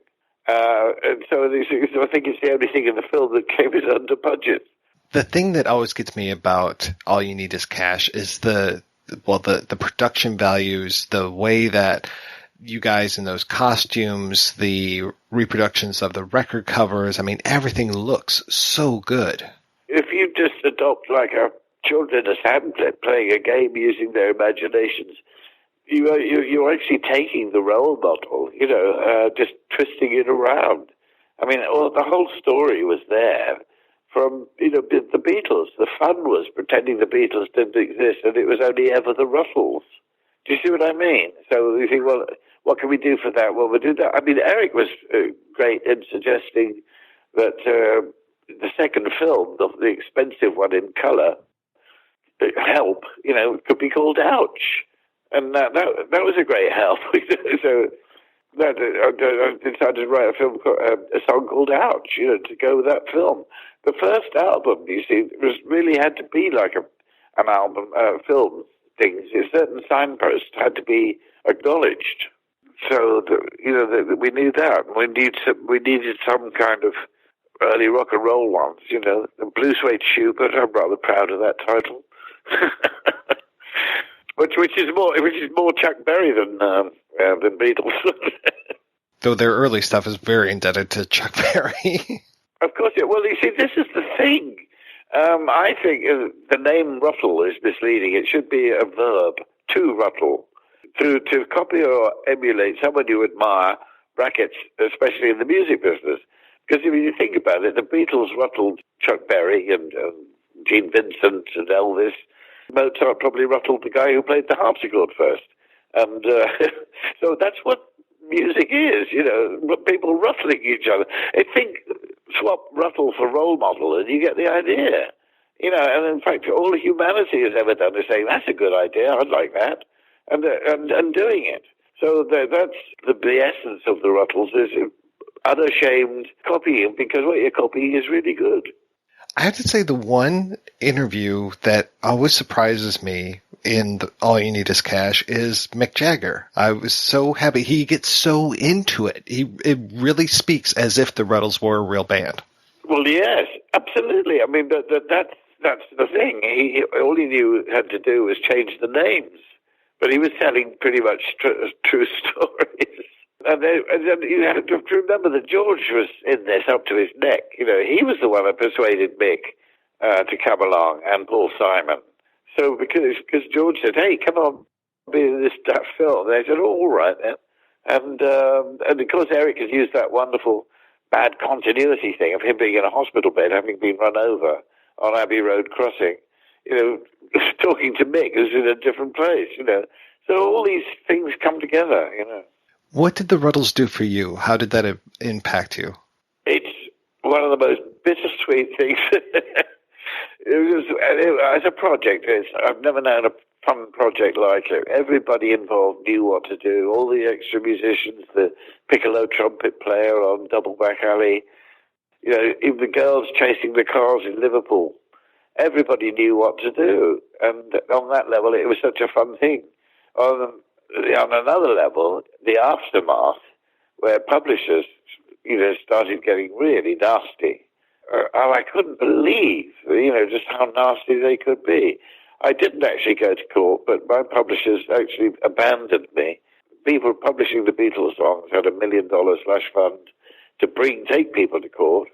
And so I think it's the only thing in the film that came in under budget. The thing that always gets me about All You Need Is Cash is the production values, the way that you guys in those costumes, the reproductions of the record covers, I mean, everything looks so good. If you just adopt like a children's handlet playing a game using their imaginations, you're actually taking the role model, just twisting it around. I mean, the whole story was there from, the Beatles. The fun was pretending the Beatles didn't exist and it was only ever the Rutles. Do you see what I mean? So you think, well, what can we do for that? Well, we'll do that. I mean, Eric was great in suggesting that the second film, the expensive one in colour, Help, could be called Ouch. And that was a great help. So I decided to write a song called Ouch, to go with that film. The first album, you see, really had to be like an album, film things. Certain signposts had to be acknowledged. So, we knew that. We needed some kind of early rock and roll ones, The Blue Suede Shoe, but I'm rather proud of that title. Which is more Chuck Berry than Beatles. Though their early stuff is very indebted to Chuck Berry. Of course, yeah. Well, you see, this is the thing. I think the name Rutle is misleading. It should be a verb, to rutle. To copy or emulate someone you admire, brackets, especially in the music business. Because if you think about it, the Beatles rutled Chuck Berry and Gene Vincent and Elvis. Mozart probably rutled the guy who played the harpsichord first. And so that's what music is, people ruttling each other. I think swap Rutle for role model and you get the idea. And in fact, all humanity has ever done is saying, that's a good idea, I'd like that, and doing it. So that's the essence of the Rutles, is unashamed copying, because what you're copying is really good. I have to say the one interview that always surprises me in All You Need Is Cash is Mick Jagger. I was so happy. He gets so into it. It really speaks as if the Rutles were a real band. Well, yes, absolutely. I mean, that's the thing. All he had to do was change the names. But he was telling pretty much true stories. And then you have to remember that George was in this up to his neck. He was the one that persuaded Mick to come along, and Paul Simon. So because George said, "Hey, come on, be in this film," they said, "Oh, all right then." And of course, Eric has used that wonderful bad continuity thing of him being in a hospital bed, having been run over on Abbey Road crossing. Talking to Mick who's in a different place. So all these things come together. What did the Rutles do for you? How did that impact you? It's one of the most bittersweet things. As a project, I've never known a fun project like it. Everybody involved knew what to do. All the extra musicians, the piccolo trumpet player on Double Back Alley, even the girls chasing the cars in Liverpool. Everybody knew what to do. And on that level, it was such a fun thing. On another level, the aftermath, where publishers, started getting really nasty. I couldn't believe, just how nasty they could be. I didn't actually go to court, but my publishers actually abandoned me. People publishing the Beatles songs had $1 million slush fund to take people to court.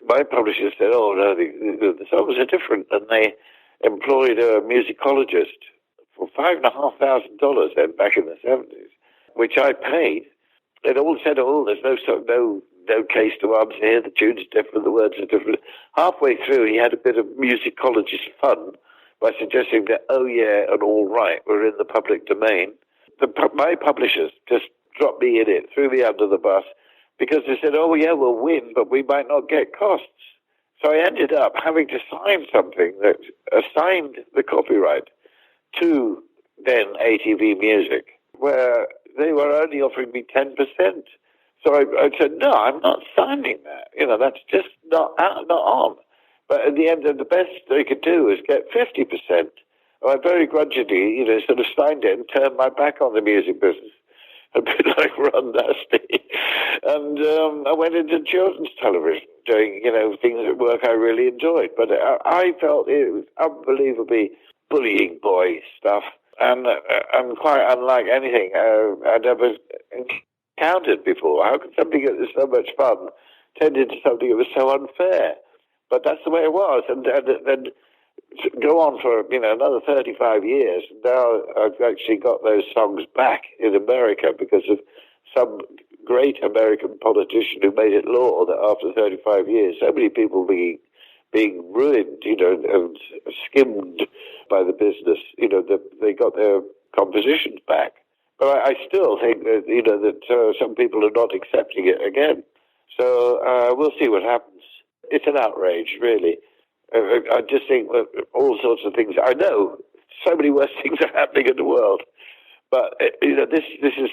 My publishers said, "Oh no, the songs are different," and they employed a musicologist for $5,500 then back in the 70s, which I paid. It all said, "Oh, there's no case to answer here. The tune's different, the words are different." Halfway through, he had a bit of musicologist fun by suggesting that, "Oh yeah, and all right, we're in the public domain." My publishers just dropped me in it, threw me under the bus, because they said, "Oh yeah, we'll win, but we might not get costs." So I ended up having to sign something that assigned the copyright to then ATV Music, where they were only offering me 10%. So I said, "No, I'm not signing that. That's just not on." But in the end, the best they could do is get 50%. I very grudgingly, sort of signed it and turned my back on the music business, a bit like Ron Dusty. And I went into children's television, doing, things at work I really enjoyed. But I felt it was unbelievably bullying boy stuff, and quite unlike anything I'd ever encountered before. How could something that was so much fun turned into something that was so unfair? But that's the way it was, and then go on for another 35 years. Now I've actually got those songs back in America because of some great American politician who made it law that after 35 years, so many people being ruined, and skimmed by the business, that they got their compositions back. But I still think that, that some people are not accepting it again. So we'll see what happens. It's an outrage, really. I just think that all sorts of things. I know so many worse things are happening in the world, but this is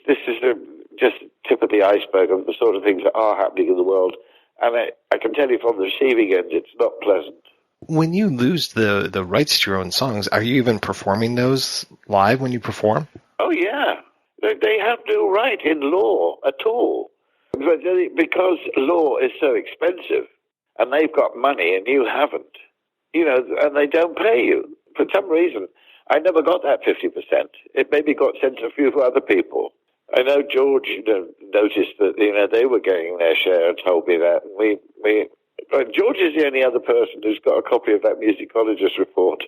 just tip of the iceberg of the sort of things that are happening in the world. And I can tell you from the receiving end, it's not pleasant. When you lose the rights to your own songs, are you even performing those live when you perform? Oh yeah, they have no right in law at all, because law is so expensive, and they've got money and you haven't. And they don't pay you. For some reason, I never got that 50%. It maybe got sent to a few other people. I know George noticed that, they were getting their share and told me that. And George is the only other person who's got a copy of that musicologist report.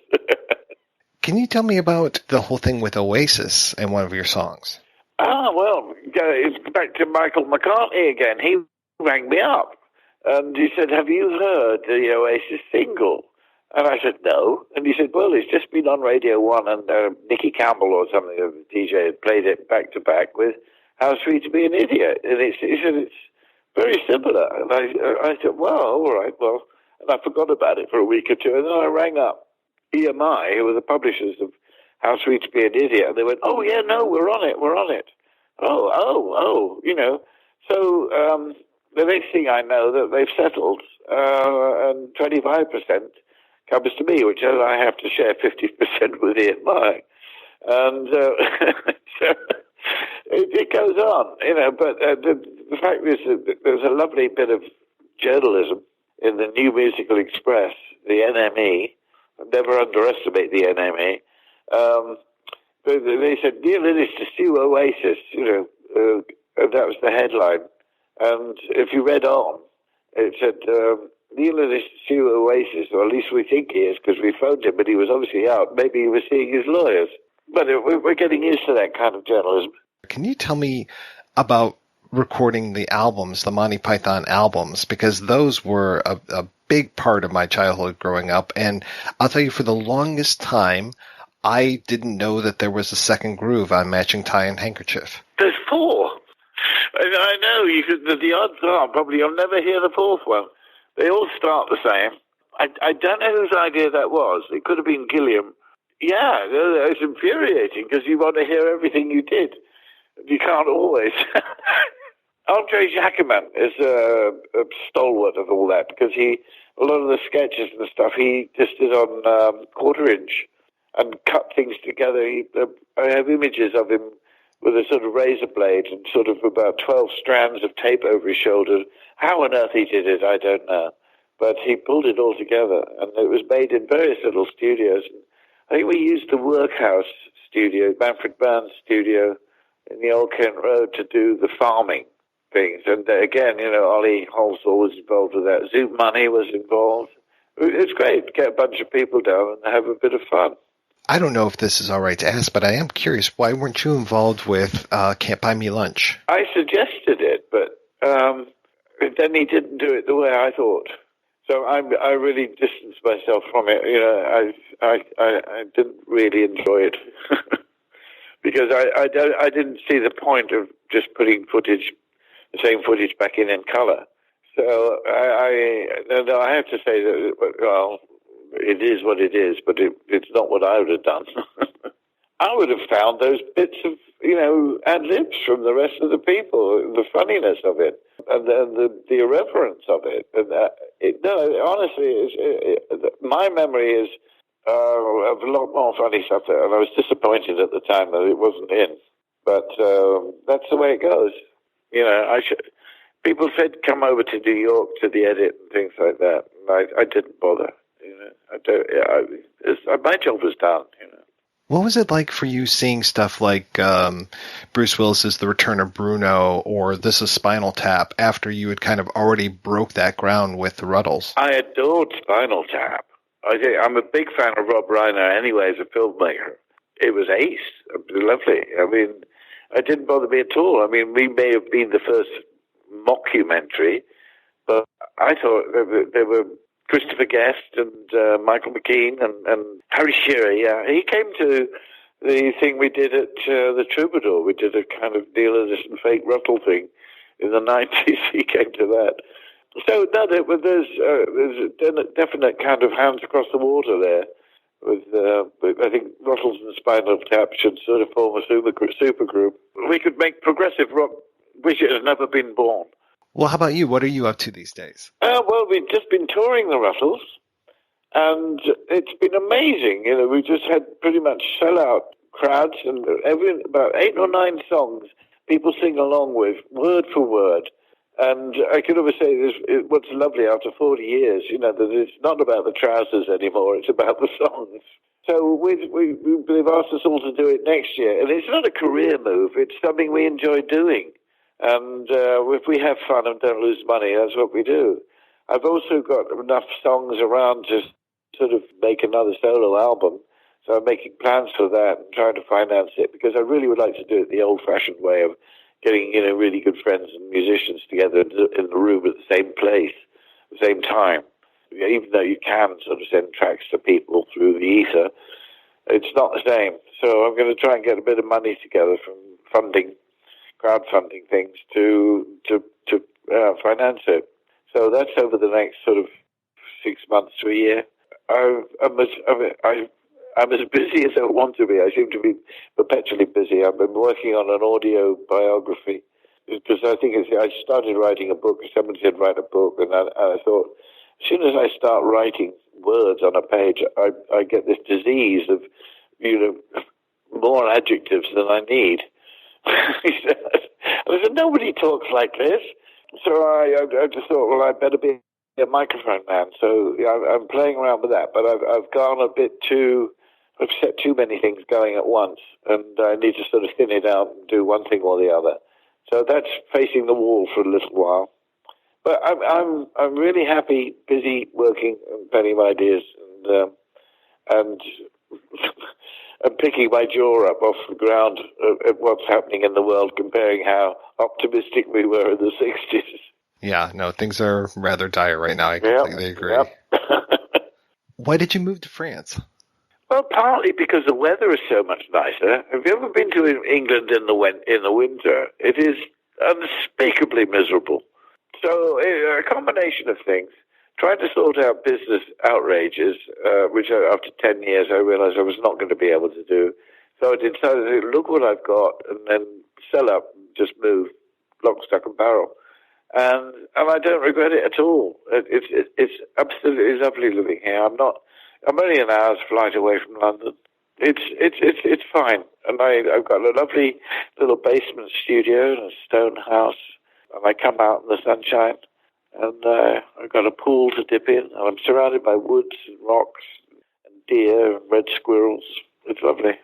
Can you tell me about the whole thing with Oasis and one of your songs? Well, it's back to Michael McCartney again. He rang me up and he said, "Have you heard the Oasis single?" And I said, "No." And he said, "Well, it's just been on Radio 1 and Nicky Campbell or something, the DJ, had played it back to back with How Sweet to Be an Idiot." And he said, "It's very similar." And I said, "Well, all right, well." And I forgot about it for a week or two. And then I rang up EMI, who were the publishers of How Sweet to Be an Idiot. And they went, "Oh, yeah, no, we're on it. Oh. So the next thing I know, that they've settled, and 25% comes to me, which I have to share 50% with EMI. And so it goes on, but the fact is that there's a lovely bit of journalism in the New Musical Express, the NME. Never underestimate the NME. They said, "Dear Linus, to sue Oasis, That was the headline. And if you read on, it said, Neil is to Oasis, or at least we think he is, because we phoned him, but he was obviously out. Maybe he was seeing his lawyers. But we're getting used to that kind of journalism. Can you tell me about recording the albums, the Monty Python albums, because those were a big part of my childhood growing up. And I'll tell you, for the longest time, I didn't know that there was a second groove on Matching Tie and Handkerchief. There's 4. I know, the odds are probably you'll never hear the 4th one. They all start the same. I don't know whose idea that was. It could have been Gilliam. Yeah, it's infuriating because you want to hear everything you did. You can't always. Andre Jacquemin is a stalwart of all that because a lot of the sketches and stuff he just did on quarter-inch and cut things together. I have images of him with a sort of razor blade and sort of about 12 strands of tape over his shoulder. How on earth he did it, I don't know. But he pulled it all together, and it was made in various little studios. I think we used the Workhouse studio, Manfred Burn's studio in the Old Kent Road to do the farming things. And again, Ollie Halsall was involved with that. Zoot Money was involved. It's great to get a bunch of people down and have a bit of fun. I don't know if this is all right to ask, but I am curious, why weren't you involved with Can't Buy Me Lunch? I suggested it, but then he didn't do it the way I thought. So I really distanced myself from it. I didn't really enjoy it because I didn't see the point of just putting the same footage back in color. So I have to say that, well, it is what it is, but it's not what I would have done. I would have found those bits of, ad-libs from the rest of the people, the funniness of it, and the irreverence of it. And honestly, my memory is of a lot more funny stuff there, and I was disappointed at the time that it wasn't in. But that's the way it goes. People said come over to New York to the edit and things like that, and I didn't bother. My job was done. What was it like for you seeing stuff like Bruce Willis's The Return of Bruno or This Is Spinal Tap after you had kind of already broke that ground with the Rutles? I adored Spinal Tap. I'm a big fan of Rob Reiner anyway as a filmmaker. It was ace. Lovely. I mean, it didn't bother me at all. I mean, we may have been the first mockumentary, but I thought there were Christopher Guest and Michael McKean and Harry Shearer. Yeah, he came to the thing we did at the Troubadour. We did a kind of Neil Anderson fake Ruttle thing in the 90s. He came to that. So no, there's a definite kind of hands across the water there. With I think Rutles and Spinal Tap should sort of form a super group. We could make progressive rock. Wish it had never been born. Well, how about you? What are you up to these days? Well, we've just been touring the Rutles, and it's been amazing. We just had pretty much sellout crowds, and about 8 or 9 songs people sing along with, word for word. And I can always say what's lovely after 40 years, that it's not about the trousers anymore, it's about the songs. So they've asked us all to do it next year. And it's not a career move, it's something we enjoy doing. And if we have fun and don't lose money, that's what we do. I've also got enough songs around to sort of make another solo album. So I'm making plans for that and trying to finance it because I really would like to do it the old-fashioned way of getting, really good friends and musicians together in the room at the same place, at the same time. Even though you can sort of send tracks to people through the ether, it's not the same. So I'm going to try and get a bit of money together from crowdfunding things to finance it. So that's over the next sort of 6 months to a year. I'm as busy as I want to be. I seem to be perpetually busy. I've been working on an audio biography because I think I started writing a book. Someone said write a book, and I thought as soon as I start writing words on a page, I get this disease of more adjectives than I need. I said, nobody talks like this. So I just thought, well, I better be a microphone man. So I'm playing around with that, but I've gone a bit too. I've set too many things going at once, and I need to sort of thin it out and do one thing or the other. So that's facing the wall for a little while. But I'm really happy, busy working and penning my ideas and and picking my jaw up off the ground at what's happening in the world, comparing how optimistic we were in the 60s. Yeah, no, things are rather dire right now. I completely agree. Yep. Why did you move to France? Well, partly because the weather is so much nicer. Have you ever been to England in the winter? It is unspeakably miserable. So a combination of things. Trying to sort out business outrages, which after 10 years I realized I was not going to be able to do. So I decided to look what I've got and then sell up, just move, lock, stock and barrel. And I don't regret it at all. It's absolutely lovely living here. I'm only an hour's flight away from London. It's fine. And I've got a lovely little basement studio and a stone house. And I come out in the sunshine. And I've got a pool to dip in, and I'm surrounded by woods and rocks and deer and red squirrels. It's lovely.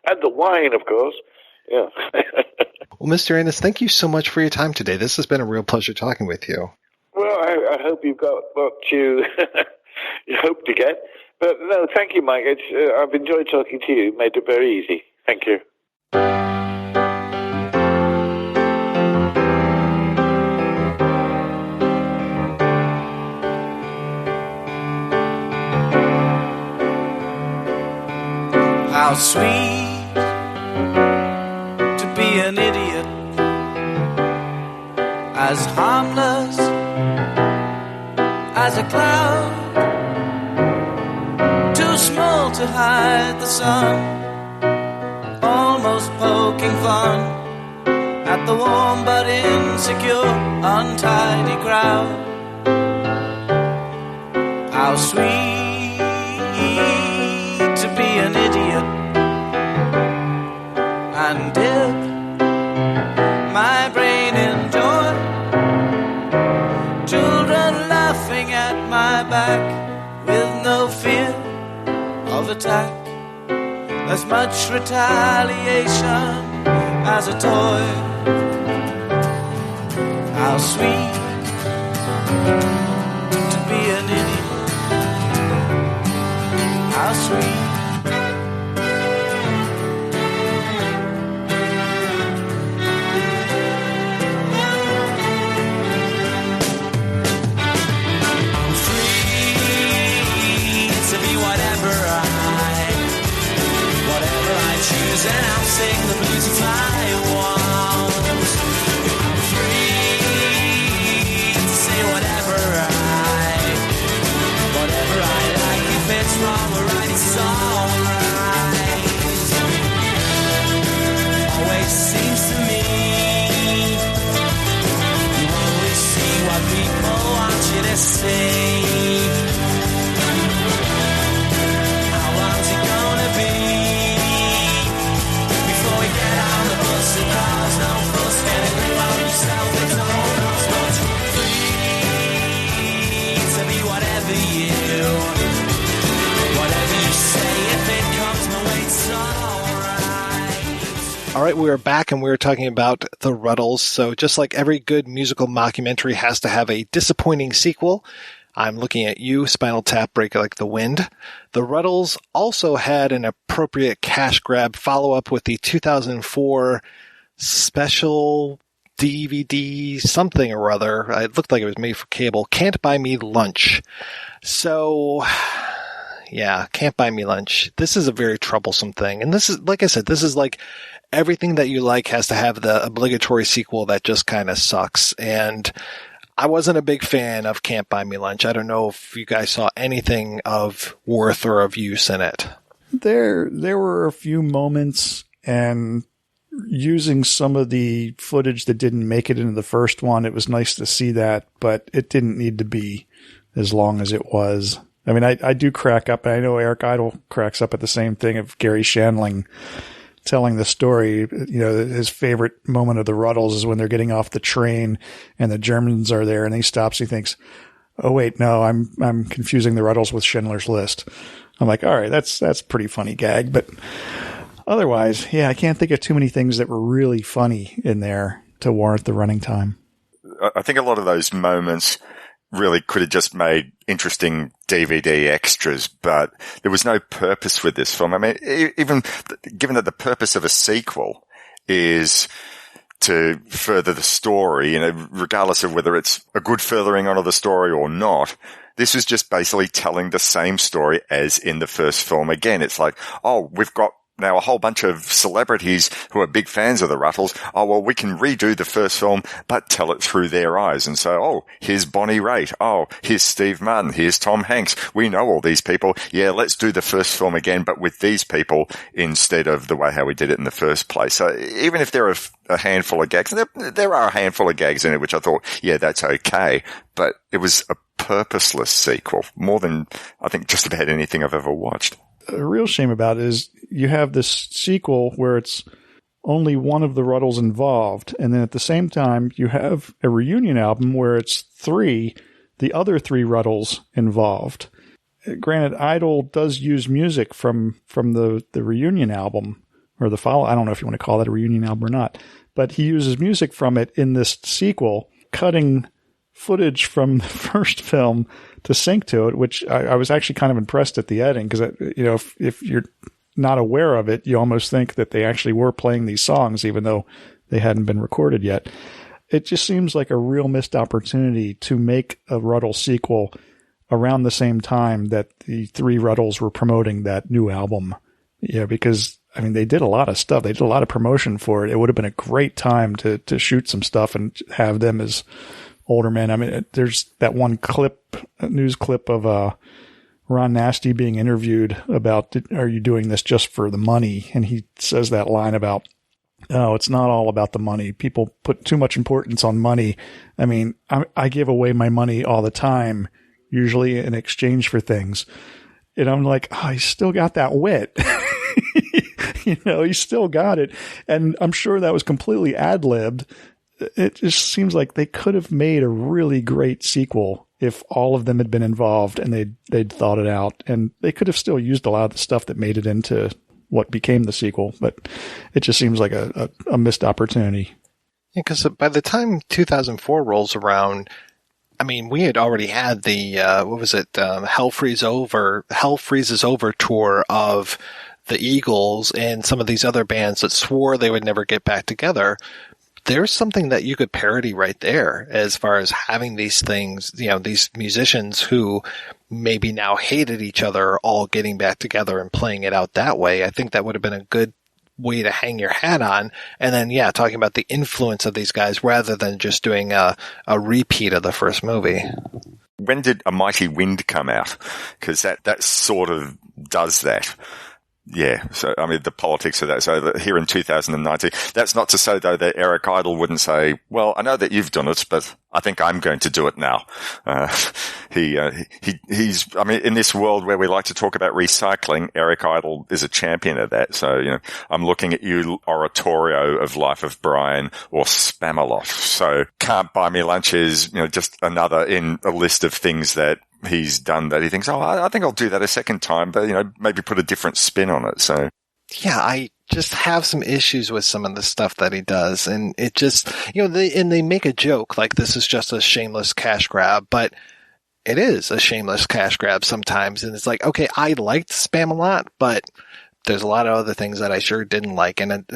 And the wine, of course. Yeah. Well, Mr. Ennis, thank you so much for your time today. This has been a real pleasure talking with you. Well, I hope you've got what you hope to get. But no, thank you, Mike. I've enjoyed talking to you. Made it very easy. Thank you. How sweet to be an idiot, as harmless as a cloud, too small to hide the sun, almost poking fun at the warm but insecure, untidy crowd. How sweet to be an idiot and dip my brain in joy, children laughing at my back with no fear of attack, as much retaliation as a toy. How sweet to be an idiot, how sweet. And I'll sing the blues if I want. I'm free to say whatever I like. If it's wrong or right, it's alright. Always seems to me you always see what people want you to see. How long's it gonna be? All right, we are back and we're talking about the Rutles. So just like every good musical mockumentary has to have a disappointing sequel, I'm looking at you, Spinal Tap, Break Like the Wind. The Rutles also had an appropriate cash grab follow-up with the 2004 special DVD something or other. It looked like it was made for cable. Can't Buy Me Lunch. So, yeah, Can't Buy Me Lunch. This is a very troublesome thing. And this is, like I said, this is like everything that you like has to have the obligatory sequel that just kind of sucks. And I wasn't a big fan of Can't Buy Me Lunch. I don't know if you guys saw anything of worth or of use in it. There were a few moments, and using some of the footage that didn't make it into the first one, it was nice to see that, but it didn't need to be as long as it was. I mean, I do crack up, and I know Eric Idle cracks up at the same thing of Gary Shandling telling the story. You know, his favorite moment of the Rutles is when they're getting off the train and the Germans are there, and he stops. He thinks, "Oh wait, no, I'm confusing the Rutles with Schindler's List." I'm like, all right, that's a pretty funny gag, but otherwise, yeah, I can't think of too many things that were really funny in there. to warrant the running time. I think a lot of those moments really could have just made interesting DVD extras, but there was no purpose with this film. I mean, even given that the purpose of a sequel is to further the story, regardless of whether it's a good furthering on of the story or not, this was just basically telling the same story as in the first film. Again, it's like, oh, we've got now a whole bunch of celebrities who are big fans of the Rutles. Oh, well, we can redo the first film, but tell it through their eyes. And so, oh, here's Bonnie Raitt. Oh, here's Steve Martin. Here's Tom Hanks. We know all these people. Yeah, let's do the first film again, but with these people instead of the way how we did it in the first place. So even if there are a handful of gags, there are a handful of gags in it, which I thought, yeah, that's okay. But it was a purposeless sequel, more than I think just about anything I've ever watched. A real shame about it is you have this sequel where it's only one of the Rutles involved, and then at the same time you have a reunion album where it's the other three Rutles involved. Granted, Idol does use music from the reunion album, or the follow. I don't know if you want to call that a reunion album or not, but he uses music from it in this sequel, cutting footage from the first film to sync to it, which I was actually kind of impressed at the editing, because, if you're not aware of it, you almost think that they actually were playing these songs, even though they hadn't been recorded yet. It just seems like a real missed opportunity to make a Rutles sequel around the same time that the three Rutles were promoting that new album. Yeah, because, I mean, they did a lot of stuff. They did a lot of promotion for it. It would have been a great time to shoot some stuff and have them as older men. I mean, there's that one news clip of Ron Nasty being interviewed about, are you doing this just for the money? And he says that line about, oh, it's not all about the money. People put too much importance on money. I mean, I give away my money all the time, usually in exchange for things. And I'm like, oh, he's still got that wit. He's still got it. And I'm sure that was completely ad-libbed. It just seems like they could have made a really great sequel if all of them had been involved and they'd thought it out. And they could have still used a lot of the stuff that made it into what became the sequel. But it just seems like a missed opportunity. Yeah, because by the time 2004 rolls around, I mean, we had already had the, Hell Freezes Over tour of the Eagles and some of these other bands that swore they would never get back together. There's something that you could parody right there as far as having these things, these musicians who maybe now hated each other all getting back together and playing it out that way. I think that would have been a good way to hang your hat on. And then, talking about the influence of these guys rather than just doing a repeat of the first movie. When did A Mighty Wind come out? Because that sort of does that. Yeah, so, I mean, the politics of that. So here in 2019, that's not to say, though, that Eric Idle wouldn't say, well, I know that you've done it, but I think I'm going to do it now. He's, I mean, in this world where we like to talk about recycling, Eric Idle is a champion of that. So, I'm looking at you, Oratorio of Life of Brian or Spamalot. So Can't Buy Me Lunch is, just another in a list of things that he's done that he thinks, oh, I think I'll do that a second time, but, maybe put a different spin on it. So, yeah, I just have some issues with some of the stuff that he does. And it just, they make a joke like this is just a shameless cash grab, but it is a shameless cash grab sometimes. And it's like, okay, I liked Spam a lot, but there's a lot of other things that I sure didn't like. And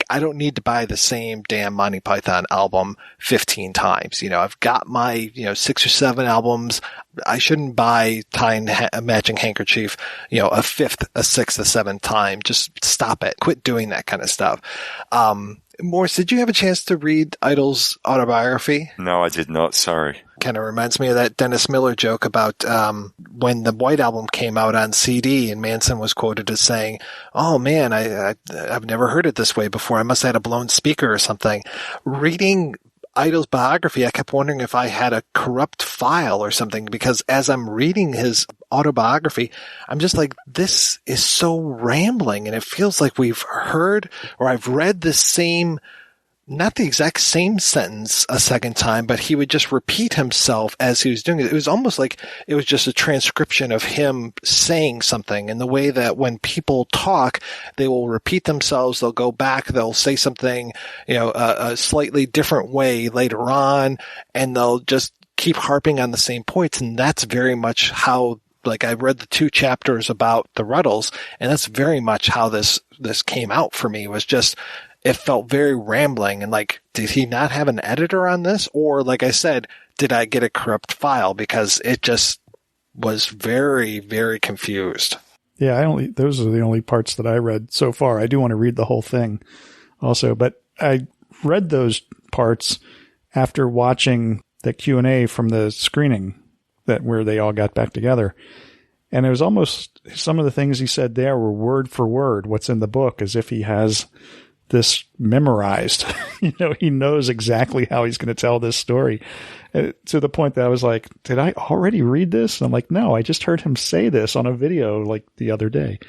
I don't need to buy the same damn Monty Python album 15 times. I've got my, 6 or 7 albums. I shouldn't buy Tying a Matching Handkerchief, a fifth, a sixth, a seventh time. Just stop it. Quit doing that kind of stuff. Maurice, did you have a chance to read Idle's autobiography? No, I did not. Sorry. Kind of reminds me of that Dennis Miller joke about when the White Album came out on CD and Manson was quoted as saying, oh man, I've never heard it this way before. I must have had a blown speaker or something. Reading Idle's biography, I kept wondering if I had a corrupt file or something, because as I'm reading his autobiography, I'm just like, this is so rambling, and it feels like we've heard or I've read the same not the exact same sentence a second time, but he would just repeat himself as he was doing it. It was almost like it was just a transcription of him saying something, in the way that when people talk, they will repeat themselves, they'll go back, they'll say something, a slightly different way later on, and they'll just keep harping on the same points. And that's very much how, like, I read the 2 chapters about the Rutles, and that's very much how this came out for me. Was just, it felt very rambling, and like, did he not have an editor on this? Or, like I said, did I get a corrupt file? Because it just was very, very confused. Yeah, those are the only parts that I read so far. I do want to read the whole thing also, but I read those parts after watching the Q&A from the screening where they all got back together. And it was almost, some of the things he said there were word for word what's in the book, as if he has this memorized. He knows exactly how he's going to tell this story, to the point that I was like, did I already read this? And I'm like, no, I just heard him say this on a video like the other day.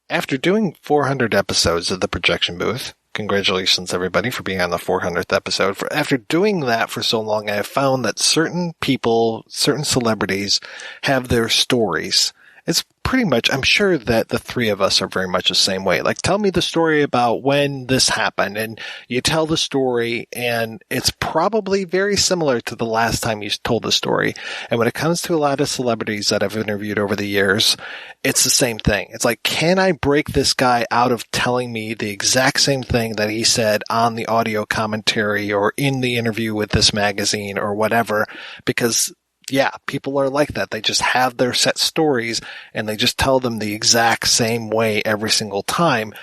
After doing 400 episodes of The Projection Booth, congratulations everybody for being on the 400th episode. After doing that for so long, I have found that certain people, certain celebrities have their stories. It's pretty much, I'm sure that the 3 of us are very much the same way. Like, tell me the story about when this happened, and you tell the story, and it's probably very similar to the last time you told the story. And when it comes to a lot of celebrities that I've interviewed over the years, it's the same thing. It's like, can I break this guy out of telling me the exact same thing that he said on the audio commentary or in the interview with this magazine or whatever? Because yeah, people are like that. They just have their set stories and they just tell them the exact same way every single time.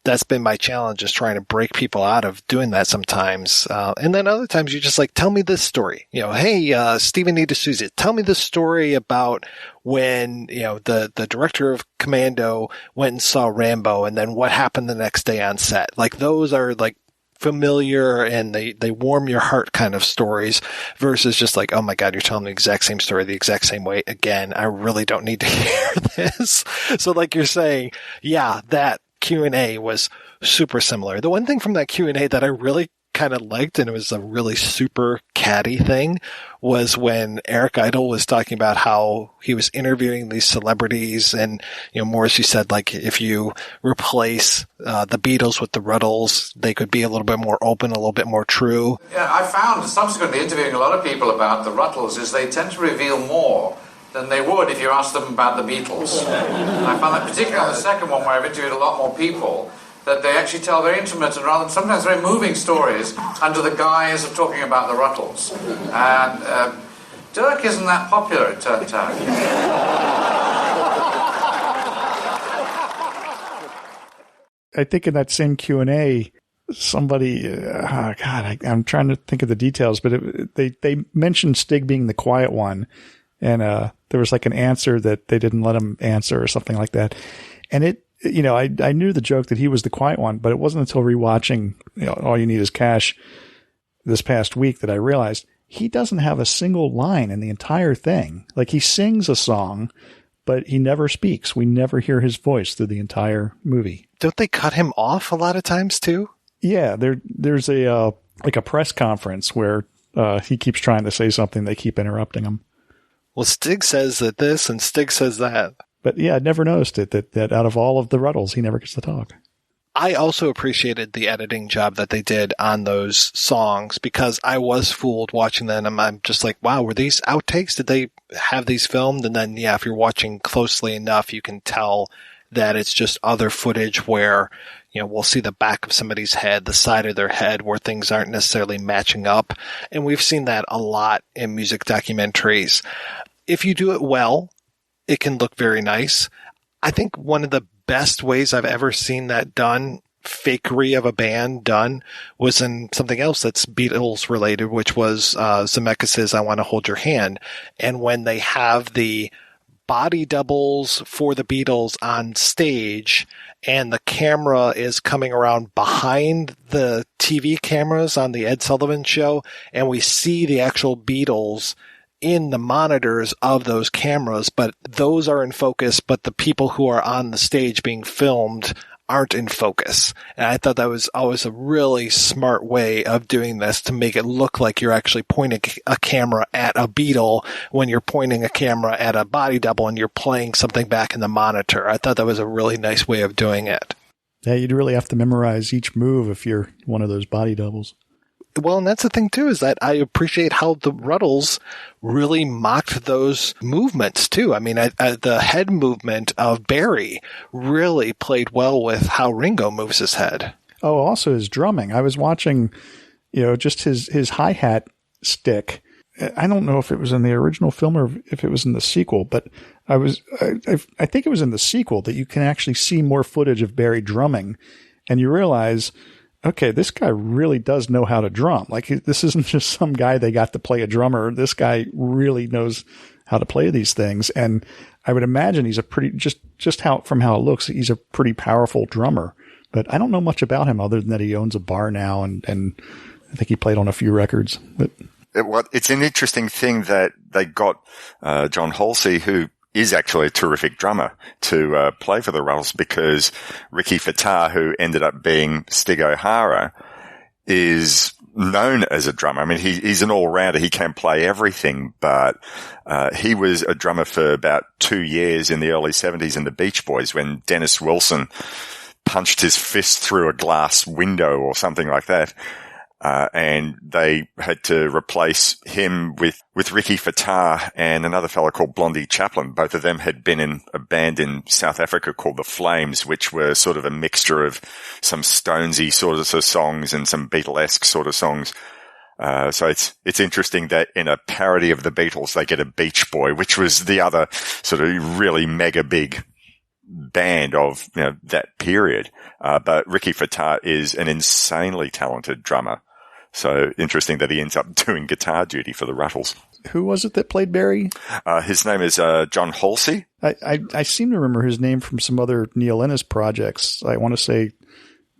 That's been my challenge, is trying to break people out of doing that sometimes. And then other times you're just like, tell me this story. Hey, Stephen E. D'Souza, tell me the story about when, the director of Commando went and saw Rambo, and then what happened the next day on set. Like, those are like familiar and they warm your heart kind of stories, versus just like, oh my God, you're telling the exact same story the exact same way again. I really don't need to hear this. So like you're saying, yeah, that Q&A was super similar. The one thing from that Q&A that I really kind of liked, and it was a really super catty thing, was when Eric Idle was talking about how he was interviewing these celebrities, and Maurice, you said, like, if you replace the Beatles with the Rutles, they could be a little bit more open, a little bit more true. Yeah, I found subsequently interviewing a lot of people about the Rutles is they tend to reveal more than they would if you asked them about the Beatles. And I found that particularly on the second one, where I've interviewed a lot more people, that they actually tell very intimate and rather sometimes very moving stories under the guise of talking about the Rutles. And Dirk isn't that popular, it turns out. I think in that same Q&A, somebody, I'm trying to think of the details, but they mentioned Stig being the quiet one, and there was like an answer that they didn't let him answer or something like that. And I knew the joke that he was the quiet one, but it wasn't until rewatching All You Need Is Cash this past week that I realized he doesn't have a single line in the entire thing. Like, he sings a song, but he never speaks. We never hear his voice through the entire movie. Don't they cut him off a lot of times too? Yeah, there's a press conference where he keeps trying to say something. They keep interrupting him. Well, Stig says that this and Stig says that. But yeah, I'd never noticed it, that out of all of the Rutles, he never gets to talk. I also appreciated the editing job that they did on those songs, because I was fooled watching them. And I'm just like, wow, were these outtakes? Did they have these filmed? And then, yeah, if you're watching closely enough, you can tell that it's just other footage where, we'll see the back of somebody's head, the side of their head, where things aren't necessarily matching up. And we've seen that a lot in music documentaries. If you do it well, it can look very nice. I think one of the best ways I've ever seen that done, fakery of a band done, was in something else that's Beatles related, which was Zemeckis' I Want to Hold Your Hand. And when they have the body doubles for the Beatles on stage, and the camera is coming around behind the TV cameras on the Ed Sullivan Show, and we see the actual Beatles in the monitors of those cameras, but those are in focus, but the people who are on the stage being filmed aren't in focus. And I thought that was always a really smart way of doing this to make it look like you're actually pointing a camera at a beetle when you're pointing a camera at a body double and you're playing something back in the monitor. I thought that was a really nice way of doing it. Yeah, you'd really have to memorize each move if you're one of those body doubles. Well, and that's the thing, too, is that I appreciate how the Rutles really mocked those movements, too. I mean, the head movement of Barry really played well with how Ringo moves his head. Oh, also his drumming. I was watching, just his hi-hat stick. I don't know if it was in the original film or if it was in the sequel, but I think it was in the sequel that you can actually see more footage of Barry drumming, and you realize, okay, this guy really does know how to drum. Like, this isn't just some guy they got to play a drummer. This guy really knows how to play these things. And I would imagine he's a pretty, just from how it looks, he's a pretty powerful drummer. But I don't know much about him other than that he owns a bar now. And I think he played on a few records. But it's an interesting thing that they got John Halsey, who is actually a terrific drummer, to play for the Rutles, because Ricky Fattar, who ended up being Stig O'Hara, is known as a drummer. I mean, he's an all-rounder. He can play everything, but he was a drummer for about 2 years in the early 70s in the Beach Boys when Dennis Wilson punched his fist through a glass window or something like that. And they had to replace him with Ricky Fattar and another fellow called Blondie Chaplin. Both of them had been in a band in South Africa called The Flames, which were sort of a mixture of some Stonesy sort of songs and some Beatlesque sort of songs. So it's interesting that in a parody of the Beatles, they get a Beach Boy, which was the other sort of really mega big band of, that period. But Ricky Fattar is an insanely talented drummer. So interesting that he ends up doing guitar duty for the Rutles. Who was it that played Barry? His name is John Halsey. I seem to remember his name from some other Neil Innes projects. I want to say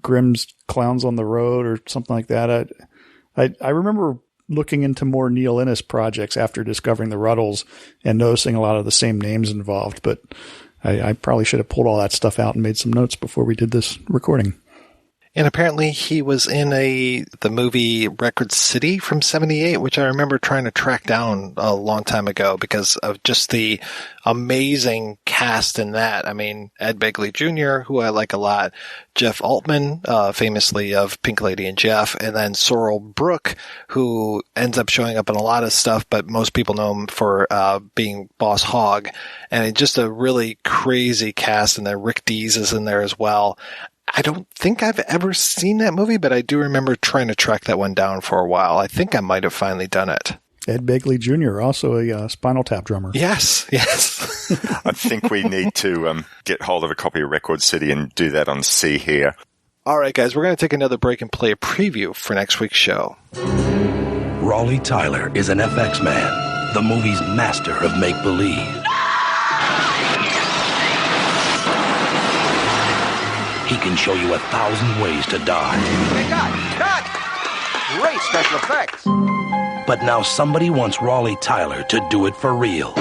Grimm's Clowns on the Road or something like that. I remember looking into more Neil Innes projects after discovering the Rutles and noticing a lot of the same names involved, but I probably should have pulled all that stuff out and made some notes before we did this recording. And apparently he was in the movie Record City from 78, which I remember trying to track down a long time ago because of just the amazing cast in that. I mean, Ed Begley Jr., who I like a lot, Jeff Altman, famously of Pink Lady and Jeff, and then Sorrel Brook, who ends up showing up in a lot of stuff, but most people know him for being Boss Hogg. And just a really crazy cast, and then Rick Dees is in there as well. I don't think I've ever seen that movie, but I do remember trying to track that one down for a while. I think I might have finally done it. Ed Begley Jr., also a Spinal Tap drummer. Yes. I think we need to get hold of a copy of Record City and do that on C here. All right, guys, we're going to take another break and play a preview for next week's show. Raleigh Tyler is an FX man, the movie's master of make-believe. He can show you 1,000 ways to die. Hey, cut! Great special effects. But now somebody wants Raleigh Tyler to do it for real.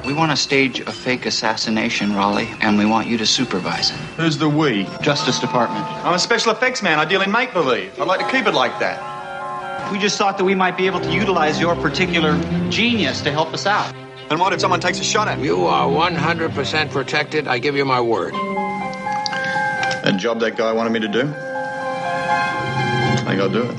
We want to stage a fake assassination, Raleigh, and we want you to supervise it. Who's the we? Justice Department. I'm a special effects man. I deal in make-believe. I'd like to keep it like that. We just thought that we might be able to utilize your particular genius to help us out. And what if someone takes a shot at me? You are 100% protected. I give you my word. That job that guy wanted me to do, I think I'll do it.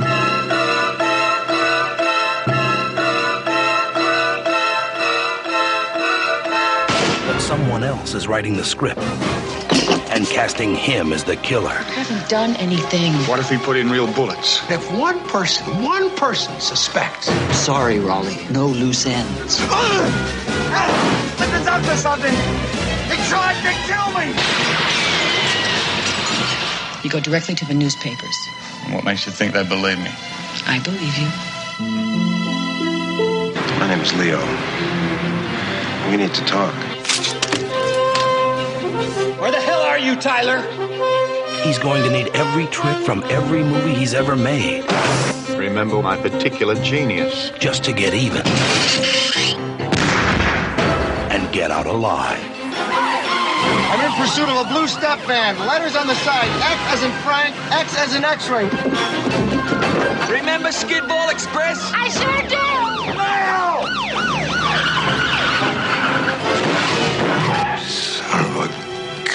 But someone else is writing the script and casting him as the killer. I haven't done anything. What if he put in real bullets? If one person suspects. Sorry, Raleigh. No loose ends. Listen up to something. He tried to kill me. You go directly to the newspapers. And what makes you think they believe me? I believe you. My name is Leo. We need to talk. Where the hell are you, Tyler? He's going to need every trick from every movie he's ever made. Remember my particular genius. Just to get even. And get out alive. I'm in pursuit of a blue step van. Letters on the side. X as in Frank, X as in X-ray. Remember Skidball Express? I sure do. Son of a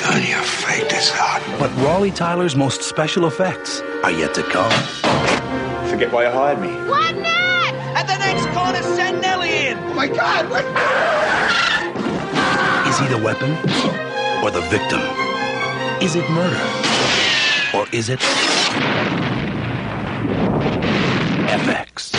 gun, you faked this out. But Raleigh Tyler's most special effects are yet to come. Forget why you hired me. What next? At the next corner, send Nellie in. Oh my God! What? Is he the weapon or the victim? Is it murder or is it FX?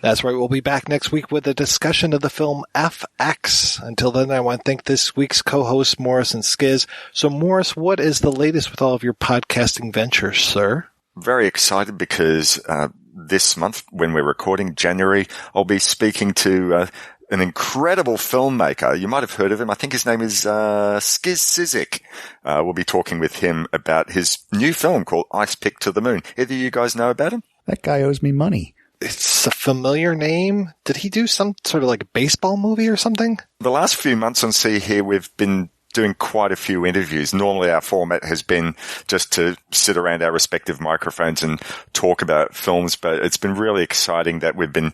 That's right. We'll be back next week with a discussion of the film FX. Until then, I want to thank this week's co-hosts, Maurice and Skizz. So, Maurice, what is the latest with all of your podcasting ventures, sir? Very excited because this month, when we're recording January, I'll be speaking to an incredible filmmaker. You might have heard of him. I think his name is Cyzyk. We'll be talking with him about his new film called Ice Pick to the Moon. Either of you guys know about him? That guy owes me money. It's a familiar name. Did he do some sort of like a baseball movie or something? The last few months on See Here, we've been doing quite a few interviews. Normally our format has been just to sit around our respective microphones and talk about films, but it's been really exciting that we've been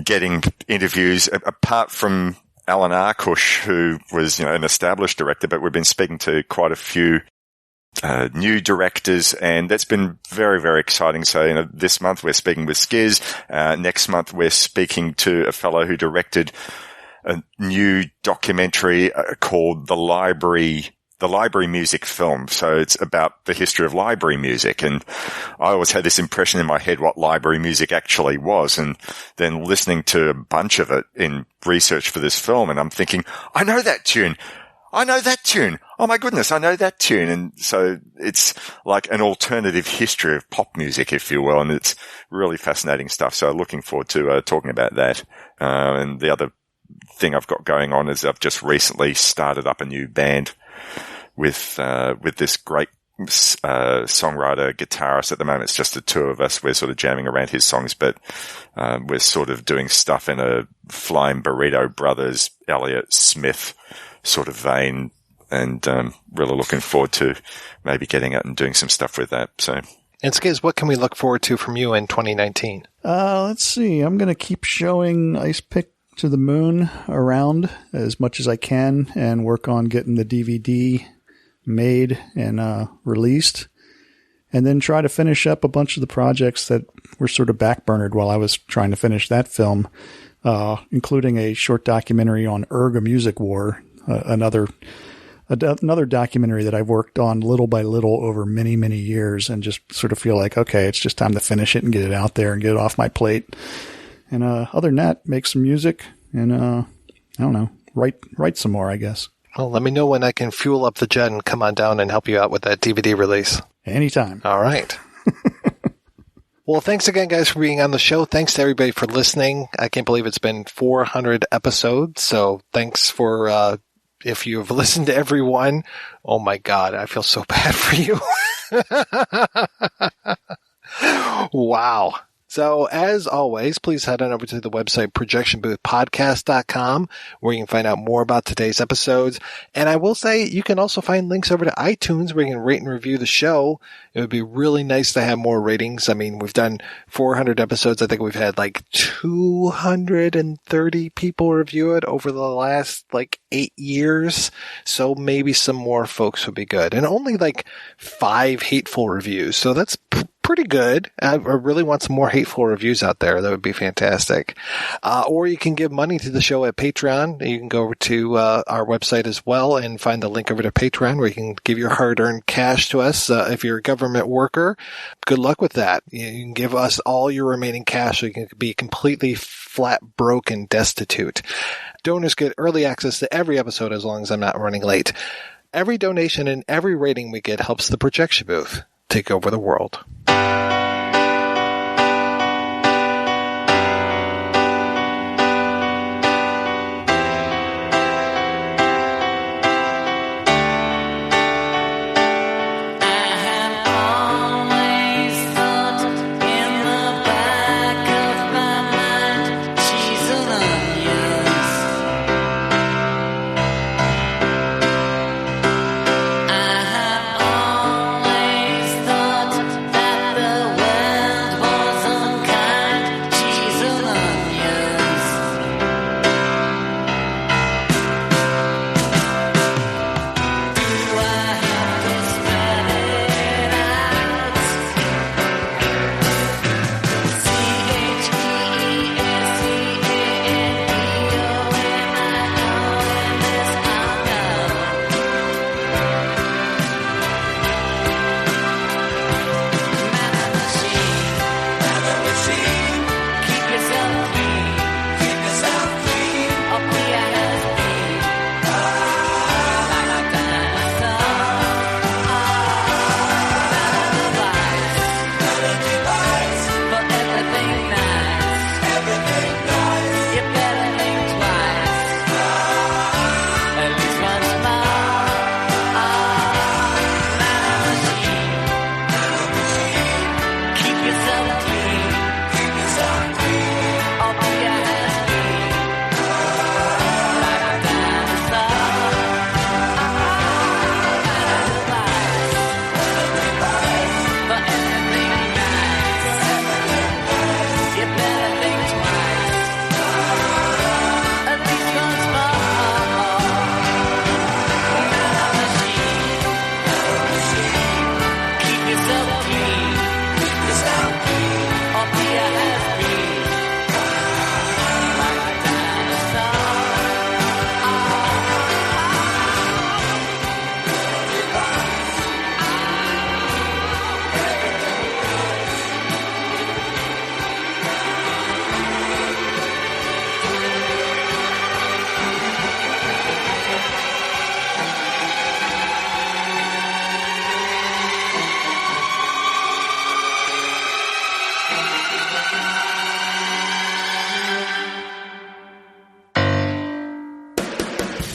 getting interviews apart from Alan Arkush, who was, an established director, but we've been speaking to quite a few new directors, and that's been very, very exciting. So, this month we're speaking with Skizz. Next month we're speaking to a fellow who directed a new documentary called The Library Music Film. So it's about the history of library music. And I always had this impression in my head what library music actually was. And then listening to a bunch of it in research for this film, and I'm thinking, I know that tune. Oh my goodness, I know that tune. And so it's like an alternative history of pop music, if you will. And it's really fascinating stuff. So looking forward to talking about that. And the other thing I've got going on is I've just recently started up a new band with this great songwriter, guitarist. At the moment, it's just the two of us. We're sort of jamming around his songs, but we're sort of doing stuff in a Flying Burrito Brothers, Elliott Smith sort of vein, and really looking forward to maybe getting out and doing some stuff with that. So, and Skizz, what can we look forward to from you in 2019? Let's see. I'm going to keep showing Ice Pick to the Moon around as much as I can and work on getting the DVD made and released, and then try to finish up a bunch of the projects that were sort of backburnered while I was trying to finish that film, including a short documentary on Erga Music War, another documentary that I've worked on little by little over many, many years, and just sort of feel like, okay, it's just time to finish it and get it out there and get it off my plate. And other than that, make some music and I don't know, write some more, I guess. Well, let me know when I can fuel up the jet and come on down and help you out with that DVD release. Anytime. All right. Well, thanks again, guys, for being on the show. Thanks to everybody for listening. I can't believe it's been 400 episodes. So thanks for, if you've listened to every one. Oh my God, I feel so bad for you. Wow. So, as always, please head on over to the website projectionboothpodcast.com, where you can find out more about today's episodes. And I will say you can also find links over to iTunes where you can rate and review the show. It would be really nice to have more ratings. I mean, we've done 400 episodes. I think we've had like 230 people review it over the last 8 years. So maybe some more folks would be good. And only 5 hateful reviews. So that's pretty good. I really want some more hateful reviews out there. That would be fantastic. Or you can give money to the show at Patreon. You can go over to our website as well and find the link over to Patreon where you can give your hard-earned cash to us. If you're a government worker, good luck with that. You can give us all your remaining cash so you can be completely flat broke and destitute. Donors get early access to every episode as long as I'm not running late. Every donation and every rating we get helps the projection booth take over the world.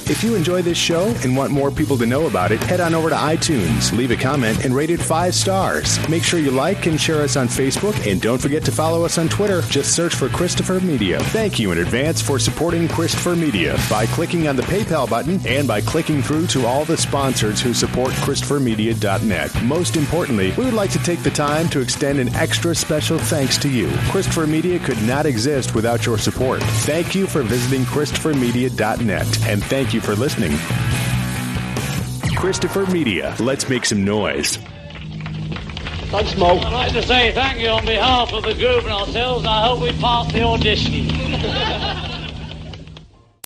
If you enjoy this show and want more people to know about it, head on over to iTunes, leave a comment, and rate it 5 stars. Make sure you like and share us on Facebook, and don't forget to follow us on Twitter. Just search for Christopher Media. Thank you in advance for supporting Christopher Media by clicking on the PayPal button and by clicking through to all the sponsors who support ChristopherMedia.net. Most importantly, we would like to take the time to extend an extra special thanks to you. Christopher Media could not exist without your support. Thank you for visiting ChristopherMedia.net, and thank you for listening. Christopher Media, let's make some noise. I'd like to say thank you on behalf of the group and ourselves. I hope we pass the audition.